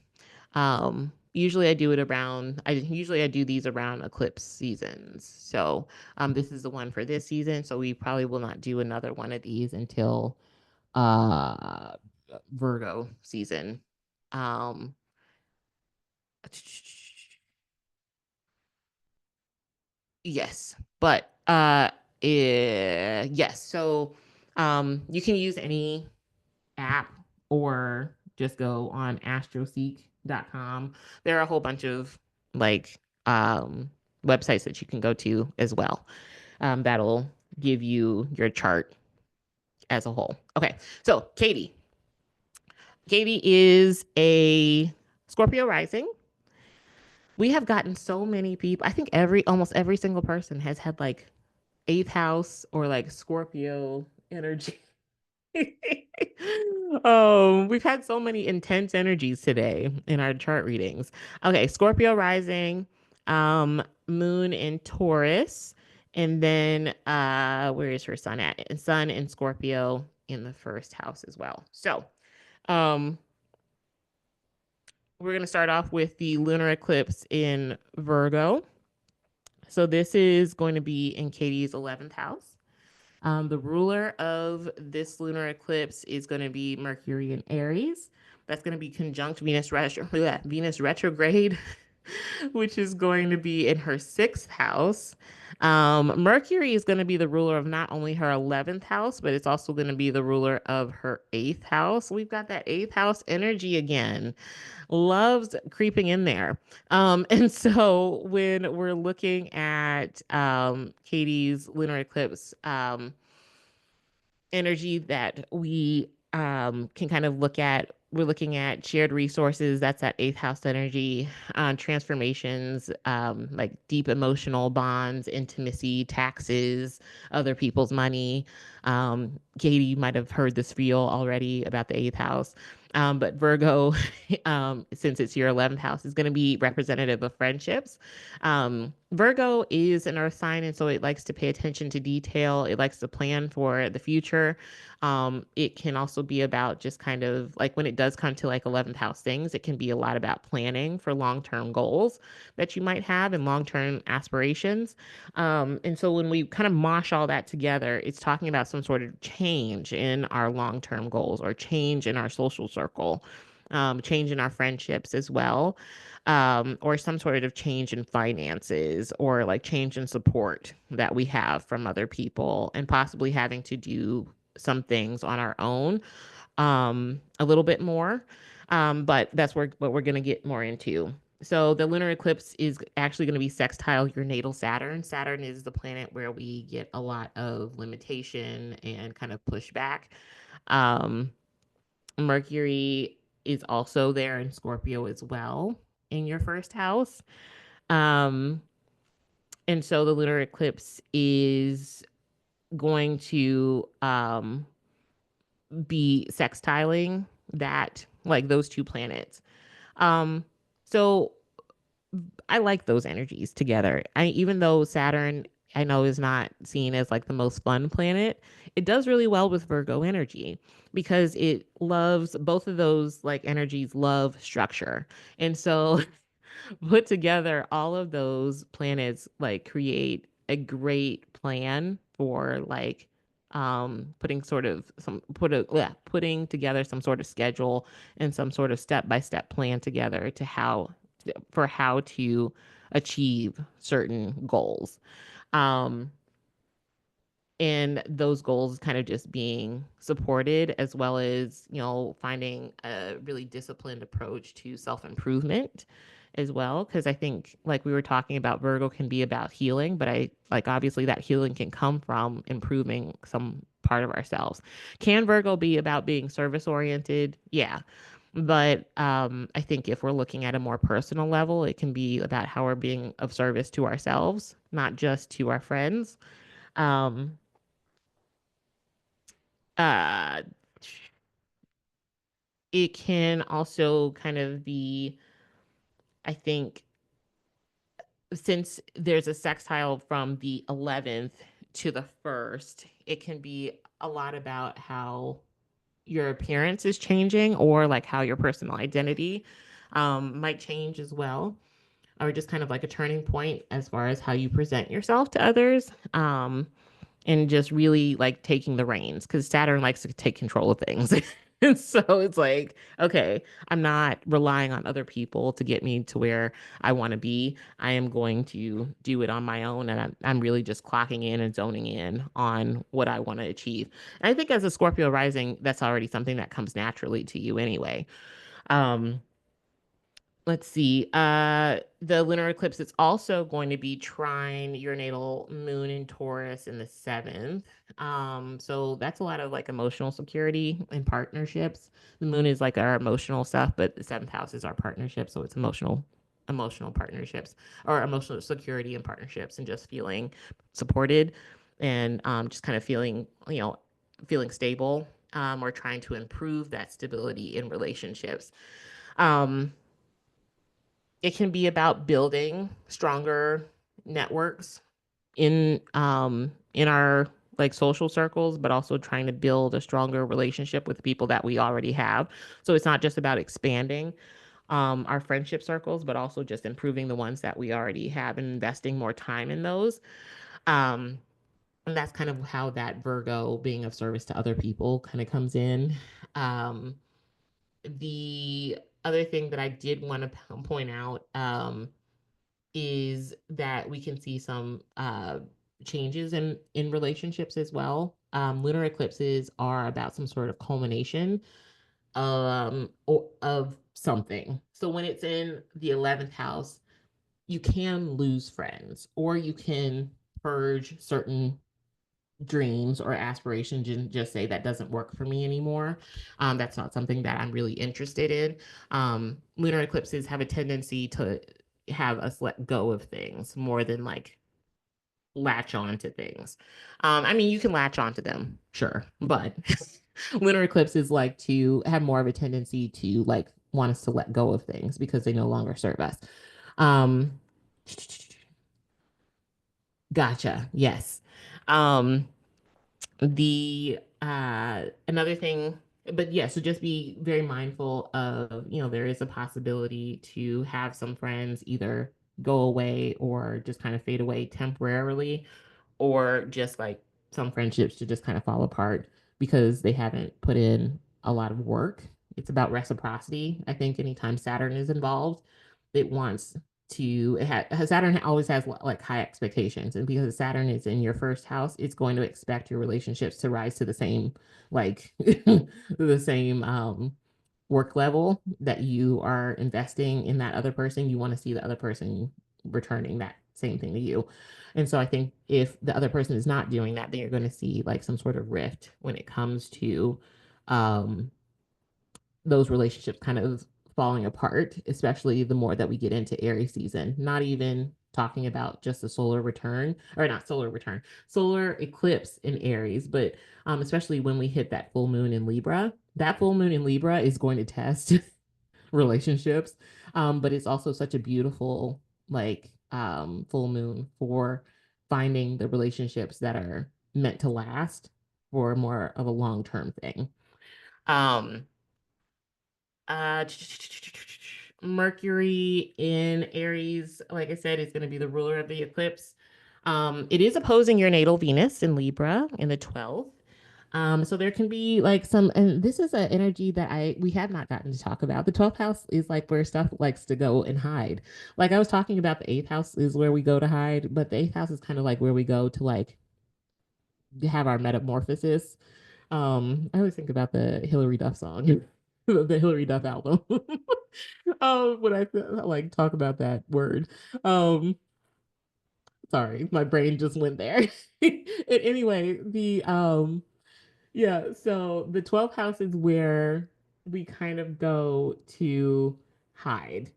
Usually I do it around I do these around eclipse seasons. So this is the one for this season. So we probably will not do another one of these until uh Virgo season. Um yes. But yes. So you can use any app or just go on astroseek.com. There are a whole bunch of like websites that you can go to as well. That'll give you your chart as a whole. Okay, so Katie. Katie is a Scorpio rising. We have gotten so many people. I think almost every single person has had like eighth house or like Scorpio energy. We've had so many intense energies today in our chart readings. Okay, Scorpio rising, moon in Taurus, and then where is her sun at? Sun in Scorpio in the first house as well. So, um, we're gonna start off with the lunar eclipse in Virgo. So this is going to be in Katie's 11th house. The ruler of this lunar eclipse is going to be Mercury in Aries. That's going to be conjunct Venus retrograde, which is going to be in her sixth house. Mercury is going to be the ruler of not only her 11th house, but it's also going to be the ruler of her eighth house. We've got that eighth house energy again, loves creeping in there. And so when we're looking at Katie's lunar eclipse, energy that we can kind of look at. We're looking at shared resources. That's that eighth house energy, transformations, like deep emotional bonds, intimacy, taxes, other people's money. Katie, you might have heard this feel already about the eighth house. But Virgo, since it's your 11th house, is going to be representative of friendships. Virgo is an earth sign, and so it likes to pay attention to detail. It likes to plan for the future. It can also be about just kind of like when it does come to like 11th house things, it can be a lot about planning for long-term goals that you might have and long-term aspirations. And so when we kind of mosh all that together, it's talking about some sort of change in our long-term goals or change in our social circle, change in our friendships as well, or some sort of change in finances or like change in support that we have from other people and possibly having to do some things on our own a little bit more. But that's what we're going to get more into. So the lunar eclipse is actually going to be sextile your natal Saturn. Saturn is the planet where we get a lot of limitation and kind of pushback. Um, Mercury is also there in Scorpio as well in your first house. Um, and so the lunar eclipse is going to be sextiling that, like those two planets. Um, so I like those energies together. Even though Saturn, I know, is not seen as like the most fun planet, it does really well with Virgo energy because it loves both of those like energies love structure. And so put together all of those planets like create a great plan for like putting sort of some put a yeah, putting together some sort of schedule and some sort of step-by-step plan together to how to achieve certain goals. Um, and those goals kind of just being supported as well as finding a really disciplined approach to self-improvement as well, because I think like we were talking about, Virgo can be about healing, but I like obviously that healing can come from improving some part of ourselves. Can Virgo be about being service oriented? Yeah, but I think if we're looking at a more personal level, it can be about how we're being of service to ourselves, not just to our friends. um uh it can also kind of be, I think, since there's a sextile from the 11th to the 1st, it can be a lot about how your appearance is changing or like how your personal identity might change as well, or just kind of like a turning point as far as how you present yourself to others. And just really like taking the reins because Saturn likes to take control of things. And so it's like, okay, I'm not relying on other people to get me to where I want to be. I am going to do it on my own. And I'm really just clocking in and zoning in on what I want to achieve. And I think as a Scorpio rising, that's already something that comes naturally to you anyway. Um, let's see. The lunar eclipse is also going to be trine your natal moon in Taurus in the 7th. So that's a lot of like emotional security and partnerships. The moon is like our emotional stuff, but the 7th house is our partnership. So it's emotional partnerships or emotional security and partnerships and just feeling supported and just kind of feeling, feeling stable, or trying to improve that stability in relationships. Um, it can be about building stronger networks in our like social circles, but also trying to build a stronger relationship with people that we already have. So it's not just about expanding our friendship circles, but also just improving the ones that we already have and investing more time in those. um and that's kind of how that Virgo being of service to other people kind of comes in. The other thing that I did want to point out is that we can see some changes in relationships as well. Lunar eclipses are about some sort of culmination of something. So when it's in the 11th house, you can lose friends or you can purge certain dreams or aspirations and just say that doesn't work for me anymore. That's not something that I'm really interested in. Lunar eclipses have a tendency to have us let go of things more than like latch on to things. I mean, you can latch onto them, sure, but lunar eclipses like to have more of a tendency to like want us to let go of things because they no longer serve us. Um, gotcha. Yes. Um, the another thing, but yeah, so just be very mindful of, there is a possibility to have some friends either go away or just kind of fade away temporarily, or just like some friendships to just kind of fall apart because they haven't put in a lot of work. It's about reciprocity. I think anytime Saturn is involved, it wants to, Saturn always has like high expectations. And because Saturn is in your first house, it's going to expect your relationships to rise to the same, like, the same, work level that you are investing in that other person. You want to see the other person returning that same thing to you. And so I think if the other person is not doing that, then you're going to see like some sort of rift when it comes to um, those relationships kind of falling apart, especially the more that we get into Aries season. Not even talking about just the solar return, or not solar return, solar eclipse in Aries, but especially when we hit that full moon in Libra. That full moon in Libra is going to test relationships. But it's also such a beautiful, like, full moon for finding the relationships that are meant to last for more of a long term thing. Um, uh, Mercury in Aries, like I said, is going to be the ruler of the eclipse. It is opposing your natal Venus in Libra in the 12th. So there can be like some, and this is an energy that we have not gotten to talk about. The 12th house is like where stuff likes to go and hide. Like I was talking about, the 8th house is where we go to hide, but the 8th house is kind of like where we go to like have our metamorphosis. I always think about the Hillary Duff song, the Hillary Duff album. When I like talk about that word. Um, sorry, my brain just went there. Anyway, yeah, so the 12th house is where we kind of go to hide,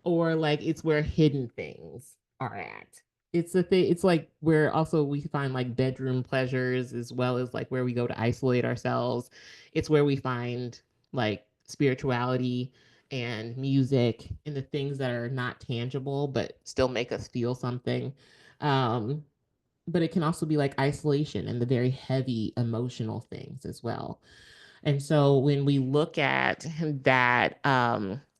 or like it's where hidden things are at. It's the thing, it's like where also we find like bedroom pleasures as well as like where we go to isolate ourselves. It's where we find like spirituality and music and the things that are not tangible but still make us feel something. Um, but it can also be like isolation and the very heavy emotional things as well. And so when we look at that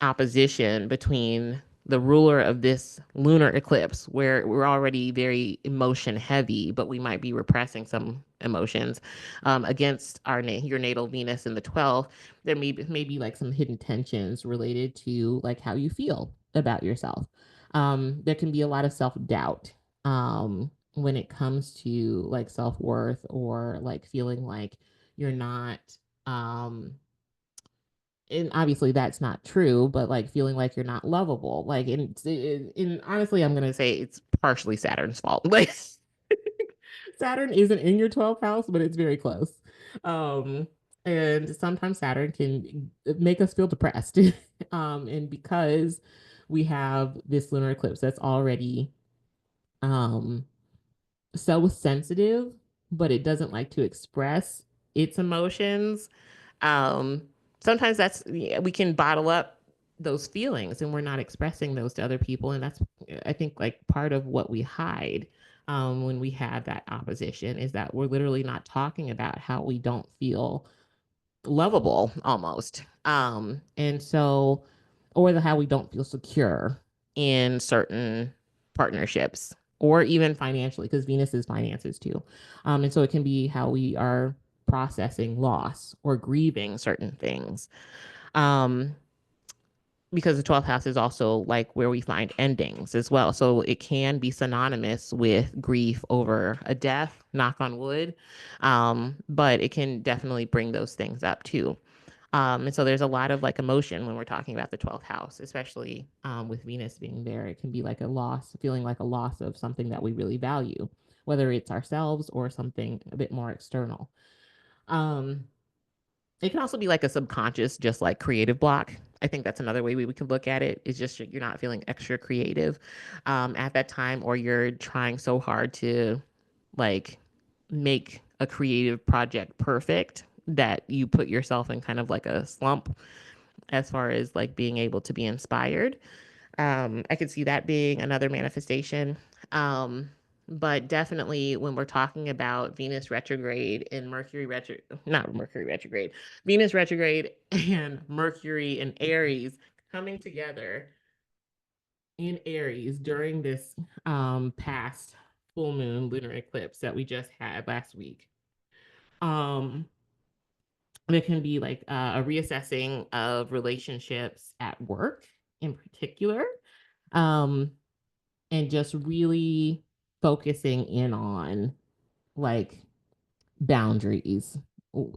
opposition between the ruler of this lunar eclipse, where we're already very emotion heavy, but we might be repressing some emotions against your natal Venus in the 12th, there may be like some hidden tensions related to like how you feel about yourself. There can be a lot of self doubt when it comes to like self worth or like feeling like you're not um and obviously that's not true, but like feeling like you're not lovable, like and honestly I'm gonna say it's partially Saturn's fault. Like Saturn isn't in your 12th house, but it's very close. um and sometimes Saturn can make us feel depressed. And because we have this lunar eclipse that's already um so sensitive, but it doesn't like to express its emotions. Um, Sometimes that's yeah, we can bottle up those feelings and we're not expressing those to other people, and that's I think like part of what we hide when we have that opposition is that we're literally not talking about how we don't feel lovable almost. And so, or the how we don't feel secure in certain partnerships or even financially, because Venus is finances too. And so it can be how we are processing loss or grieving certain things. Um, because the 12th house is also like where we find endings as well. So it can be synonymous with grief over a death, knock on wood. But it can definitely bring those things up too. And so there's a lot of like emotion when we're talking about the 12th house, especially with Venus being there. It can be like a loss, feeling like a loss of something that we really value, whether it's ourselves or something a bit more external. Um, it can also be like a subconscious, just like creative block. I think that's another way we could look at it. It's just you're not feeling extra creative at that time, or you're trying so hard to like make a creative project perfect that you put yourself in kind of like a slump as far as like being able to be inspired. I could see that being another manifestation. Um, but definitely when we're talking about Venus retrograde and not Mercury retrograde, Venus retrograde and Mercury and Aries coming together in Aries during this past full moon lunar eclipse that we just had last week. Um, there can be like a reassessing of relationships at work in particular. Um, and just really focusing in on like boundaries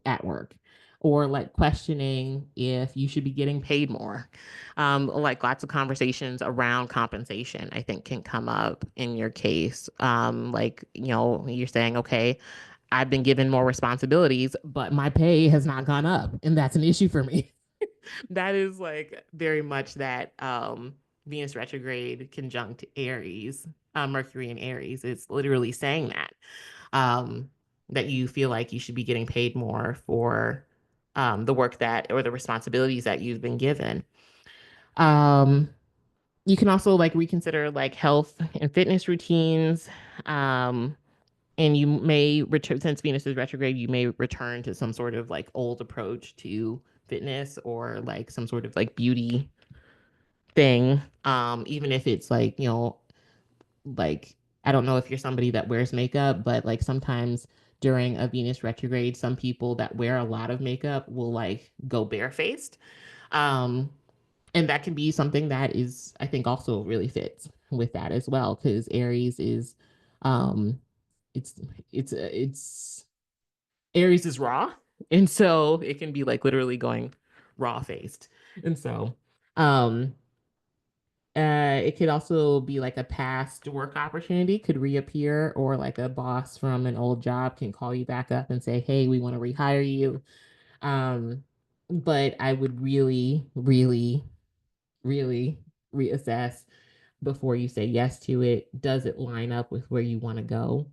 at work or like questioning if you should be getting paid more. Like lots of conversations around compensation, I think, can come up in your case. Like, you know, you're saying, okay, I've been given more responsibilities, but my pay has not gone up. And that's an issue for me. That is like very much that Venus retrograde conjunct Aries, Mercury in Aries. It's literally saying um, that you feel like you should be getting paid more for the work that or the responsibilities that you've been given. Um, you can also like reconsider like health and fitness routines. Um, and you may return, since Venus is retrograde, you may return to some sort of like old approach to fitness or like some sort of like beauty thing. Even if it's like, you know, like I don't know if you're somebody that wears makeup, but like sometimes during a Venus retrograde, some people that wear a lot of makeup will like go barefaced. Um, and that can be something that is, I think, also really fits with that as well, because Aries is um it's it's Aries is raw. And so it can be like literally going raw faced. And so um it could also be like a past work opportunity could reappear, or like a boss from an old job can call you back up and say, "Hey, we want to rehire you." Um, but I would really, really, really reassess before you say yes to it. Does it line up with where you want to go?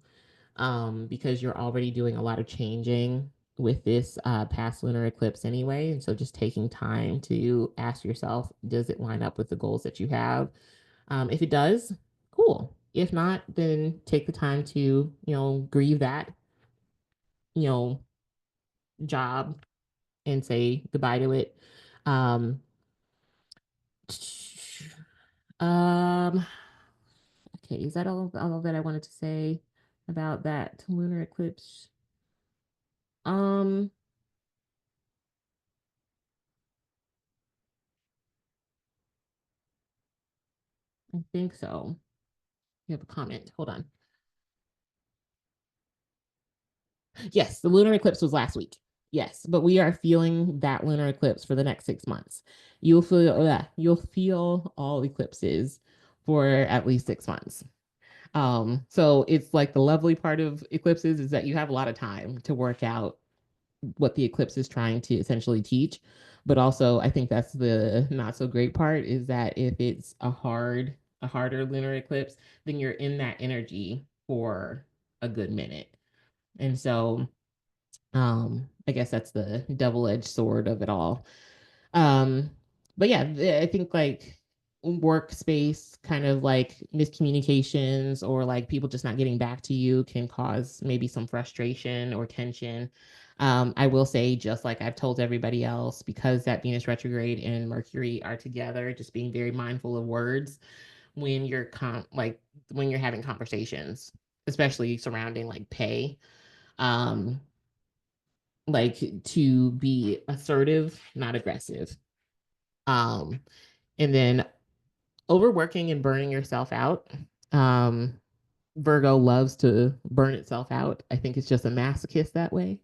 Because you're already doing a lot of changing with this past lunar eclipse anyway. And so just taking time to ask yourself, does it line up with the goals that you have? If it does, cool. If not, then take the time to, grieve that, you know, job and say goodbye to it. Um, um, okay, is that all that I wanted to say about that lunar eclipse? Um, I think so. You have a comment. Hold on. Yes, the lunar eclipse was last week. Yes, but we are feeling that lunar eclipse for the next 6 months. You'll feel all eclipses for at least 6 months. So it's like the lovely part of eclipses is that you have a lot of time to work out what the eclipse is trying to essentially teach. But also, I think that's the not so great part is that if it's a harder lunar eclipse, then you're in that energy for a good minute. And so I guess that's the double-edged sword of it all. um but yeah, I think like workspace kind of like miscommunications or like people just not getting back to you can cause maybe some frustration or tension. I will say, just like I've told everybody else, because that Venus retrograde and Mercury are together, just being very mindful of words when you're when you're having conversations, especially surrounding like pay. um like to be assertive, not aggressive. Um, and then overworking and burning yourself out. Um, Virgo loves to burn itself out. I think it's just a masochist that way.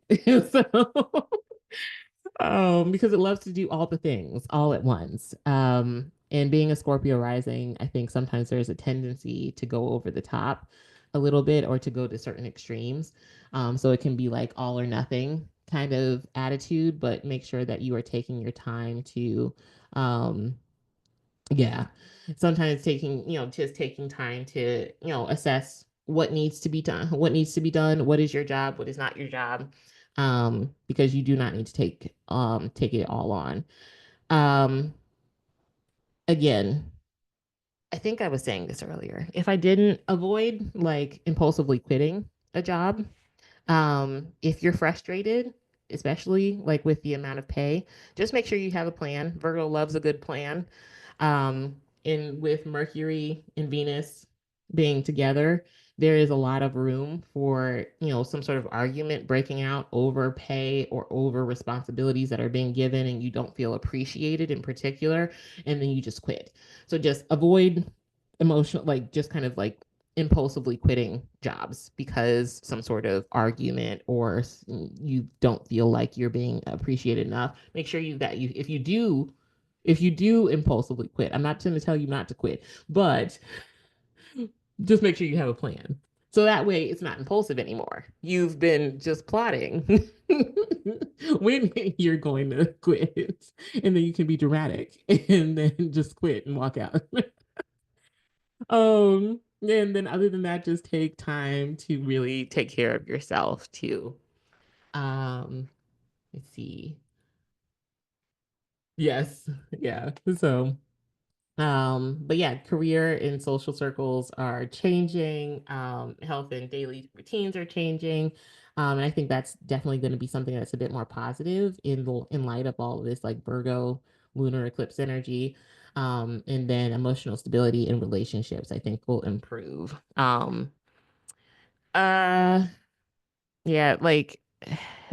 So, because it loves to do all the things all at once. And being a Scorpio rising, I think sometimes there's a tendency to go over the top a little bit or to go to certain extremes. So it can be like all or nothing kind of attitude, but make sure that you are taking your time to, um, yeah, sometimes taking, just taking time to, assess what needs to be done, what is your job, what is not your job, because you do not need to take it all on. Um, Again, I think I was saying this earlier. If I didn't avoid like impulsively quitting a job, if you're frustrated, especially like with the amount of pay, just make sure you have a plan. Virgo loves a good plan. And with Mercury and Venus being together, there is a lot of room for, some sort of argument breaking out over pay or over responsibilities that are being given and you don't feel appreciated in particular, and then you just quit. So just avoid emotional, like just kind of like impulsively quitting jobs because some sort of argument or you don't feel like you're being appreciated enough. Make sure you if you do impulsively quit, I'm not going to tell you not to quit, but just make sure you have a plan. So that way it's not impulsive anymore. You've been just plotting when you're going to quit, and then you can be dramatic and then just quit and walk out. And then other than that, just take time to really take care of yourself too. Um, let's see. Yes, yeah. So, but yeah, career and social circles are changing. Health and daily routines are changing. And I think that's definitely going to be something that's a bit more positive in light of all of this like Virgo lunar eclipse energy. And then emotional stability in relationships, I think will improve. Uh yeah, like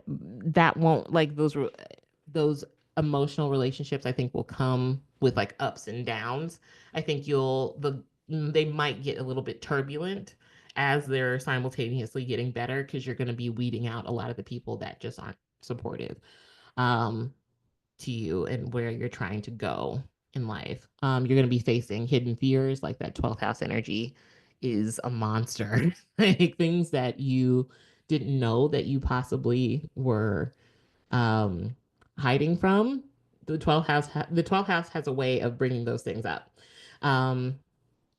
that won't like those emotional relationships I think will come with like ups and downs. I think they might get a little bit turbulent as they're simultaneously getting better because you're going to be weeding out a lot of the people that just aren't supportive. Um to you and where you're trying to go in life. You're going to be facing hidden fears, like that 12th house energy is a monster. Like things that you didn't know that you possibly were um, hiding from. The 12th house has a way of bringing those things up. Um,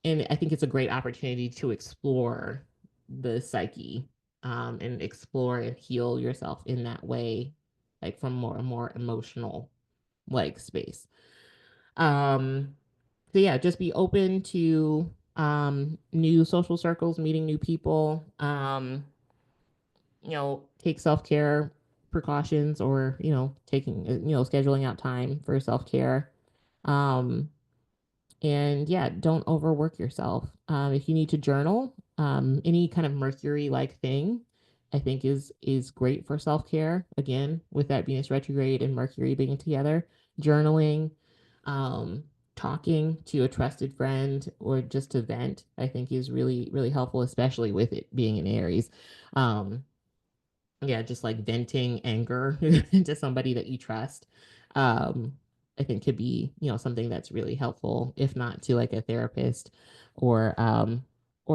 and I think it's a great opportunity to explore the psyche and explore and heal yourself in that way, like from more and more emotional like space. Um, so yeah, just be open to new social circles, meeting new people. Take self-care precautions, or taking scheduling out time for self-care. Um, and yeah, don't overwork yourself. If you need to journal, any kind of Mercury like thing, I think is great for self care. Again, with that Venus retrograde and Mercury being together, journaling, um, talking to a trusted friend or just to vent, I think is really really helpful, especially with it being in Aries. Um, yeah, just like venting anger to somebody that you trust, um I think could be something that's really helpful, if not to like a therapist, or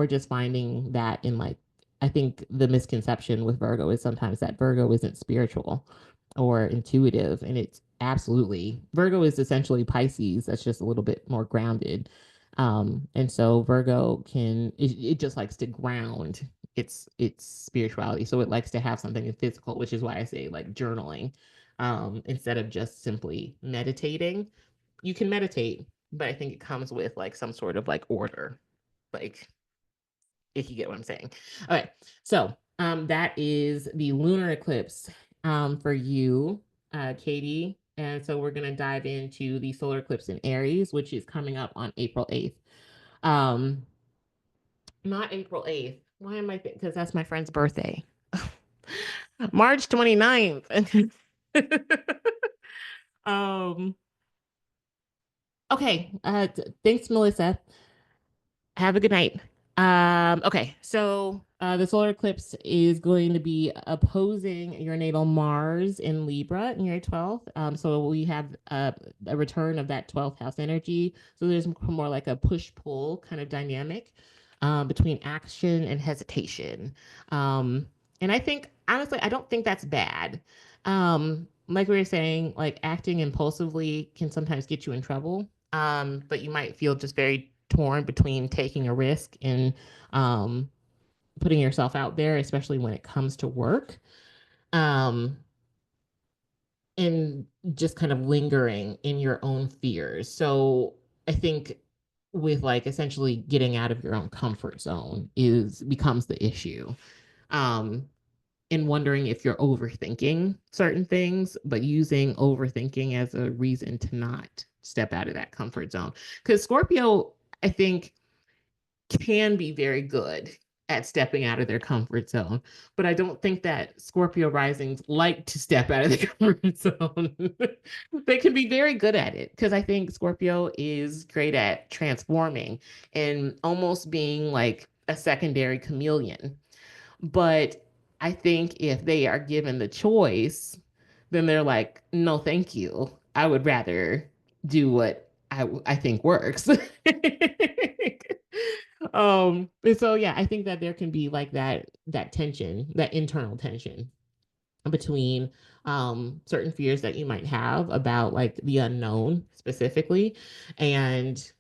just finding that in like, I think the misconception with Virgo is sometimes that Virgo isn't spiritual or intuitive, and it's absolutely, Virgo is essentially Pisces that's just a little bit more grounded. And so Virgo it just likes to ground its spirituality. So it likes to have something physical, which is why I say like journaling, instead of just simply meditating. You can meditate, but I think it comes with like some sort of like order, like, if you get what I'm saying. Okay, so that is the lunar eclipse for you, Katie. And so we're gonna dive into the solar eclipse in Aries, which is coming up on April 8th. Um, Not April 8th. Why am I thinking? Because that's my friend's birthday. March 29th. um, okay. Thanks, Melissa. Have a good night. Okay, so the solar eclipse is going to be opposing your natal Mars in Libra in your 12th. So we have a return of that 12th house energy. So there's more like a push-pull kind of dynamic between action and hesitation. Um, and I think, honestly, I don't think that's bad. Like we were saying, like acting impulsively can sometimes get you in trouble. But you might feel just very torn between taking a risk and um, putting yourself out there, especially when it comes to work, um, and just kind of lingering in your own fears. So I think with like essentially getting out of your own comfort zone is becomes the issue. Um, and wondering if you're overthinking certain things, but using overthinking as a reason to not step out of that comfort zone. Because Scorpio, I think, can be very good at stepping out of their comfort zone, but I don't think that Scorpio risings like to step out of the comfort zone. They can be very good at it because I think Scorpio is great at transforming and almost being like a secondary chameleon. But I think if they are given the choice, then they're like, no, thank you. I would rather do what I think works. And so yeah, I think that there can be like that tension, that internal tension between certain fears that you might have about like the unknown specifically, and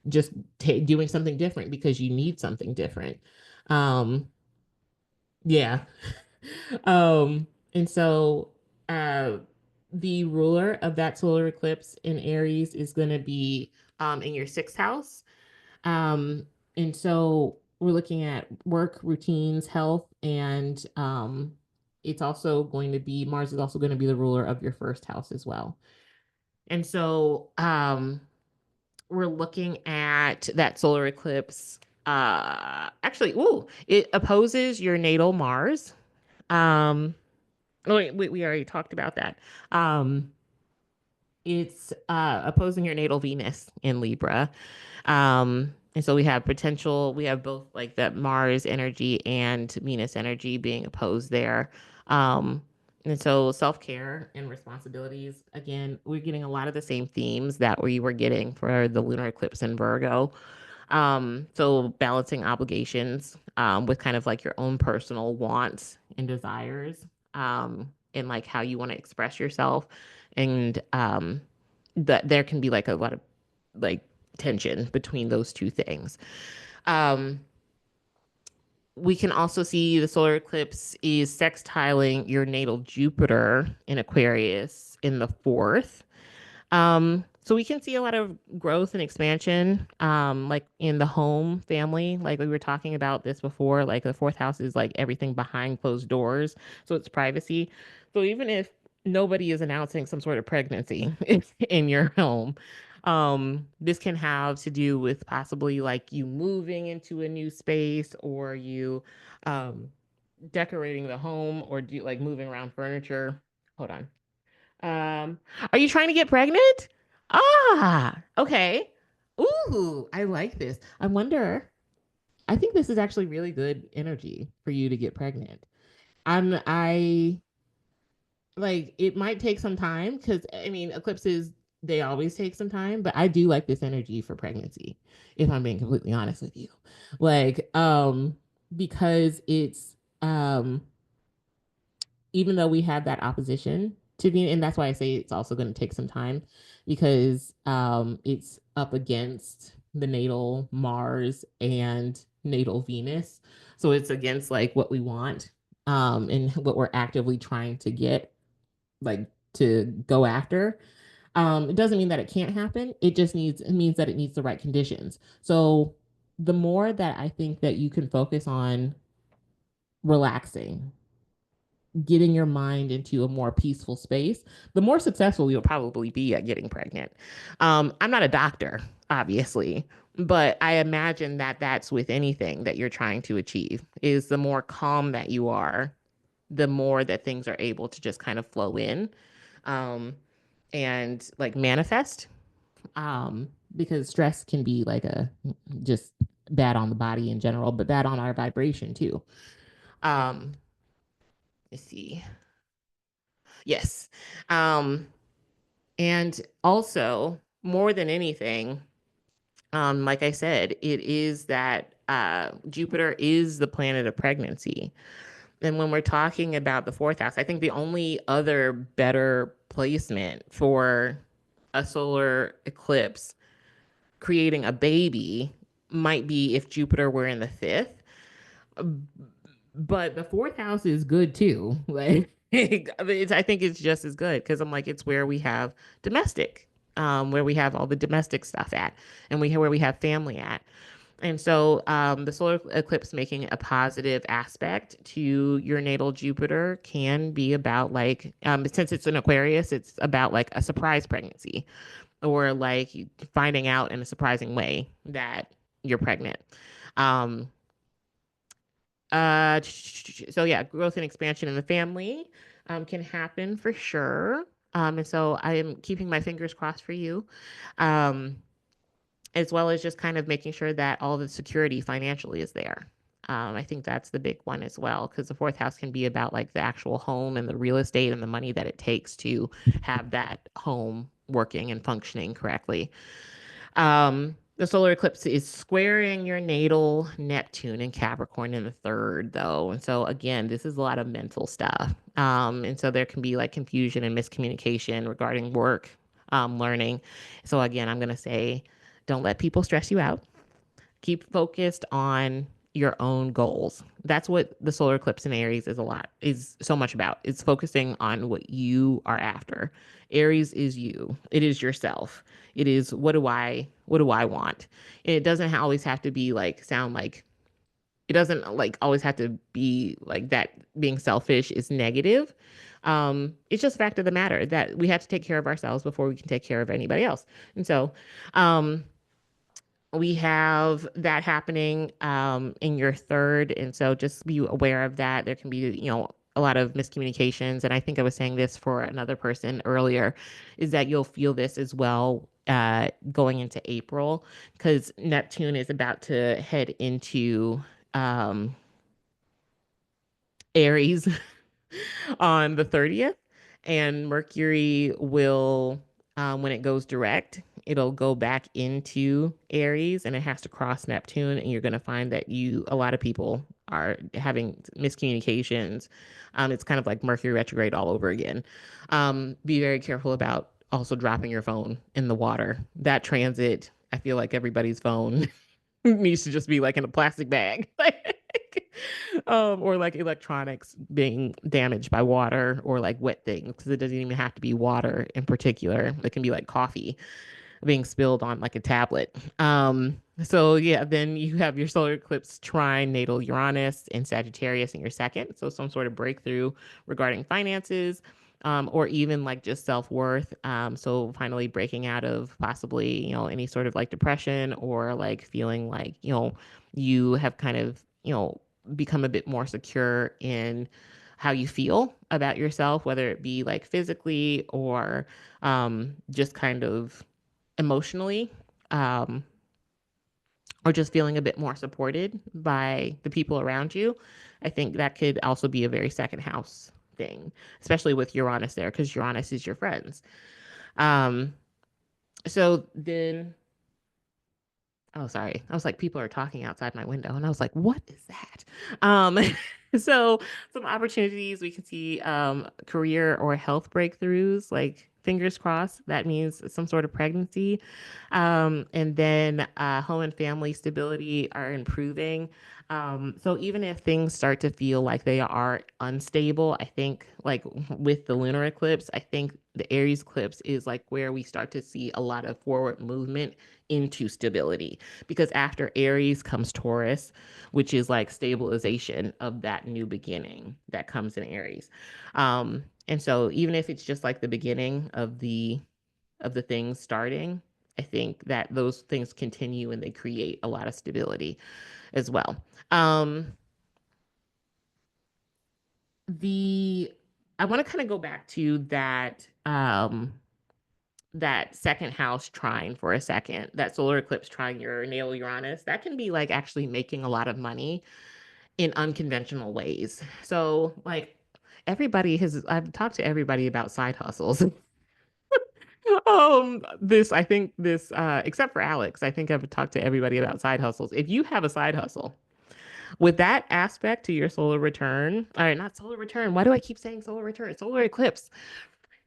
just doing something different because you need something different. Um, yeah. And so uh the ruler of that solar eclipse in Aries is going to be in your sixth house. Um, and so we're looking at work routines, health, and it's also going to be, Mars is also going to be the ruler of your first house as well. And so we're looking at that solar eclipse. Actually, ooh, it opposes your natal Mars. Oh, wait, we already talked about that. Um, it's opposing your natal Venus in Libra. And so we have potential, we have both like that Mars energy and Venus energy being opposed there. Um, and so self-care and responsibilities, again, we're getting a lot of the same themes that we were getting for the lunar eclipse in Virgo. So balancing obligations with kind of like your own personal wants and desires, and like how you want to express yourself. And that there can be like a lot of like tension between those two things. Um, We can also see the solar eclipse is sextiling your natal Jupiter in Aquarius in the fourth. So we can see a lot of growth and expansion, like in the home family, like we were talking about this before, like the fourth house is like everything behind closed doors. So it's privacy. So even if nobody is announcing some sort of pregnancy in your home, this can have to do with possibly like you moving into a new space or you, um, decorating the home or do like moving around furniture. Hold on. Um, are you trying to get pregnant? Ah, okay. Ooh, I like this. I wonder. I think this is actually really good energy for you to get pregnant. I like it might take some time because I mean eclipses they always take some time, but I do like this energy for pregnancy, if I'm being completely honest with you. Like, because it's even though we have that opposition to Venus, and that's why I say it's also going to take some time because it's up against the natal Mars and natal Venus. So it's against like what we want and what we're actively trying to get, like to go after. It doesn't mean that it can't happen. It means that it needs the right conditions. So the more that I think that you can focus on relaxing, getting your mind into a more peaceful space, the more successful you'll probably be at getting pregnant. I'm not a doctor, obviously, but I imagine that that's with anything that you're trying to achieve, is the more calm that you are, the more that things are able to just kind of flow in um, and like manifest. Because stress can be like a just bad on the body in general, but bad on our vibration too. Um, let's see. Yes. Um, and also, more than anything, like I said, it is that Jupiter is the planet of pregnancy. And when we're talking about the fourth house, I think the only other better placement for a solar eclipse creating a baby might be if Jupiter were in the fifth. But the fourth house is good too. Like I think it's just as good because I'm like it's where we have domestic, where we have all the domestic stuff at, and where we have family at. And so the solar eclipse making a positive aspect to your natal Jupiter can be about like since it's an Aquarius, it's about like a surprise pregnancy or like finding out in a surprising way that you're pregnant. Um, so yeah, growth and expansion in the family can happen for sure. And so I am keeping my fingers crossed for you, um, as well as just kind of making sure that all the security financially is there. I think that's the big one as well, because the fourth house can be about like the actual home and the real estate and the money that it takes to have that home working and functioning correctly. The solar eclipse is squaring your natal Neptune and Capricorn in the third, though. And so, again, this is a lot of mental stuff. And so there can be like confusion and miscommunication regarding work, learning. So, again, I'm going to say don't let people stress you out. Keep focused on your own goals. That's what the solar eclipse in Aries is so much about. It's focusing on what you are after. Aries is you. It is yourself. It is what do I want? And it doesn't always have to be like sound like it doesn't like always have to be like that being selfish is negative. It's just a fact of the matter that we have to take care of ourselves before we can take care of anybody else. And so um we have that happening in your third, and so just be aware of that. There can be a lot of miscommunications, and I think I was saying this for another person earlier, is that you'll feel this as well going into April because Neptune is about to head into um, Aries on the 30th. And Mercury will, when it goes direct, it'll go back into Aries and it has to cross Neptune. And you're going to find that a lot of people are having miscommunications. It's kind of like Mercury retrograde all over again. Be very careful about also dropping your phone in the water. That transit, I feel like everybody's phone needs to just be like in a plastic bag. Or like electronics being damaged by water or like wet things, because it doesn't even have to be water in particular. It can be like coffee being spilled on like a tablet. So yeah, then you have your solar eclipse trine natal Uranus and Sagittarius in your second. So some sort of breakthrough regarding finances, or even like just self-worth. So finally breaking out of possibly, any sort of like depression, or like feeling like, you have kind of, become a bit more secure in how you feel about yourself, whether it be like physically or just kind of emotionally, um, or just feeling a bit more supported by the people around you. I think that could also be a very second house thing, especially with Uranus there, because Uranus is your friends. Um, so then, oh, sorry. I was like, people are talking outside my window. And I was like, what is that? Um, so some opportunities we can see, career or health breakthroughs, like fingers crossed. That means some sort of pregnancy. And then home and family stability are improving. So even if things start to feel like they are unstable, I think like with the lunar eclipse, I think the Aries eclipse is like where we start to see a lot of forward movement into stability, because after Aries comes Taurus, which is like stabilization of that new beginning that comes in Aries. And so even if it's just like the beginning of the things starting, I think that those things continue and they create a lot of stability as well. Um, the I want to kind of go back to that second house trine for a second, that solar eclipse trine your natal Uranus. That can be like actually making a lot of money in unconventional ways. So like I've talked to everybody about side hustles. I think this, except for Alex, I think I've talked to everybody about side hustles. If you have a side hustle with that aspect to your solar return, all right, not solar return. Why do I keep saying solar return? Solar eclipse.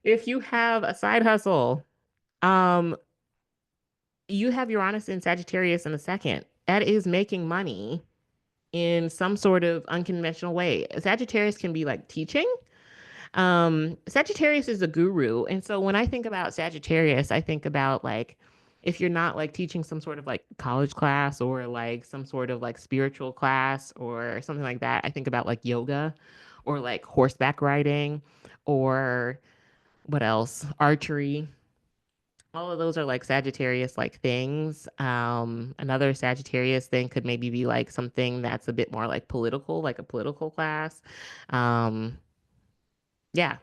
If you have a side hustle, um, you have Uranus in Sagittarius in a second. That is making money in some sort of unconventional way. Sagittarius can be like teaching. Sagittarius is a guru. And so when I think about Sagittarius, I think about like if you're not like teaching some sort of like college class or like some sort of like spiritual class or something like that, I think about like yoga or like horseback riding or what else? Archery. All of those are like Sagittarius like things. Another Sagittarius thing could maybe be like something that's a bit more like political, like a political class. Um, yeah,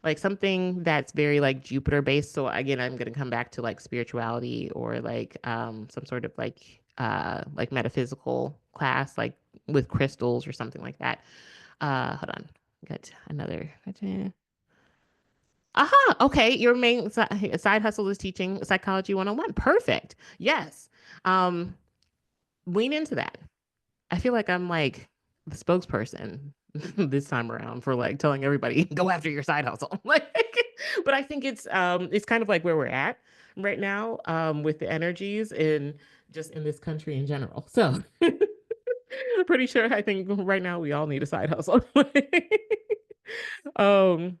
like something that's very like Jupiter based. So again, I'm gonna come back to like spirituality or like some sort of like metaphysical class, like with crystals or something like that. Hold on, got another. Aha, okay. Your main side hustle is teaching psychology 101. Perfect. Yes. Um, lean into that. I feel like I'm like the spokesperson this time around for like telling everybody go after your side hustle. Like, but I think it's kind of like where we're at right now with the energies in just in this country in general. So pretty sure I think right now we all need a side hustle. um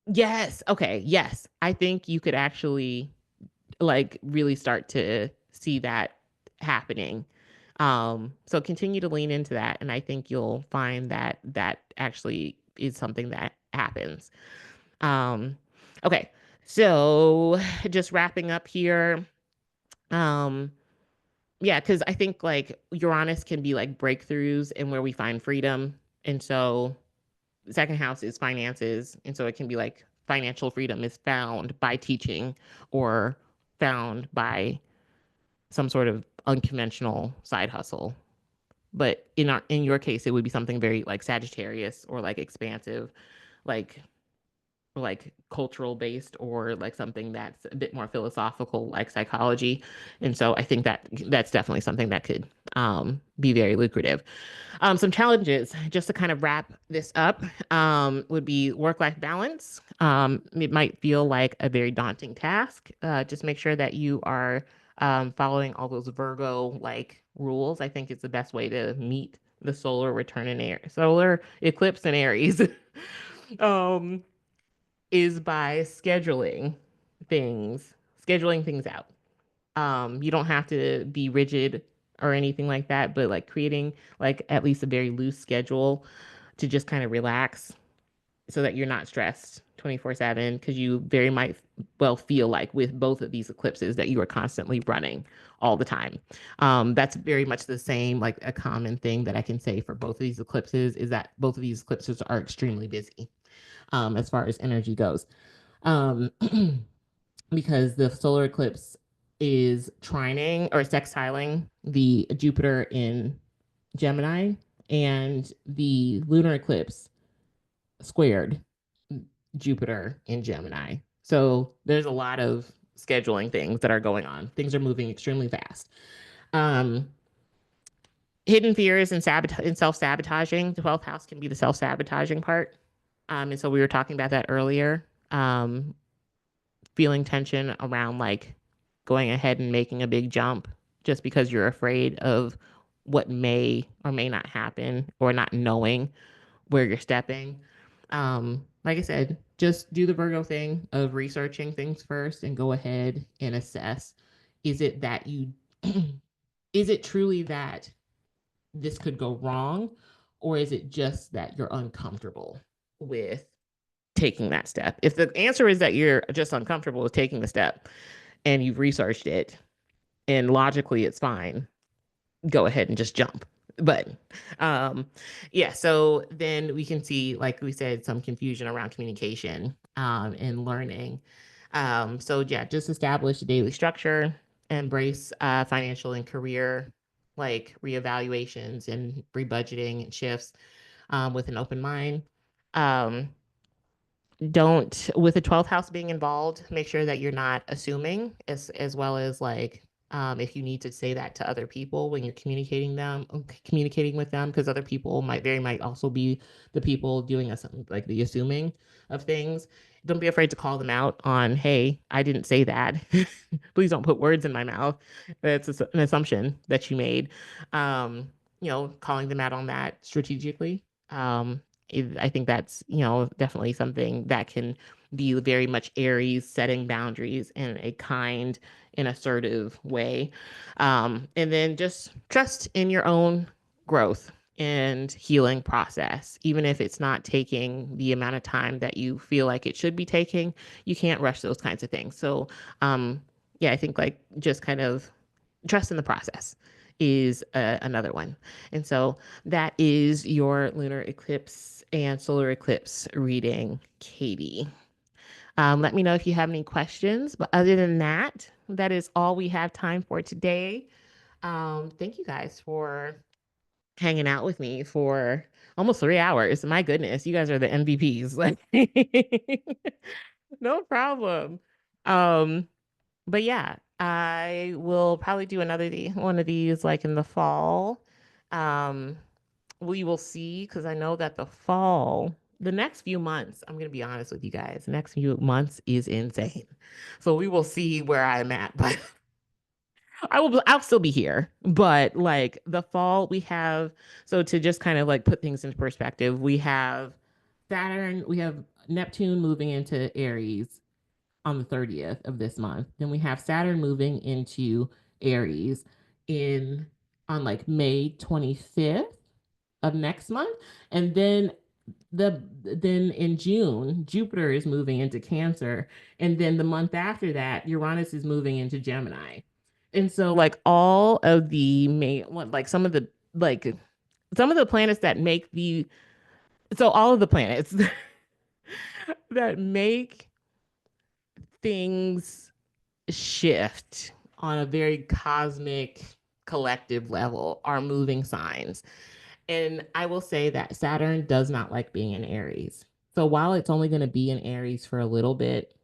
yes, okay, yes. I think you could actually like really start to see that happening. So continue to lean into that, and I think you'll find that that actually is something that happens. Um, okay, so just wrapping up here. Um, yeah, because I think like Uranus can be like breakthroughs and where we find freedom, and so the second house is finances, and so it can be like financial freedom is found by teaching or found by some sort of unconventional side hustle. But in your case, it would be something very like Sagittarius or like expansive, like like cultural based or like something that's a bit more philosophical like psychology. And so I think that that's definitely something that could be very lucrative. Some challenges, just to kind of wrap this up, would be work-life balance. It might feel like a very daunting task. Just make sure that you are following all those Virgo like rules. I think it's the best way to meet the solar return in Aries, solar eclipse in Aries, um, is by scheduling things out. You don't have to be rigid or anything like that, but like creating like at least a very loose schedule to just kind of relax so that you're not stressed 24/7 because you very might well feel like with both of these eclipses that you are constantly running all the time. That's very much the same, like a common thing that I can say for both of these eclipses is that both of these eclipses are extremely busy as far as energy goes. Um, because the solar eclipse is trining or sextiling the Jupiter in Gemini, and the lunar eclipse squared Jupiter in Gemini. So there's a lot of scheduling things that are going on. Things are moving extremely fast. Um, Hidden fears and self-sabotaging. The 12th house can be the self-sabotaging part. And so we were talking about that earlier. Feeling tension around like going ahead and making a big jump just because you're afraid of what may or may not happen or not knowing where you're stepping. Like I said, just do the Virgo thing of researching things first and go ahead and assess. Is it that you, is it truly that this could go wrong? Or is it just that you're uncomfortable with taking that step? If the answer is that you're just uncomfortable with taking the step and you've researched it and logically it's fine, go ahead and just jump. But yeah, so then we can see, like we said, some confusion around communication and learning. So yeah, just establish a daily structure, embrace financial and career like reevaluations and rebudgeting and shifts with an open mind. Um, don't with the 12th house being involved, make sure that you're not assuming as well as like if you need to say that to other people when you're communicating with them, because other people might also be the people doing something like the assuming of things. Don't be afraid to call them out on, hey, I didn't say that. Please don't put words in my mouth. That's an assumption that you made. Calling them out on that strategically. um I think that's, definitely something that can be very much Aries, setting boundaries in a kind and assertive way. And then just trust in your own growth and healing process. Even if it's not taking the amount of time that you feel like it should be taking, you can't rush those kinds of things. So, yeah, I think like just kind of trust in the process is another one. And so that is your lunar eclipse and solar eclipse reading, Katie. Let me know if you have any questions. But other than that, that is all we have time for today. Thank you guys for hanging out with me for almost 3 hours. My goodness, you guys are the MVPs. Like, no problem. Um, but yeah, I will probably do one of these like in the fall. Um, we will see because I know that the next few months, I'm gonna be honest with you guys, the next few months is insane. So we will see where I'm at, but I'll still be here. But like the fall, we have, so to just kind of like put things into perspective, we have Neptune moving into Aries on the 30th of this month. Then we have Saturn moving into Aries in on like May 25th of next month. And then in June, Jupiter is moving into Cancer. And then the month after that, Uranus is moving into Gemini. And so like all of the main like some of the planets that make the so all of the planets that make things shift on a very cosmic collective level are moving signs. And I will say that Saturn does not like being in Aries. So while it's only going to be in Aries for a little bit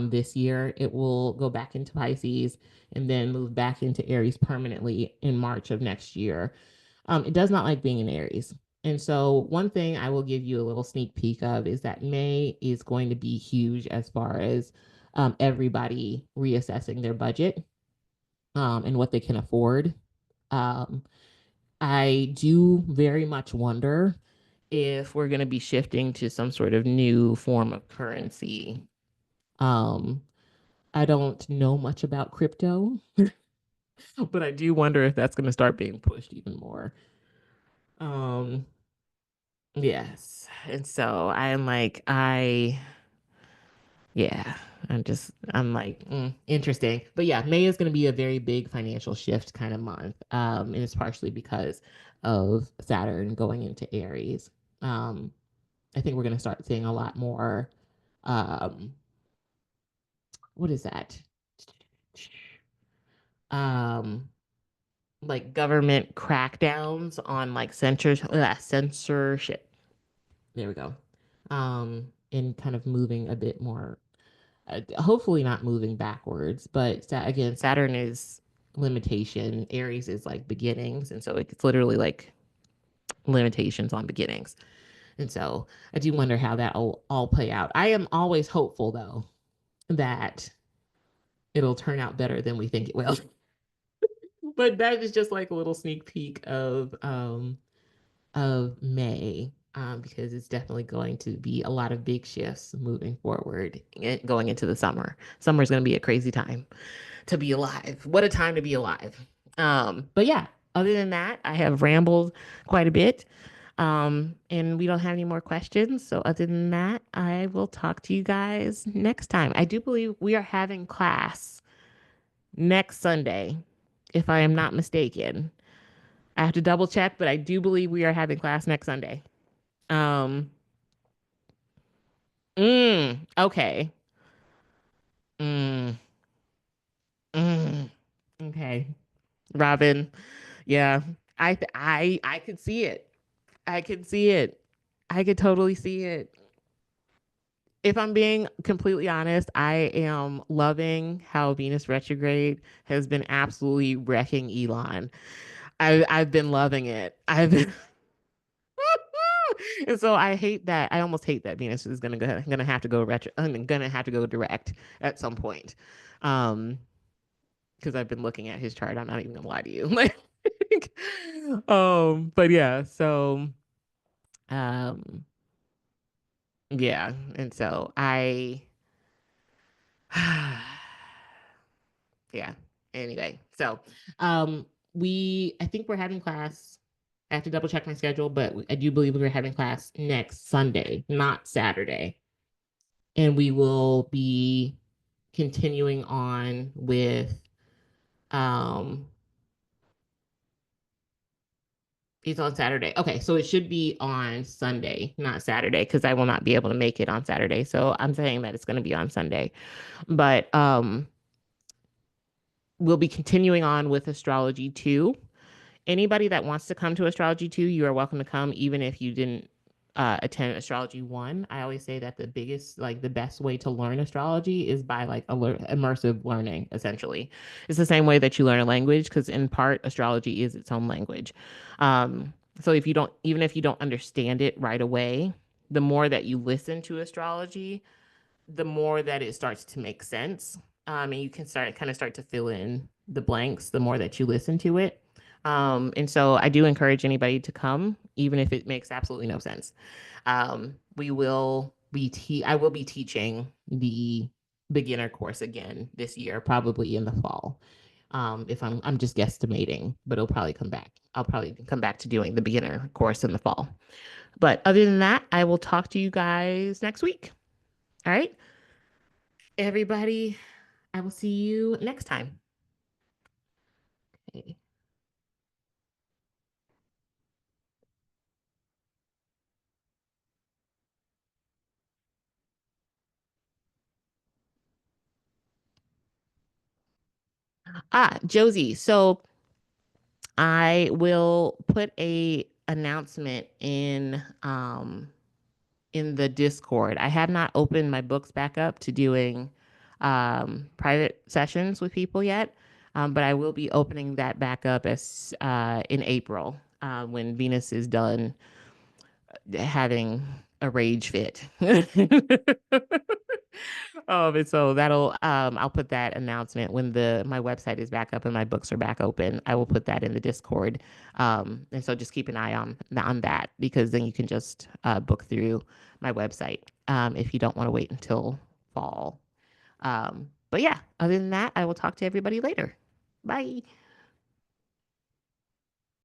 this year, it will go back into Pisces and then move back into Aries permanently in March of next year. It does not like being in Aries. And so, one thing I will give you a little sneak peek of is that May is going to be huge as far as everybody reassessing their budget and what they can afford. Um, I do very much wonder if we're going to be shifting to some sort of new form of currency. Um, I don't know much about crypto, but I do wonder if that's going to start being pushed even more. Um, yes. And so I'm like, yeah, I'm like, interesting. But yeah, May is going to be a very big financial shift kind of month. And it's partially because of Saturn going into Aries. Um, I think we're going to start seeing a lot more, um, what is that? Um, like government crackdowns on like censorship. There we go. And kind of moving a bit more, hopefully not moving backwards, but again, Saturn is limitation, Aries is like beginnings, and so it's literally like limitations on beginnings. And so I do wonder how that will all play out. I am always hopeful though that it'll turn out better than we think it will. But that is just like a little sneak peek of May, because it's definitely going to be a lot of big shifts moving forward and going into the summer. Summer is going to be a crazy time to be alive. What a time to be alive. But yeah, other than that, I have rambled quite a bit. And we don't have any more questions. So other than that, I will talk to you guys next time. I do believe we are having class next Sunday, if I am not mistaken. I have to double check, but I do believe we are having class next Sunday. Um, okay. Mm, mm, okay. Robin, yeah. I could see it. I could see it. I could totally see it. If I'm being completely honest, I am loving how Venus retrograde has been absolutely wrecking Elon. I've been loving it. I've been and so I hate that. I almost hate that Venus is gonna have to go retro. I'm gonna have to go direct at some point. Um, because I've been looking at his chart. I'm not even gonna lie to you. Like, but yeah. So, um, yeah, and so yeah. Anyway, so I think we're having class. I have to double check my schedule, but I do believe we're having class next Sunday, not Saturday. And we will be continuing on with um it's on Saturday. Okay, so it should be on Sunday, not Saturday, because I will not be able to make it on Saturday. So I'm saying that it's going to be on Sunday. But we'll be continuing on with astrology 2. Anybody that wants to come to astrology 2, you are welcome to come, even if you didn't attend astrology 1. I always say that the best way to learn astrology is by like immersive learning. Essentially, it's the same way that you learn a language, because in part astrology is its own language. So even if you don't understand it right away, the more that you listen to astrology, the more that it starts to make sense. And you can start to fill in the blanks the more that you listen to it. And so I do encourage anybody to come, even if it makes absolutely no sense. I will be teaching the beginner course again this year, probably in the fall. If I'm just guesstimating, but it'll probably come back. I'll probably come back to doing the beginner course in the fall. But other than that, I will talk to you guys next week. All right, everybody. I will see you next time. Okay. Josie. So I will put a announcement in the Discord. I have not opened my books back up to doing private sessions with people yet. But I will be opening that back up as in April, when Venus is done having a rage fit. And so that'll I'll put that announcement when the my website is back up and my books are back open. I will put that in the Discord. And so just keep an eye on that because then you can just book through my website if you don't want to wait until fall. But yeah, other than that, I will talk to everybody later. Bye.